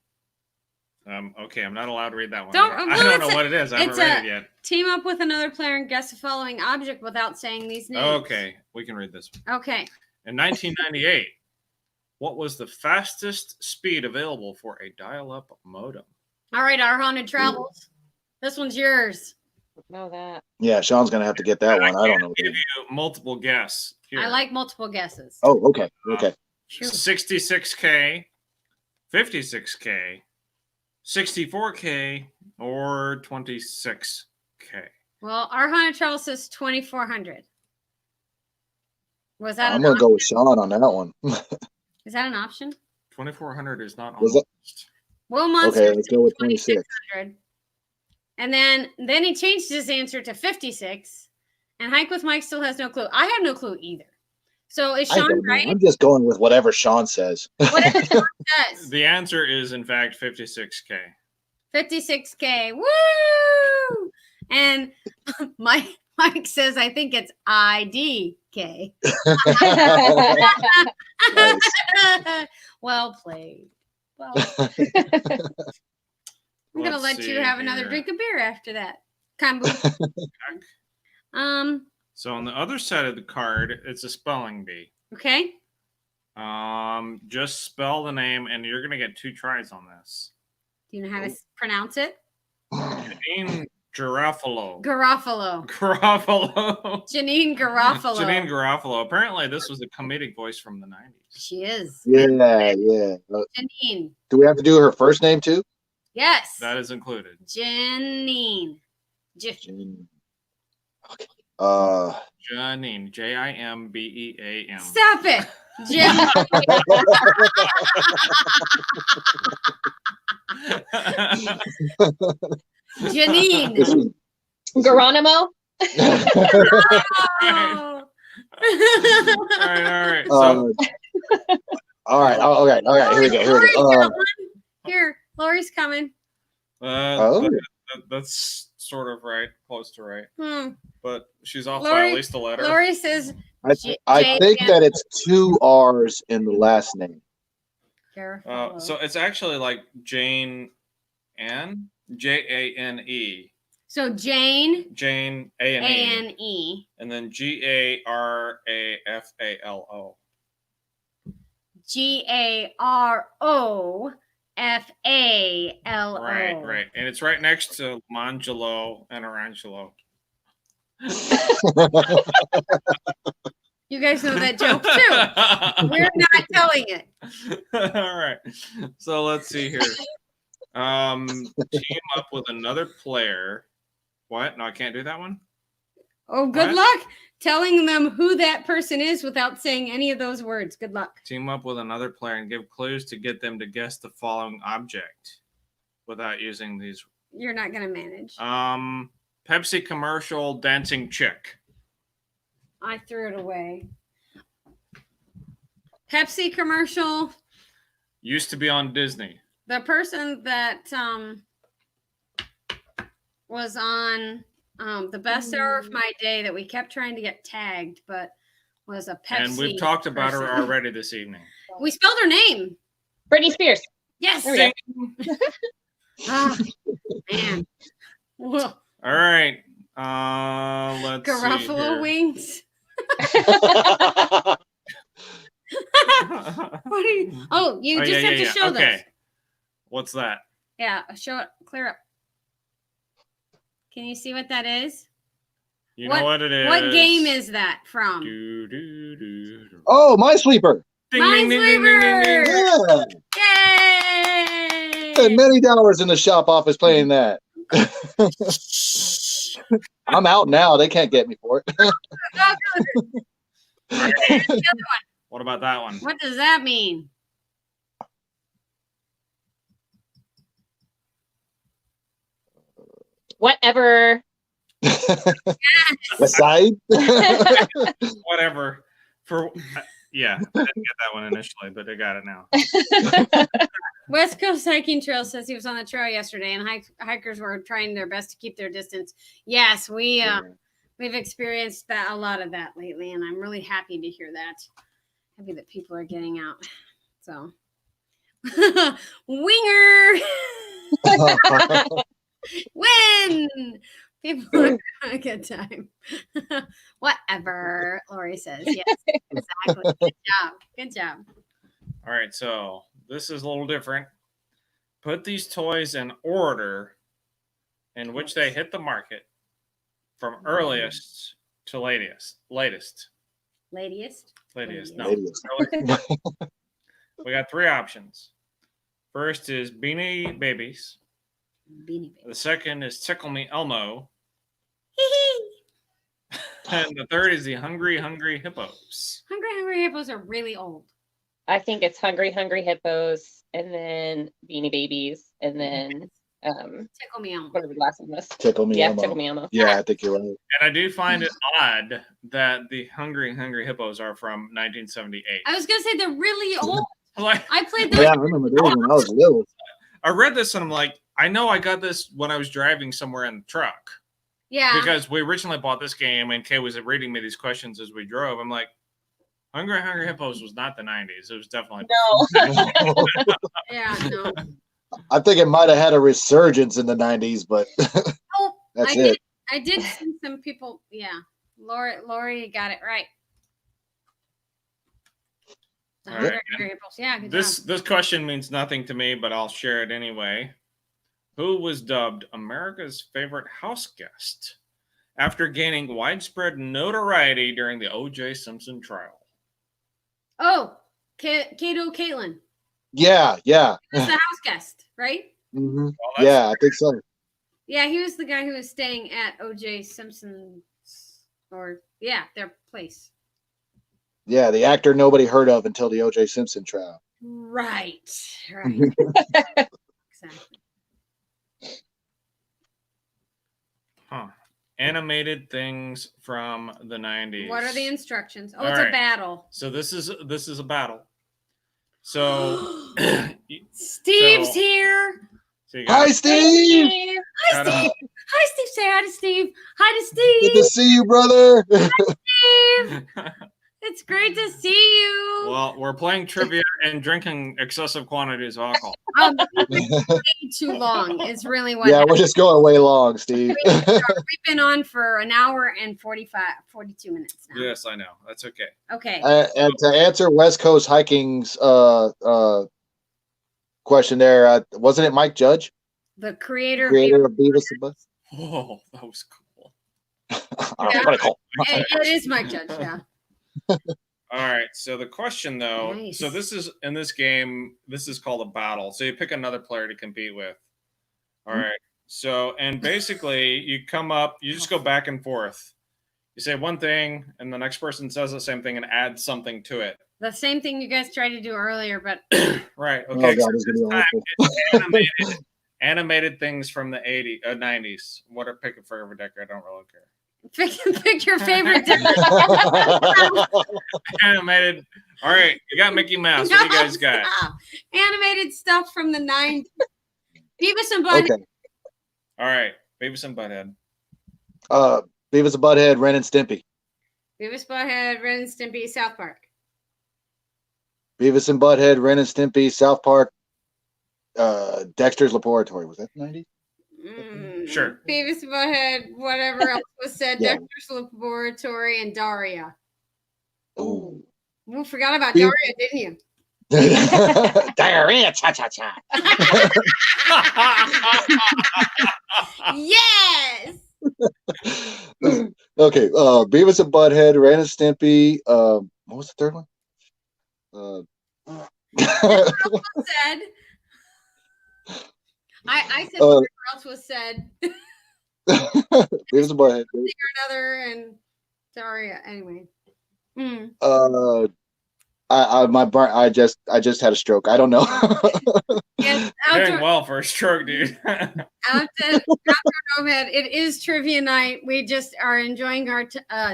Speaker 1: Okay, I'm not allowed to read that one.
Speaker 2: Don't-
Speaker 1: I
Speaker 2: well,
Speaker 1: don't know
Speaker 2: it's a-
Speaker 1: what it is. I haven't
Speaker 2: it's
Speaker 1: read
Speaker 2: a-
Speaker 1: it yet.
Speaker 2: Team up with another player and guess the following object without saying these names.
Speaker 1: Okay, we can read this one.
Speaker 2: Okay.
Speaker 1: In 1998, what was the fastest speed available for a dial-up modem?
Speaker 2: All right, our haunted travels. This one's yours.
Speaker 4: Know that.
Speaker 3: Yeah, Sean's gonna have to get that one. I don't know.
Speaker 1: Give you multiple guess. Here.
Speaker 2: I like multiple guesses.
Speaker 3: Oh, okay, okay.
Speaker 2: Sure.
Speaker 1: 66K, 56K, 64K, or 26K.
Speaker 2: Well, our haunted travel says 2,400. Was that
Speaker 3: I'm
Speaker 2: an
Speaker 3: gonna
Speaker 2: option?
Speaker 3: go with Sean on that one.
Speaker 2: Is that an option?
Speaker 1: 2400 is not on
Speaker 3: Was
Speaker 1: the
Speaker 3: it-
Speaker 1: list.
Speaker 2: Will Monster
Speaker 3: Okay, let's go with 26.
Speaker 2: 2,600. And then he changed his answer to 56. And Hike with Mike still has no clue. I have no clue either. So is
Speaker 3: I
Speaker 2: Sean
Speaker 3: don't know.
Speaker 2: right?
Speaker 3: I'm just going with whatever Sean says.
Speaker 2: Whatever Sean says.
Speaker 1: The answer is, in fact, 56K.
Speaker 2: 56K. Woo! And Mike says, I think it's IDK.
Speaker 3: Nice.
Speaker 2: Well played. Well, I'm gonna
Speaker 1: Let's
Speaker 2: let
Speaker 1: see
Speaker 2: you have another
Speaker 1: here.
Speaker 2: drink of beer after that. Kombu.
Speaker 1: So on the other side of the card, it's a spelling bee.
Speaker 2: Okay.
Speaker 1: Just spell the name, and you're gonna get 2 tries on this.
Speaker 2: Do you know how to pronounce it?
Speaker 1: Janine Garofalo.
Speaker 2: Garofalo.
Speaker 1: Garofalo.
Speaker 2: Janine Garofalo.
Speaker 1: Janine Garofalo. Apparently, this was a comedic voice from the 90s.
Speaker 2: She is.
Speaker 3: Yeah, yeah.
Speaker 2: Janine.
Speaker 3: Do we have to do her first name too?
Speaker 2: Yes.
Speaker 1: That is included.
Speaker 2: Janine.
Speaker 3: Okay.
Speaker 1: Janine. Jimbeam.
Speaker 2: Stop it. Janine.
Speaker 4: Geronimo.
Speaker 2: Oh.
Speaker 1: All right. So,
Speaker 3: all right. Oh, okay. All right. Here we go. Here we go.
Speaker 2: Here, Lori's coming.
Speaker 1: that's sort of right, close to right,
Speaker 2: Hmm.
Speaker 1: but she's off by
Speaker 2: Lori-
Speaker 1: at least a letter.
Speaker 2: Lori says,
Speaker 3: I think that it's 2 R's in the last name.
Speaker 2: Garofalo.
Speaker 1: So it's actually like Jane Ann, Jane,
Speaker 2: So Jane,
Speaker 1: Jane A and E,
Speaker 2: A-N-E,
Speaker 1: and then Garafalo.
Speaker 2: Garofalo.
Speaker 1: Right, and it's right next to Mangelo and Arangelo.
Speaker 2: You guys know that joke too. We're not telling it.
Speaker 1: All right, so let's see here. Team up with another player. What? No, I can't do that one.
Speaker 2: Oh, good
Speaker 1: What?
Speaker 2: luck telling them who that person is without saying any of those words. Good luck.
Speaker 1: Team up with another player and give clues to get them to guess the following object without using these.
Speaker 2: You're not going to manage.
Speaker 1: Pepsi commercial dancing chick.
Speaker 2: I threw it away. Pepsi commercial.
Speaker 1: Used to be on Disney.
Speaker 2: The person that was on the best hour of my day that we kept trying to get tagged, but was a Pepsi.
Speaker 1: And we've talked about her
Speaker 2: person.
Speaker 1: already this evening.
Speaker 2: We spelled her name.
Speaker 4: Britney Spears.
Speaker 2: Yes.
Speaker 4: There we go.
Speaker 2: Ah, man. Well,
Speaker 1: All right. Let's see
Speaker 2: Garofalo
Speaker 1: here.
Speaker 2: wings. What are you? Oh, you just have to show
Speaker 1: Okay.
Speaker 2: those.
Speaker 1: What's that?
Speaker 2: Yeah, show it. Clear up. Can you see what that is?
Speaker 1: You know what it is.
Speaker 2: What game is that from?
Speaker 1: Do, do, do, do.
Speaker 3: Oh, Minesweeper.
Speaker 1: Ding, ding, ding, ding, ding, ding, ding.
Speaker 2: Minesweeper!
Speaker 3: Yeah.
Speaker 2: Yay!
Speaker 3: Spent many hours in the shop office playing that. I'm out now. They can't get me for it.
Speaker 1: What about that one?
Speaker 2: What does that mean?
Speaker 4: Whatever.
Speaker 3: The side.
Speaker 1: Whatever. Yeah, I didn't get that one initially, but I got it now.
Speaker 2: West Coast Hiking Trail says he was on the trail yesterday, and hikers were trying their best to keep their distance. Yes, we've experienced that a lot of that lately, and I'm really happy to hear that. Happy that people are getting out. So, winger. Win! People are having a good time. Whatever, Lori says. Yes, exactly. Good job. Good job.
Speaker 1: All right, so this is a little different. Put these toys in order in which they hit the market from earliest to latest.
Speaker 2: Ladiest?
Speaker 1: Latest. No.
Speaker 3: Latest.
Speaker 1: Earliest. We got 3 options. First is Beanie Babies.
Speaker 2: Beanie Baby.
Speaker 1: The second is Tickle Me Elmo. And the third is the Hungry Hungry Hippos.
Speaker 2: Hungry Hippos are really old.
Speaker 4: I think it's Hungry Hungry Hippos, and then Beanie Babies, and then
Speaker 2: Tickle Me Elmo.
Speaker 4: whatever the last one was.
Speaker 3: Tickle Me
Speaker 4: Yeah,
Speaker 3: Elmo.
Speaker 4: Tickle Me Elmo.
Speaker 3: Yeah, I think you're right.
Speaker 1: And I do find it odd that the Hungry Hungry Hippos are from 1978.
Speaker 2: I was gonna say they're really old.
Speaker 1: Like,
Speaker 2: I played those.
Speaker 3: Yeah, I remember those when I was little.
Speaker 1: I read this and I'm like, I know I got this when I was driving somewhere in the truck.
Speaker 2: Yeah.
Speaker 1: Because we originally bought this game and Kay was reading me these questions as we drove. I'm like, Hungry Hungry Hippos was not the 90s. It was definitely
Speaker 4: No.
Speaker 2: Yeah, no.
Speaker 3: I think it might have had a resurgence in the 90s, but
Speaker 2: Oh,
Speaker 3: that's
Speaker 2: I
Speaker 3: it.
Speaker 2: did see some people. Yeah. Lori got it right. The
Speaker 1: All
Speaker 2: Hungry
Speaker 1: right.
Speaker 2: Hungry Hippos. Yeah, good
Speaker 1: This question means nothing to me, but I'll share it anyway. Who was dubbed America's favorite house guest after gaining widespread notoriety during the O.J. Simpson trial?
Speaker 2: job. Oh, Kato Caitlin.
Speaker 3: Yeah.
Speaker 2: That's the house guest, right?
Speaker 3: hmm
Speaker 1: Well, that's
Speaker 3: Yeah, I think so.
Speaker 2: Yeah, he was the guy who was staying at O.J. Simpson's, their place.
Speaker 3: Yeah, the actor nobody heard of until the O.J. Simpson trial.
Speaker 2: Right. Exactly.
Speaker 1: Huh. Animated things from the 90s.
Speaker 2: What are the instructions? Oh,
Speaker 1: All
Speaker 2: it's
Speaker 1: right.
Speaker 2: a battle.
Speaker 1: So this is a battle. So,
Speaker 2: Steve's
Speaker 1: so-
Speaker 2: here.
Speaker 1: so you
Speaker 3: Hi,
Speaker 1: got,
Speaker 3: Steve.
Speaker 2: Hi,
Speaker 1: gotta-
Speaker 2: Steve. Hi, Steve. Say hi to Steve. Hi to
Speaker 3: Good to
Speaker 2: Steve.
Speaker 3: see you, brother.
Speaker 2: Steve. It's great to see you.
Speaker 1: well, we're playing trivia and drinking excessive quantities of alcohol.
Speaker 2: Way too long is really what
Speaker 3: Yeah,
Speaker 2: happened.
Speaker 3: we're just going way long, Steve.
Speaker 2: We've been on for an hour and 42 minutes now.
Speaker 1: Yes, I know. That's okay.
Speaker 2: Okay.
Speaker 3: And to answer West Coast Hiking's question there, wasn't it Mike Judge,
Speaker 2: The creator.
Speaker 3: creator of Beavis and Butt?
Speaker 1: Oh, that was cool.
Speaker 2: Yeah.
Speaker 3: Pretty cool.
Speaker 2: It is Mike Judge, yeah.
Speaker 1: All right. So the question, though,
Speaker 2: Nice.
Speaker 1: so this is in this game. This is called a battle. So you pick another player to compete with. All right. So and basically, you come up. You just go back and forth. You say one thing, and the next person says the same thing and adds something to it.
Speaker 2: The same thing you guys tried to do earlier, but
Speaker 1: Right.
Speaker 3: Oh,
Speaker 1: Okay.
Speaker 3: God,
Speaker 1: so
Speaker 3: this is
Speaker 1: this
Speaker 3: gonna be
Speaker 1: time it's animated things from the 90s. What a pick a favorite decker. I don't really care.
Speaker 2: pick your favorite.
Speaker 1: Animated. All right. You got Mickey Mouse. What do you guys got?
Speaker 2: Stop. Animated stuff from the 90s. Beavis and Butthead.
Speaker 3: Okay.
Speaker 1: All right. Beavis and Butthead.
Speaker 3: Beavis and Butthead, Ren and Stimpy.
Speaker 2: Beavis, Butthead, Ren and Stimpy, South Park.
Speaker 3: Beavis and Butthead, Ren and Stimpy, South Park, Dexter's Laboratory. Was that the 90s?
Speaker 1: Sure.
Speaker 2: Beavis and Butthead, whatever else was said.
Speaker 3: Yeah.
Speaker 2: Dexter's Laboratory and Daria.
Speaker 3: Ooh.
Speaker 2: You forgot about
Speaker 3: Beavis-
Speaker 2: Daria, didn't you?
Speaker 3: Diarrhea, cha-cha-cha.
Speaker 2: Yes.
Speaker 3: Okay, Beavis and Butthead, Ren and Stimpy. What was the third one?
Speaker 2: Said. I said whatever else was said.
Speaker 3: Beavis and Butthead.
Speaker 2: Another and Daria. Anyway. Mm.
Speaker 3: I just had a stroke. I don't know.
Speaker 2: Yes,
Speaker 1: Doing
Speaker 2: outdoor
Speaker 1: well for a stroke, dude.
Speaker 2: Outdoor Nomad. It is trivia night. We just are enjoying our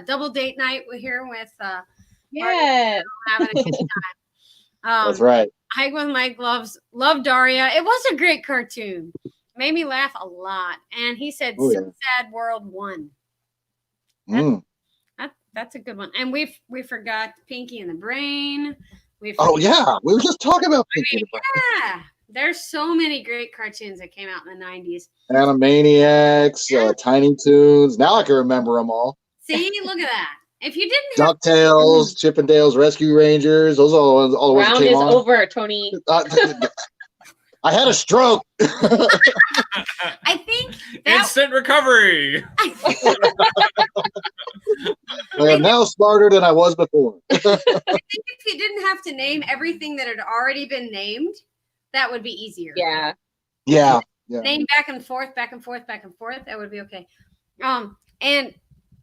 Speaker 2: double date night. We're here with
Speaker 4: Yeah.
Speaker 2: having a good time.
Speaker 3: That's right.
Speaker 2: Hike with Mike loves love Daria. It was a great cartoon. Made me laugh a lot. And he said,
Speaker 3: Oh, yeah.
Speaker 2: Sad World 1.
Speaker 3: Mm.
Speaker 2: That's a good one. And we forgot Pinky and the Brain.
Speaker 3: Oh yeah, we were just talking about Pinky the Brain.
Speaker 2: Yeah. There's so many great cartoons that came out in the 90s.
Speaker 3: Animaniacs, Tiny Toons. Now I can remember them all.
Speaker 2: See, look at that. If you didn't have
Speaker 3: DuckTales, Chippendales Rescue Rangers. Those are all the ones that
Speaker 4: Round
Speaker 3: came
Speaker 4: is
Speaker 3: on.
Speaker 4: over, Tony.
Speaker 3: I had a stroke.
Speaker 2: I think that
Speaker 1: Instant recovery.
Speaker 3: I am now smarter than I was before.
Speaker 2: I think if you didn't have to name everything that had already been named, that would be easier.
Speaker 4: Yeah.
Speaker 3: Yeah.
Speaker 2: Name back and forth, back and forth, back and forth. That would be okay. And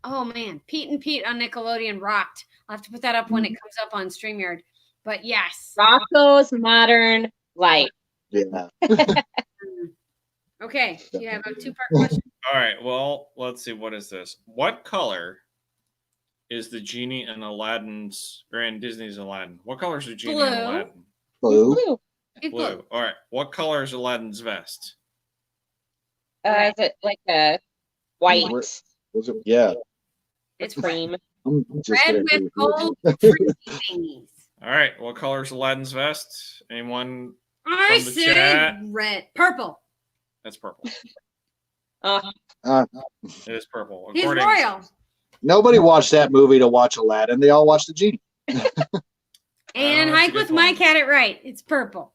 Speaker 2: oh man, Pete and Pete on Nickelodeon rocked. I'll have to put that up when it comes up on StreamYard. But yes.
Speaker 4: Rocco's Modern Life.
Speaker 3: Yeah.
Speaker 2: Okay. Do you have a two-part question?
Speaker 1: All right. Well, let's see. What is this? What color is the genie in Aladdin's or in Disney's Aladdin? What color is the genie in
Speaker 2: Blue.
Speaker 1: Aladdin?
Speaker 3: Blue.
Speaker 2: It's
Speaker 1: Blue. All right. What color is Aladdin's vest?
Speaker 4: Is it like a white
Speaker 3: Was it? Yeah.
Speaker 2: It's
Speaker 4: cream?
Speaker 3: I'm just
Speaker 2: red
Speaker 3: gonna
Speaker 2: with
Speaker 3: agree
Speaker 2: gold
Speaker 3: you.
Speaker 2: fringy thingies.
Speaker 1: All right. What color is Aladdin's vest? Anyone?
Speaker 2: I
Speaker 1: From the
Speaker 2: said
Speaker 1: chat.
Speaker 2: red. Purple.
Speaker 1: That's purple.
Speaker 3: Uh,
Speaker 1: It is purple.
Speaker 2: He's
Speaker 1: According-
Speaker 2: royal.
Speaker 3: Nobody watched that movie to watch Aladdin. They all watched the genie.
Speaker 2: And
Speaker 1: that's a
Speaker 2: Hike
Speaker 1: good
Speaker 2: with Mike
Speaker 1: point.
Speaker 2: had it right. It's purple.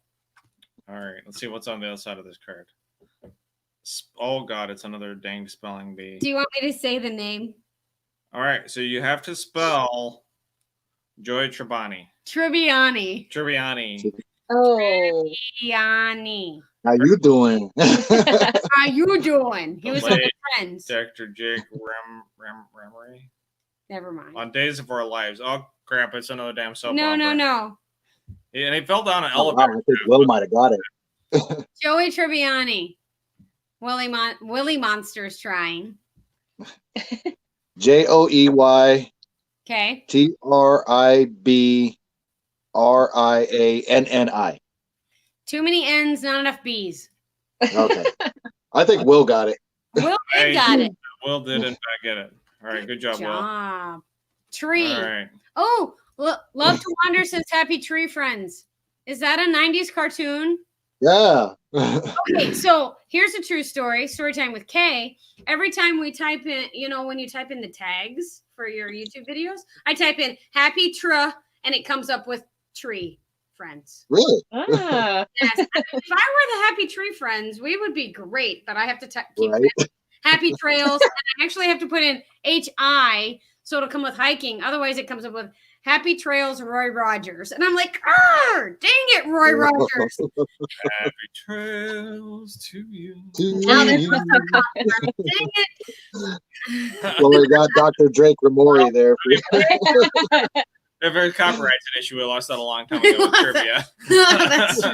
Speaker 1: All right. Let's see what's on the other side of this card. Oh God, it's another dang spelling bee.
Speaker 2: Do you want me to say the name?
Speaker 1: All right. So you have to spell Joy Tribbiani.
Speaker 2: Tribbiani.
Speaker 4: Oh.
Speaker 2: Tribbiani.
Speaker 3: How you doing?
Speaker 2: How you doing? He
Speaker 1: The
Speaker 2: was with
Speaker 1: late
Speaker 2: friends.
Speaker 1: Dr. Jake Remery
Speaker 2: Never mind.
Speaker 1: on Days of Our Lives. Oh crap! It's another damn soap
Speaker 2: No,
Speaker 1: opera.
Speaker 2: no.
Speaker 1: And he fell down an
Speaker 3: Oh, wow,
Speaker 1: elevator.
Speaker 3: I think Will might have got it.
Speaker 2: Joey Tribbiani. Willie Monster's trying.
Speaker 3: JoeyTribiani.
Speaker 2: Okay. Too many N's, not enough B's.
Speaker 3: Okay. I think Will got it.
Speaker 2: Will
Speaker 1: Hey,
Speaker 2: got it.
Speaker 1: Will did in fact get it. All right, good job, Will.
Speaker 2: Tree.
Speaker 1: All right.
Speaker 2: Oh, Love to Wander says Happy Tree Friends. Is that a 90s cartoon?
Speaker 3: Yeah.
Speaker 2: Okay, so here's a true story. Story time with Kay. Every time we type in, when you type in the tags for your YouTube videos, I type in Happy Tra and it comes up with Tree Friends.
Speaker 3: Really?
Speaker 4: Ah.
Speaker 2: Yes. If I were the Happy Tree Friends, we would be great, but I have to keep
Speaker 3: Right.
Speaker 2: Happy Trails. And I actually have to put in HI so it'll come with hiking. Otherwise, it comes up with Happy Trails Roy Rogers. And I'm like, dang it, Roy Rogers.
Speaker 1: Happy trails to you.
Speaker 2: Now there's no dang it.
Speaker 3: Well, we got Dr. Drake Ramori there.
Speaker 1: If there's copyrights an issue, we lost that a long time ago with trivia.
Speaker 2: That's true.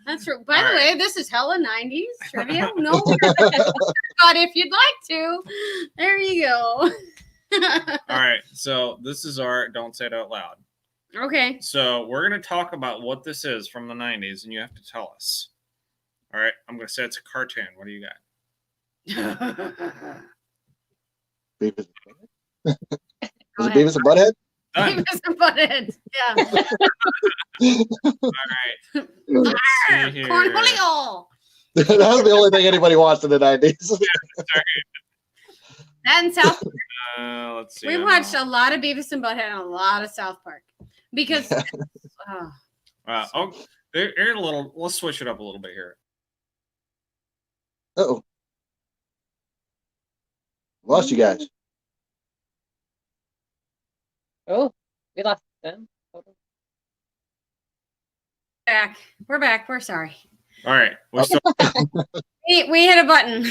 Speaker 2: That's true. By
Speaker 1: All
Speaker 2: the way, this is hella 90s trivia. No, but if you'd like to, there you go.
Speaker 1: All right, so this is our Don't Say It Out Loud.
Speaker 2: Okay.
Speaker 1: So we're going to talk about what this is from the 90s, and you have to tell us. All right, I'm going to say it's a cartoon. What do you got?
Speaker 3: Beavis.
Speaker 2: Go
Speaker 3: Was it
Speaker 2: ahead.
Speaker 3: Beavis and Butthead?
Speaker 1: Done.
Speaker 2: Beavis and Butthead. Yeah.
Speaker 1: All right. Let's see here.
Speaker 2: Cornholio.
Speaker 3: That was the only thing anybody watched in the 90s.
Speaker 2: And South.
Speaker 1: Let's see.
Speaker 2: We watched a lot of Beavis and Butthead and a lot of South Park because.
Speaker 1: Oh, here a little. Let's switch it up a little bit here.
Speaker 3: Uh-oh. Lost you guys.
Speaker 4: Oh, we lost them.
Speaker 2: Back. We're back. We're sorry.
Speaker 1: All right, we're still.
Speaker 2: We hit a button.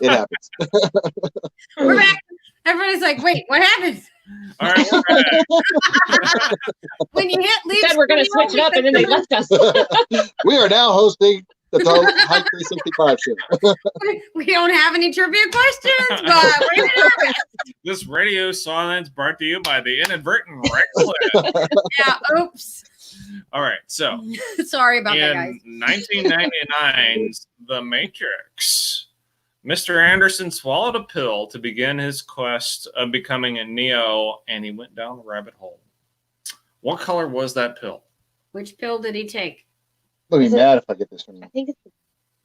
Speaker 3: It happens.
Speaker 2: We're back. Everybody's like, wait, what happened?
Speaker 1: All right, we're back.
Speaker 2: When you hit leave,
Speaker 4: Said we're going to switch it up, and then they left us.
Speaker 3: We are now hosting the Total Hike 365 show.
Speaker 2: we don't have any trivia questions, but we're nervous.
Speaker 1: This radio silence brought to you by the inadvertent reckless.
Speaker 2: Yeah, oops.
Speaker 1: All right, so
Speaker 2: Sorry about that, guys.
Speaker 1: in 1999's The Matrix, Mr. Anderson swallowed a pill to begin his quest of becoming a Neo, and he went down the rabbit hole. What color was that pill?
Speaker 2: Which pill did he take?
Speaker 3: I'll be
Speaker 4: Is it-
Speaker 3: mad if I get this from
Speaker 4: I
Speaker 3: you.
Speaker 4: think it's.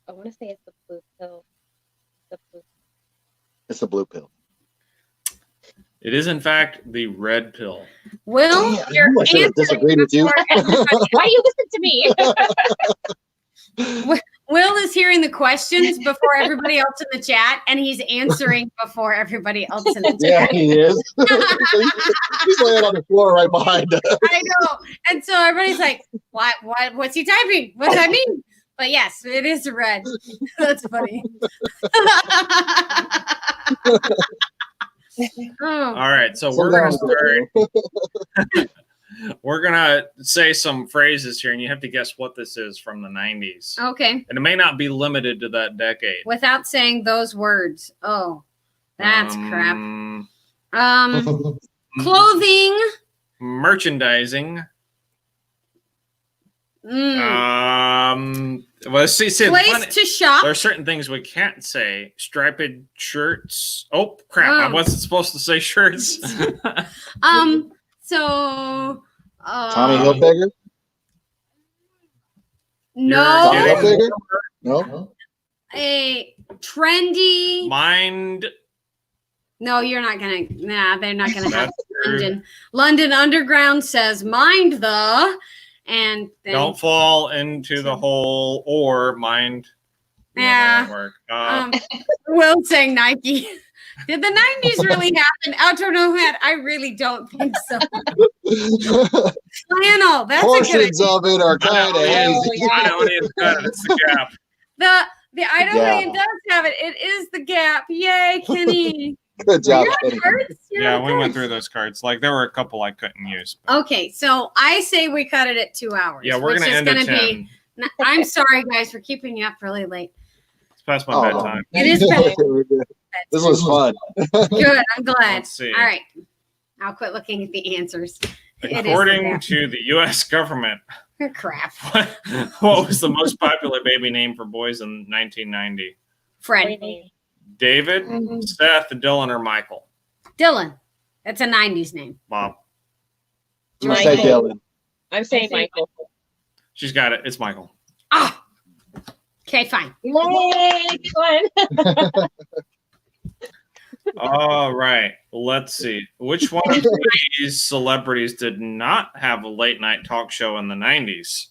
Speaker 4: I want to say it's the blue pill. The blue.
Speaker 3: It's the blue pill.
Speaker 1: It is, in fact, the red pill.
Speaker 2: Will,
Speaker 3: Damn, I
Speaker 2: your
Speaker 3: knew I should have
Speaker 2: answer
Speaker 3: disagreed with you.
Speaker 2: before everybody-
Speaker 4: Why you listen to me?
Speaker 2: Will is hearing the questions before everybody else in the chat, and he's answering before everybody else in the
Speaker 3: Yeah,
Speaker 2: chat.
Speaker 3: he is. He's laying on the floor right behind us.
Speaker 2: I know. And so everybody's like, what's he typing? What does that mean? But yes, it is red. That's funny. Oh,
Speaker 1: All right, so we're gonna start. We're gonna say some phrases here, and you have to guess what this is from the 90s.
Speaker 2: okay.
Speaker 1: And it may not be limited to that decade.
Speaker 2: Without saying those words. Oh, that's crap. Clothing.
Speaker 1: Merchandising.
Speaker 2: Mm.
Speaker 1: Well, see,
Speaker 2: Place
Speaker 1: funny-
Speaker 2: to shop.
Speaker 1: there are certain things we can't say. Striped shirts. Oh crap! I
Speaker 2: Oh.
Speaker 1: wasn't supposed to say shirts.
Speaker 2: So.
Speaker 3: Tommy Hilfiger?
Speaker 2: No.
Speaker 3: Tommy
Speaker 1: Kidding.
Speaker 3: Hilfiger? No?
Speaker 2: A trendy.
Speaker 1: Mind.
Speaker 2: No, you're not gonna. Nah, they're not gonna have
Speaker 1: That's true.
Speaker 2: London. London Underground says mind the, and then,
Speaker 1: Don't fall into the hole or mind.
Speaker 2: Yeah.
Speaker 1: That won't work.
Speaker 2: Will saying Nike. Did the 90s really happen? Outdoor Nomad? I really don't think so. Flannel. That's a good
Speaker 3: Portions of it are kind of hazy.
Speaker 1: Idahoan is good. It's the Gap.
Speaker 2: The Idahoan
Speaker 3: Yeah.
Speaker 2: does have it. It is the Gap. Yay, Kenny.
Speaker 3: Good job,
Speaker 2: You're
Speaker 3: Kenny.
Speaker 2: on cards? You're
Speaker 1: Yeah,
Speaker 2: on
Speaker 1: we went
Speaker 2: cards.
Speaker 1: through those cards. Like there were a couple I couldn't use.
Speaker 2: Okay, so I say we cut it at 2 hours.
Speaker 1: Yeah, we're
Speaker 2: which
Speaker 1: gonna
Speaker 2: is
Speaker 1: end at
Speaker 2: gonna
Speaker 1: 10.
Speaker 2: I'm sorry, guys, for keeping you up really late.
Speaker 1: It's past my
Speaker 3: Oh.
Speaker 1: bedtime.
Speaker 2: It is bad.
Speaker 3: This was fun.
Speaker 2: Good. I'm glad.
Speaker 1: Let's see.
Speaker 2: All right. I'll quit looking at the answers. It is the
Speaker 1: According
Speaker 2: Gap.
Speaker 1: to the U.S. government,
Speaker 2: Crap.
Speaker 1: what was the most popular baby name for boys in 1990?
Speaker 2: Fred.
Speaker 1: David,
Speaker 2: Mhm.
Speaker 1: Seth, Dylan, or Michael?
Speaker 2: Dylan. That's a 90s name.
Speaker 1: Bob.
Speaker 3: You say
Speaker 4: Michael.
Speaker 3: Dylan.
Speaker 4: I'm saying Michael.
Speaker 1: She's got it. It's Michael.
Speaker 2: Ah. Okay, fine.
Speaker 4: Yay! Good one.
Speaker 1: All right. Let's see. Which one of these celebrities did not have a late night talk show in the 90s?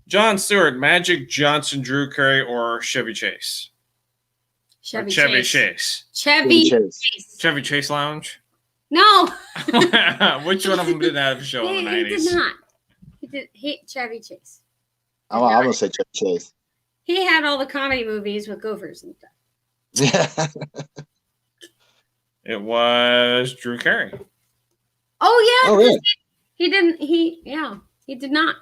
Speaker 1: Jon Stewart, Magic Johnson, Drew Carey, or Chevy Chase? Or
Speaker 2: Chevy
Speaker 1: Chase.
Speaker 2: Chase.
Speaker 3: Chevy
Speaker 2: Chevy
Speaker 3: Chase.
Speaker 2: Chase.
Speaker 1: Chevy Chase Lounge?
Speaker 2: No.
Speaker 1: Which one of them didn't have a show in the
Speaker 2: He
Speaker 1: 90s?
Speaker 2: did not. He did. Chevy Chase.
Speaker 3: I'm going to say Chevy Chase.
Speaker 2: He had all the comedy movies with gophers and stuff.
Speaker 3: Yeah.
Speaker 1: It was Drew Carey.
Speaker 2: Oh yeah.
Speaker 3: Oh, really?
Speaker 2: He didn't. He did not.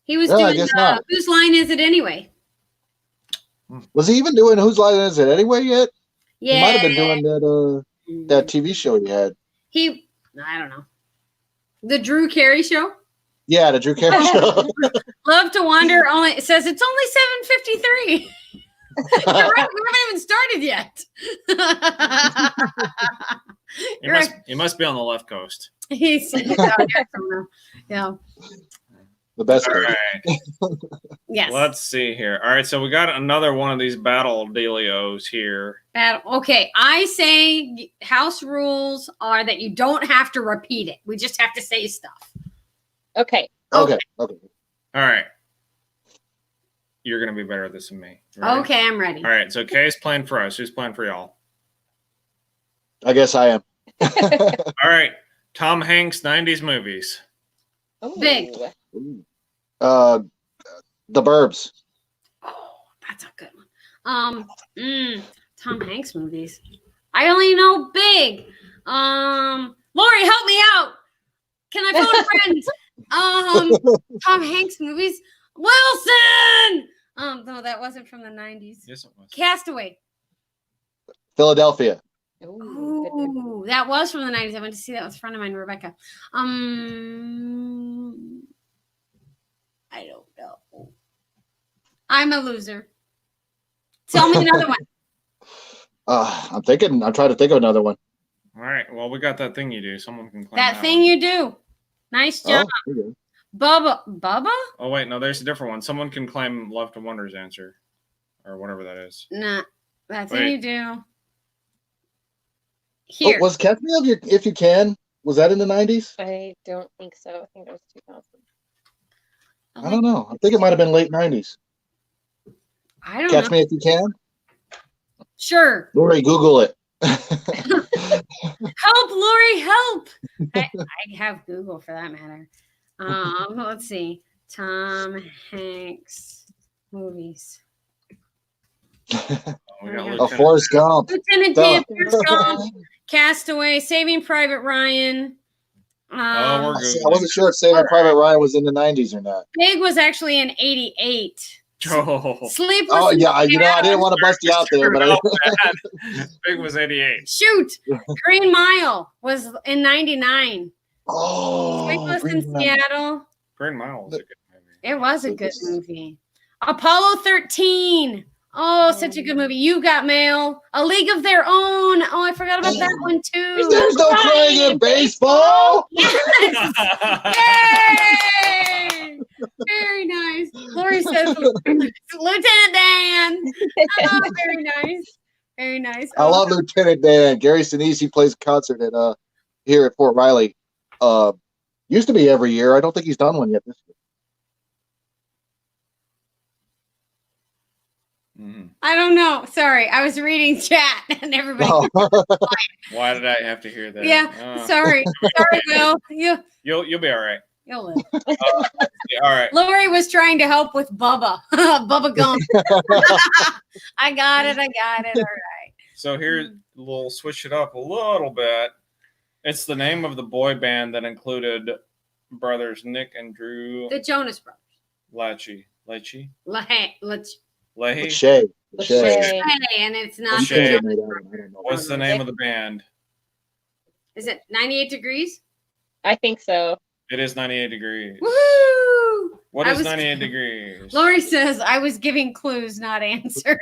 Speaker 2: He was
Speaker 3: No, I
Speaker 2: doing
Speaker 3: guess not.
Speaker 2: Whose Line Is It Anyway?
Speaker 3: Was he even doing Whose Line Is It Anyway yet?
Speaker 2: Yeah.
Speaker 3: He might have been doing that TV show he had.
Speaker 2: I don't know. The Drew Carey Show.
Speaker 3: Yeah, the Drew Carey show.
Speaker 2: Love to Wander. Only it says it's only 7:53. You're right. We haven't even started yet.
Speaker 1: He must be on the left coast.
Speaker 2: He's out there somewhere. Yeah.
Speaker 3: The best.
Speaker 1: All
Speaker 3: part.
Speaker 1: right.
Speaker 2: Yes.
Speaker 1: Let's see here. All right, so we got another one of these battle dealios here.
Speaker 2: Okay. I say house rules are that you don't have to repeat it. We just have to say stuff.
Speaker 4: Okay.
Speaker 3: Okay.
Speaker 1: All right. You're going to be better at this than me. Ready?
Speaker 2: Okay, I'm ready.
Speaker 1: All right, so Kay's playing for us. Who's playing for y'all?
Speaker 3: I guess I am.
Speaker 1: All right. Tom Hanks, 90s movies.
Speaker 4: Oh.
Speaker 2: Big.
Speaker 3: The Burbs.
Speaker 2: Oh, that's a good one. Tom Hanks movies. I only know Big. Lori, help me out. Can I phone a friend? Tom Hanks movies. Wilson. No, that wasn't from the 90s.
Speaker 1: Yes, it was.
Speaker 2: Castaway.
Speaker 3: Philadelphia.
Speaker 2: Ooh, that was from the 90s. I went to see that with a friend of mine, Rebecca. I don't know. I'm a loser. Tell me another one.
Speaker 3: I'm trying to think of another one.
Speaker 1: All right, well, we got that thing you do. Someone can claim
Speaker 2: That thing
Speaker 1: one.
Speaker 2: you do. Nice job.
Speaker 3: Oh, okay.
Speaker 2: Bubba?
Speaker 1: Oh wait, no, there's a different one. Someone can claim Love to Wonder's answer, or whatever that is.
Speaker 2: Nah, that's
Speaker 1: Wait.
Speaker 2: what you do.
Speaker 3: Oh,
Speaker 2: Here.
Speaker 3: was Catch Me If You Can? Was that in the 90s?
Speaker 4: I don't think so. I think it was 2000.
Speaker 3: I don't know. I think it might have been late 90s.
Speaker 2: I don't
Speaker 3: Catch
Speaker 2: know.
Speaker 3: Me If You Can?
Speaker 2: Sure.
Speaker 3: Lori, Google it.
Speaker 2: Help, Lori, help. I have Google for that matter. Let's see. Tom Hanks movies.
Speaker 1: We got
Speaker 3: A
Speaker 1: Lieutenant.
Speaker 3: Forrest Gump.
Speaker 2: Lieutenant
Speaker 3: Duh.
Speaker 2: Dan, Forrest Gump, Castaway, Saving Private Ryan.
Speaker 1: We're
Speaker 3: I
Speaker 1: Googling.
Speaker 3: wasn't sure if Saving Private Ryan was in the 90s or not.
Speaker 2: Big was actually in 88.
Speaker 1: Oh,
Speaker 2: Sleepless.
Speaker 3: Oh, yeah. I
Speaker 2: in
Speaker 3: didn't want to bust you out there, but I.
Speaker 1: Big was 88.
Speaker 2: Shoot. Green Mile was in 99.
Speaker 3: Oh,
Speaker 2: Sleepless
Speaker 3: Green
Speaker 2: in
Speaker 3: Mile.
Speaker 2: Seattle.
Speaker 1: Green Mile was a good movie.
Speaker 2: It was a good movie. Apollo 13. Oh, such a good movie. You Got Mail. A League of Their Own. Oh, I forgot about that one too.
Speaker 3: There's no crying in baseball.
Speaker 2: Yes. Yay! Very nice. Lori says Lieutenant Dan. Oh, very nice. Very nice.
Speaker 3: I love Lieutenant Dan. Gary Sinise plays a concert at here at Fort Riley. Used to be every year. I don't think he's done one yet this year.
Speaker 2: I don't know. Sorry, I was reading chat and everybody.
Speaker 3: Oh.
Speaker 1: Why did I have to hear that?
Speaker 2: Yeah, sorry, Will.
Speaker 1: You'll be all right.
Speaker 2: You'll live.
Speaker 1: Yeah, all right.
Speaker 2: Lori was trying to help with Bubba. Bubba Gump. I got it. All right.
Speaker 1: So here we'll switch it up a little bit. It's the name of the boy band that included brothers Nick and Drew
Speaker 2: The Jonas Brothers.
Speaker 1: Leahy.
Speaker 3: Shay.
Speaker 4: Lachey.
Speaker 2: And it's not.
Speaker 1: Lachey.
Speaker 3: I don't know.
Speaker 1: What's the name of the band?
Speaker 2: Is it 98 Degrees?
Speaker 4: I think so.
Speaker 1: It is 98 Degrees.
Speaker 2: Woohoo!
Speaker 1: What
Speaker 2: I
Speaker 1: is
Speaker 2: was-
Speaker 1: 98 Degrees?
Speaker 2: Lori says I was giving clues, not answers.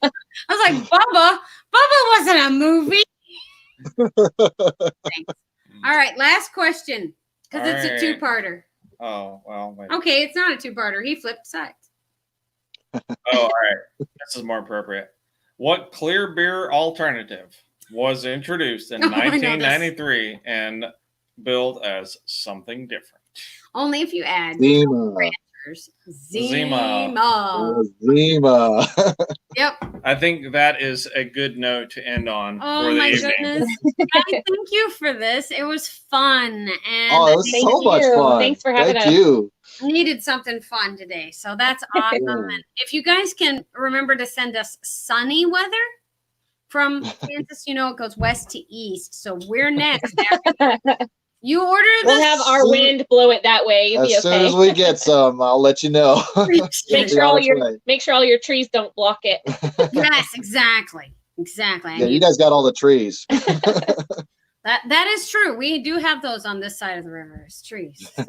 Speaker 2: I was like, Bubba wasn't a movie. Thanks. All right, last question because it's a
Speaker 1: All right.
Speaker 2: two-parter.
Speaker 1: Oh, well. Wait.
Speaker 2: Okay, it's not a two-parter. He flipped sides.
Speaker 1: Oh, all right. This is more appropriate. What clear beer alternative was introduced in
Speaker 2: Oh, I know this.
Speaker 1: 1993 and billed as something different?
Speaker 2: Only if you add
Speaker 3: Zima.
Speaker 2: Zima.
Speaker 3: Zima.
Speaker 2: Yep.
Speaker 1: I think that is a good note to end on
Speaker 2: Oh
Speaker 1: for the
Speaker 2: my
Speaker 1: evening.
Speaker 2: goodness. Guys, thank you for this. It was fun. And
Speaker 3: Oh, it was
Speaker 4: Thank
Speaker 3: so much
Speaker 4: you.
Speaker 3: fun.
Speaker 4: Thanks for having
Speaker 3: Thank
Speaker 4: us.
Speaker 3: you.
Speaker 2: needed something fun today. So that's awesome. And if you guys can remember to send us sunny weather from Kansas, it goes west to east. So we're next. You order this.
Speaker 4: We'll have our wind blow it that way. You'll be
Speaker 3: As soon
Speaker 4: okay.
Speaker 3: as we get some, I'll let you know.
Speaker 4: Make sure all your trees don't block it.
Speaker 2: Yes, exactly. I
Speaker 3: Yeah, you
Speaker 2: need-
Speaker 3: guys got all the trees.
Speaker 2: that is true. We do have those on this side of the river. It's trees. So,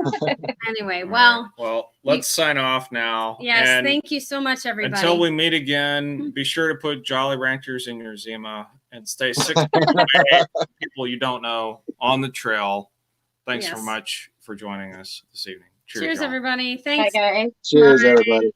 Speaker 2: anyway,
Speaker 1: All
Speaker 2: well,
Speaker 1: right. Well, let's sign off now.
Speaker 2: yes,
Speaker 1: And
Speaker 2: thank you so much, everybody.
Speaker 1: until we meet again, be sure to put Jolly Ranchers in your Zima and stay 6 feet away from people you don't know on the trail. Thanks so
Speaker 2: Yes.
Speaker 1: much for joining us this evening.
Speaker 2: Cheers,
Speaker 1: y'all.
Speaker 2: everybody.
Speaker 4: Bye,
Speaker 2: Thanks.
Speaker 4: guys.
Speaker 3: Cheers,
Speaker 2: Bye.
Speaker 3: everybody.